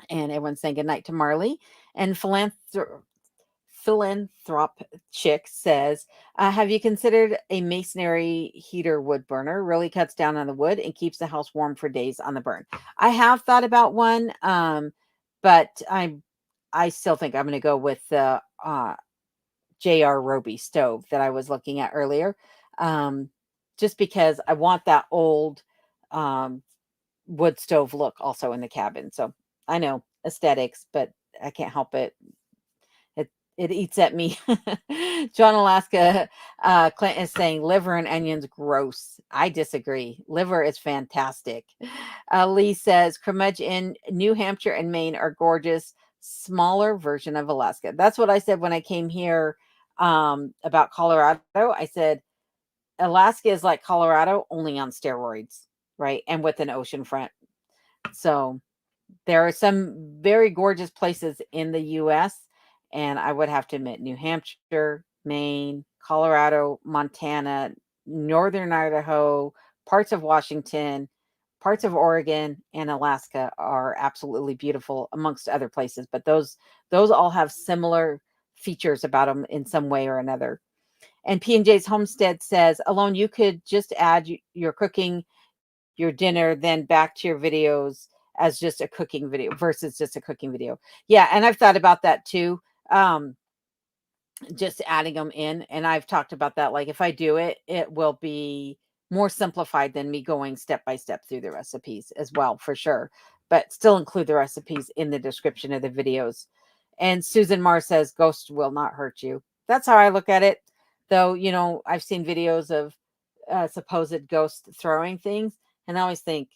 And everyone's saying goodnight to Marley. And Philanthrop Chick says, have you considered a masonry heater wood burner? Really cuts down on the wood and keeps the house warm for days on the burn. I have thought about one, but I still think I'm going to go with the J.R. Roby stove that I was looking at earlier, just because I want that old wood stove look also in the cabin. So I know aesthetics, but I can't help it. It eats at me. John Alaska, Clinton is saying liver and onions gross. I disagree. Liver is fantastic. Lee says Curmudge in New Hampshire and Maine are gorgeous, smaller version of Alaska. That's what I said when I came here about Colorado. I said Alaska is like Colorado, only on steroids, right? And with an ocean front. So there are some very gorgeous places in the U.S., And I would have to admit, New Hampshire, Maine, Colorado, Montana, northern Idaho, parts of Washington, parts of Oregon, and Alaska are absolutely beautiful, amongst other places. But those all have similar features about them in some way or another. And P&J's Homestead says, Alone, you could just add your cooking, your dinner, then back to your videos as just a cooking video versus just a cooking video. Yeah, and I've thought about that too. Just adding them in, and I've talked about that. Like if I do it, it will be more simplified than me going step by step through the recipes as well, for sure. But still include the recipes in the description of the videos. And Susan Marr says, Ghost will not hurt you. That's how I look at it. Though, I've seen videos of supposed ghosts throwing things, and I always think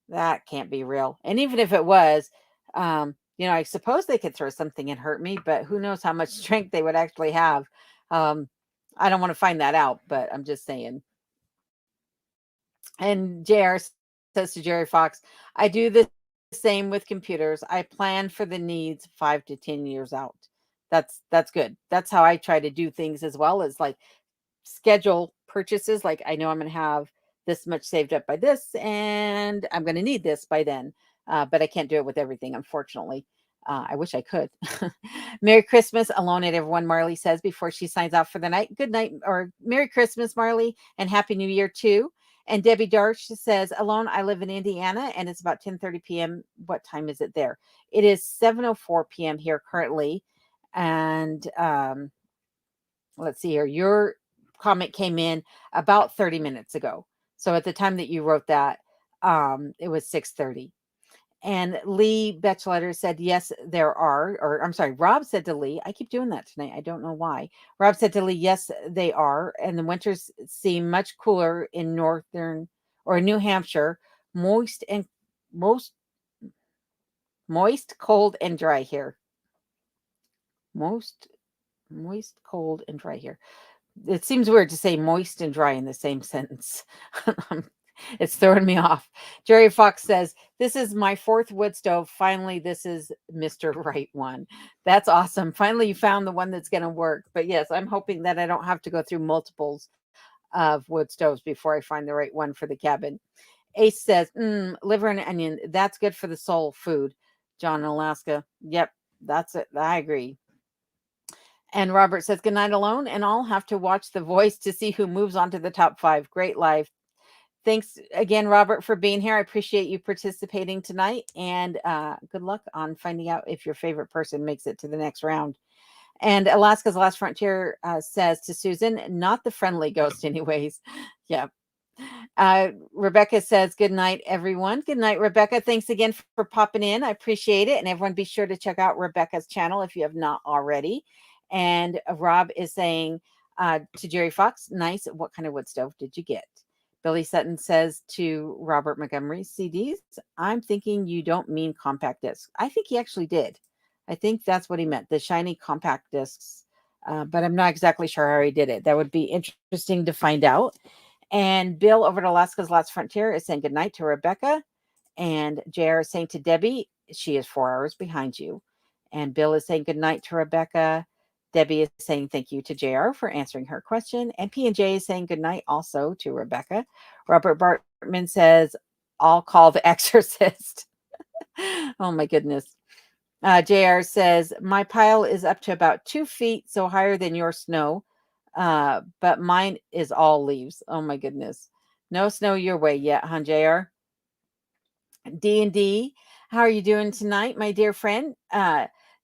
that can't be real. And even if it was, I suppose they could throw something and hurt me, but who knows how much strength they would actually have. Um, I don't want to find that out, but I'm just saying. And JR says to Jerry Fox, I do the same with computers. I plan for the needs 5 to 10 years out. That's good. That's how I try to do things as well, as like schedule purchases. Like I know I'm going to have this much saved up by this, and I'm going to need this by then. But I can't do it with everything, unfortunately. I wish I could. Merry Christmas, Alone at everyone, Marley says before she signs off for the night. Good night, or Merry Christmas, Marley, and Happy New Year too. And Debbie Darch says, Alone, I live in Indiana, and it's about 10:30 p.m. What time is it there? It is 7:04 p.m. here currently. And let's see here. Your comment came in about 30 minutes ago. So at the time that you wrote that, it was 6:30. And Lee Betchletter said, yes, there are, or I'm sorry, Rob said to Lee, I keep doing that tonight. I don't know why. Rob said to Lee, yes, they are. And the winters seem much cooler in northern or New Hampshire, moist and most moist, cold, and dry here. Most moist, cold, and dry here. It seems weird to say moist and dry in the same sentence. It's throwing me off. Jerry Fox says, this is my 4th wood stove. Finally, this is Mr. Right one. That's awesome. Finally, you found the one that's going to work. But yes, I'm hoping that I don't have to go through multiples of wood stoves before I find the right one for the cabin. Ace says, liver and onion. That's good for the soul food. John in Alaska. Yep, that's it. I agree. And Robert says, good night, Alone. And I'll have to watch The Voice to see who moves on to the top 5. Great live. Thanks again, Robert, for being here. I appreciate you participating tonight. And good luck on finding out if your favorite person makes it to the next round. And Alaska's Last Frontier says to Susan, not the friendly ghost anyways. Yeah. Rebecca says, good night, everyone. Good night, Rebecca. Thanks again for popping in. I appreciate it. And everyone be sure to check out Rebecca's channel if you have not already. And Rob is saying to Jerry Fox, nice. What kind of wood stove did you get? Billy Sutton says to Robert Montgomery, CDs, I'm thinking you don't mean compact discs. I think he actually did. I think that's what he meant, the shiny compact discs. But I'm not exactly sure how he did it. That would be interesting to find out. And Bill over at Alaska's Last Frontier is saying goodnight to Rebecca. And JR is saying to Debbie, she is 4 hours behind you. And Bill is saying goodnight to Rebecca. Debbie is saying thank you to JR for answering her question. And P&J is saying goodnight also to Rebecca. Robert Bartman says, I'll call the exorcist. Oh my goodness. JR says, my pile is up to about 2 feet, so higher than your snow. But mine is all leaves. Oh my goodness. No snow your way yet, huh, JR? D&D, how are you doing tonight, my dear friend?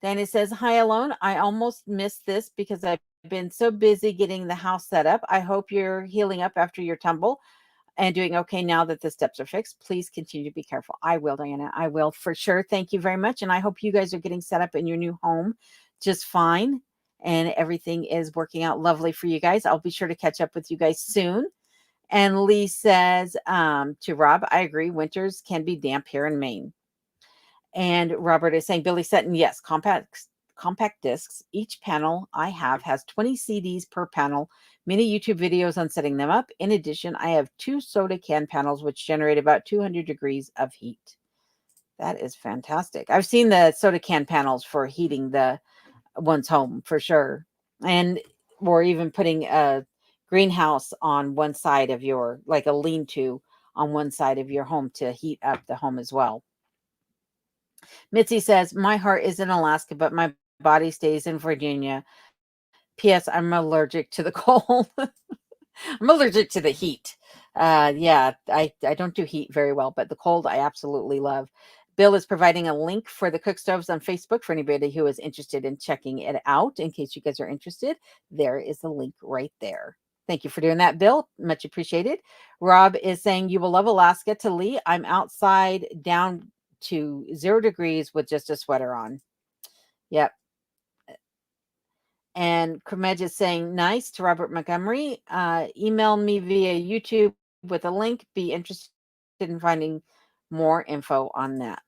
Danny says, hi, Alone. I almost missed this because I've been so busy getting the house set up. I hope you're healing up after your tumble and doing okay now that the steps are fixed. Please continue to be careful. I will, Diana. I will for sure. Thank you very much. And I hope you guys are getting set up in your new home just fine. And everything is working out lovely for you guys. I'll be sure to catch up with you guys soon. And Lee says to Rob, I agree. Winters can be damp here in Maine. And Robert is saying, Billy Sutton, yes, compact discs. Each panel I have has 20 CDs per panel, many YouTube videos on setting them up. In addition, I have 2 soda can panels, which generate about 200 degrees of heat. That is fantastic. I've seen the soda can panels for heating the one's home for sure. And or even putting a greenhouse on one side of your, like a lean-to on one side of your home to heat up the home as well. Mitzi says, my heart is in Alaska, but my body stays in Virginia. P.S. I'm allergic to the cold. I'm allergic to the heat. Yeah, I don't do heat very well, but the cold I absolutely love. Bill is providing a link for the cook stoves on Facebook for anybody who is interested in checking it out. In case you guys are interested, there is the link right there. Thank you for doing that, Bill. Much appreciated. Rob is saying, you will love Alaska. To Lee, I'm outside down to 0 degrees with just a sweater on. Yep. And Kermej is saying, nice to Robert Montgomery. Email me via YouTube with a link. Be interested in finding more info on that.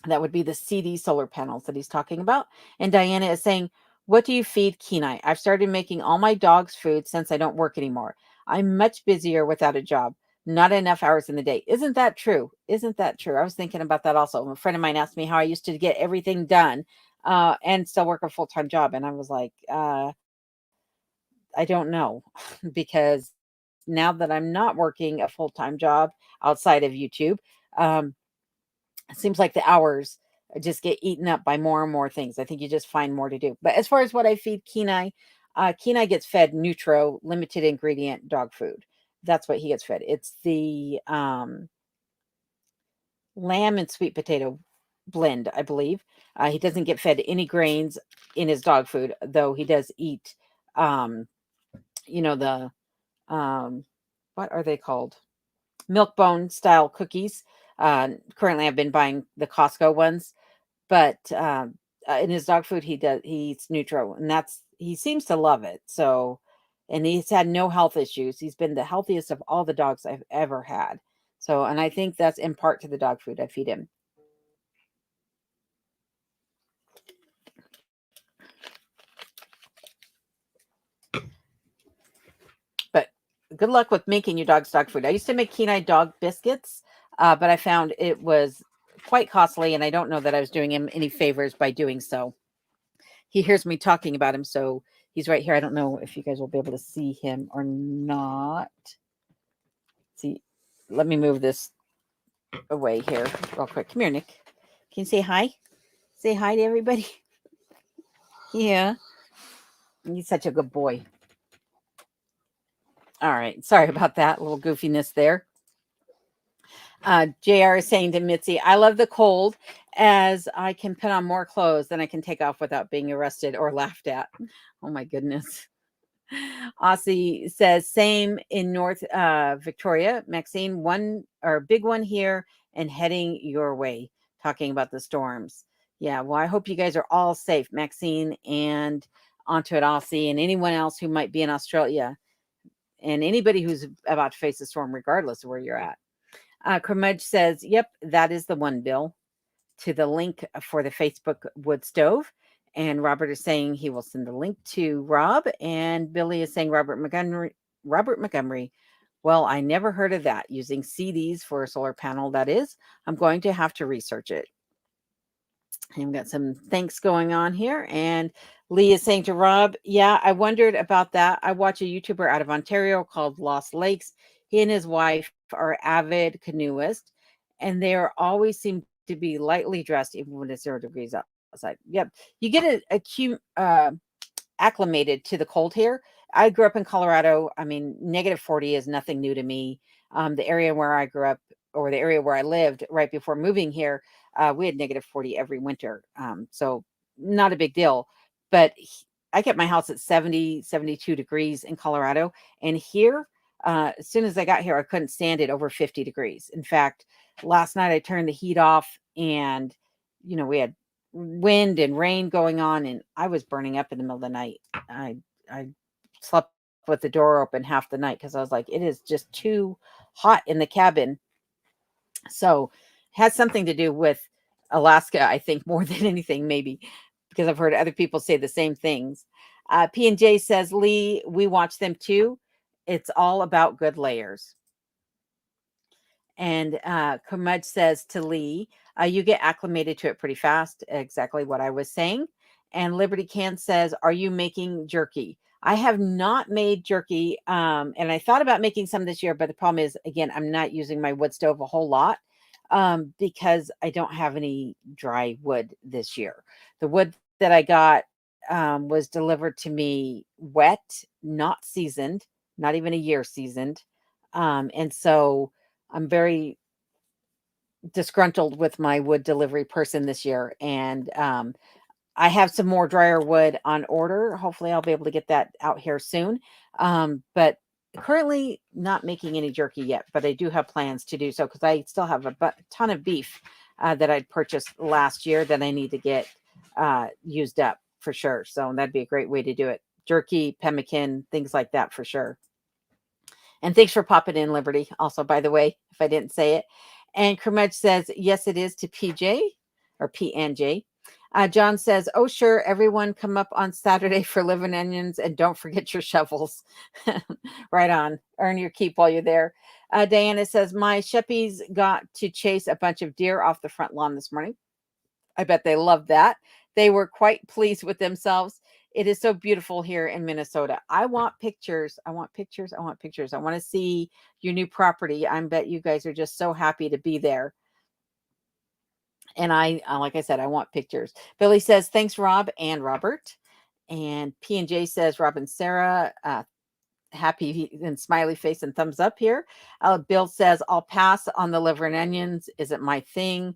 That would be the CD solar panels that he's talking about. And Diana is saying, what do you feed Kenai? I've started making all my dog's food since I don't work anymore. I'm much busier without a job. Not enough hours in the day. Isn't that true? Isn't that true? I was thinking about that also. A friend of mine asked me how I used to get everything done and still work a full-time job. And I was like, I don't know, because now that I'm not working a full-time job outside of YouTube, it seems like the hours just get eaten up by more and more things. I think you just find more to do. But as far as what I feed Kenai, Kenai gets fed Nutro, limited ingredient dog food. That's what he gets fed. It's the lamb and sweet potato blend, I believe. He doesn't get fed any grains in his dog food, though he does eat, the, what are they called? Milk bone style cookies. Currently, I've been buying the Costco ones, but in his dog food, he eats Nutro, and he seems to love it. So, and he's had no health issues. He's been the healthiest of all the dogs I've ever had. So, and I think that's in part to the dog food I feed him. But good luck with making your dog's dog food. I used to make Kenai dog biscuits, but I found it was quite costly, and I don't know that I was doing him any favors by doing so. He hears me talking about him, so he's right here. I don't know if you guys will be able to see him or not. See, let me move this away here real quick. Come here, Nick. Can you say hi? Say hi to everybody. Yeah. He's such a good boy. All right. Sorry about that. A little goofiness there. JR is saying to Mitzi, I love the cold as I can put on more clothes than I can take off without being arrested or laughed at. Oh my goodness. Aussie says, same in North Victoria. Maxine, one or big one here and heading your way, talking about the storms. Yeah, well, I hope you guys are all safe, Maxine and onto it, Aussie, and anyone else who might be in Australia, and anybody who's about to face a storm, regardless of where you're at. Kermudge says, yep, that is the one, Bill, to the link for the Facebook wood stove. And Robert is saying he will send the link to Rob. And Billy is saying Robert Montgomery. Well, I never heard of that. Using CDs for a solar panel, that is. I'm going to have to research it. And we've got some thanks going on here. And Lee is saying to Rob, yeah, I wondered about that. I watch a YouTuber out of Ontario called Lost Lakes. He and his wife are avid canoeists, and they are always seem to be lightly dressed even when it's 0 degrees outside. Yep. You get acclimated to the cold here. I grew up in Colorado. I mean, negative 40 is nothing new to me. The area where I grew up, or the area where I lived right before moving here, we had negative 40 every winter. So not a big deal. But I kept my house at 70, 72 degrees in Colorado. And here, as soon as I got here, I couldn't stand it over 50 degrees. In fact, last night I turned the heat off, and, we had wind and rain going on, and I was burning up in the middle of the night. I slept with the door open half the night because I was like, it is just too hot in the cabin. So it has something to do with Alaska, I think, more than anything, maybe, because I've heard other people say the same things. P&J says, Lee, we watch them too. It's all about good layers. And Kermudge says to Lee, you get acclimated to it pretty fast. Exactly what I was saying. And Liberty Can says, are you making jerky? I have not made jerky. And I thought about making some this year, but the problem is, again, I'm not using my wood stove a whole lot because I don't have any dry wood this year. The wood that I got was delivered to me wet, not seasoned, not even a year seasoned. And so I'm very disgruntled with my wood delivery person this year. And I have some more dryer wood on order. Hopefully, I'll be able to get that out here soon. But currently, not making any jerky yet, but I do have plans to do so because I still have a ton of beef that I'd purchased last year that I need to get used up for sure. So that'd be a great way to do it. Jerky, pemmican, things like that for sure. And thanks for popping in, Liberty. Also, by the way, if I didn't say it. And Kermudge says, yes, it is to PJ or P and J. John says, oh, sure, everyone come up on Saturday for living onions and don't forget your shovels. Right on. Earn your keep while you're there. Diana says, my Sheppies got to chase a bunch of deer off the front lawn this morning. I bet they loved that. They were quite pleased with themselves. It is so beautiful here in Minnesota. I want pictures. I want pictures. I want pictures. I want to see your new property. I bet you guys are just so happy to be there. And I, like I said, I want pictures. Billy says, thanks, Rob and Robert. And P&J says, Rob and Sarah, happy and smiley face and thumbs up here. Bill says, I'll pass on the liver and onions. Isn't my thing.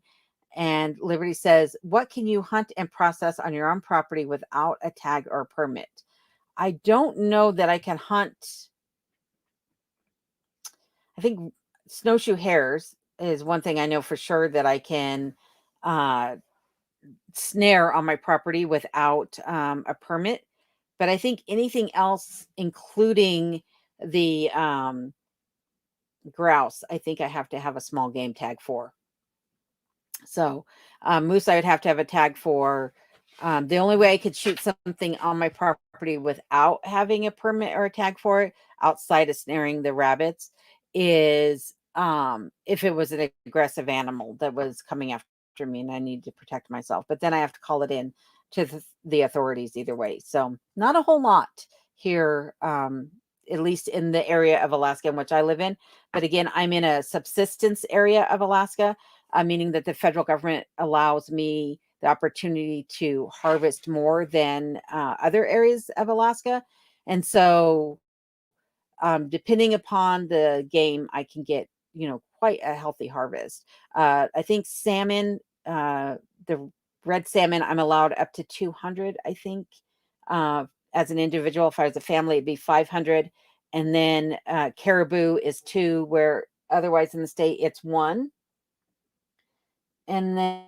And Liberty says, what can you hunt and process on your own property without a tag or a permit? I don't know that I can hunt. I think snowshoe hares is one thing I know for sure that I can snare on my property without a permit. But I think anything else, including the grouse, I think I have to have a small game tag for. So moose, I would have to have a tag for. The only way I could shoot something on my property without having a permit or a tag for it, outside of snaring the rabbits, is if it was an aggressive animal that was coming after me and I need to protect myself. But then I have to call it in to the authorities either way. So not a whole lot here, at least in the area of Alaska in which I live in. But again, I'm in a subsistence area of Alaska, meaning that the federal government allows me the opportunity to harvest more than other areas of Alaska. And so depending upon the game, I can get, quite a healthy harvest. I think salmon, the red salmon, I'm allowed up to 200, I think. As an individual, if I was a family, it'd be 500. And then caribou is 2, where otherwise in the state it's 1. And then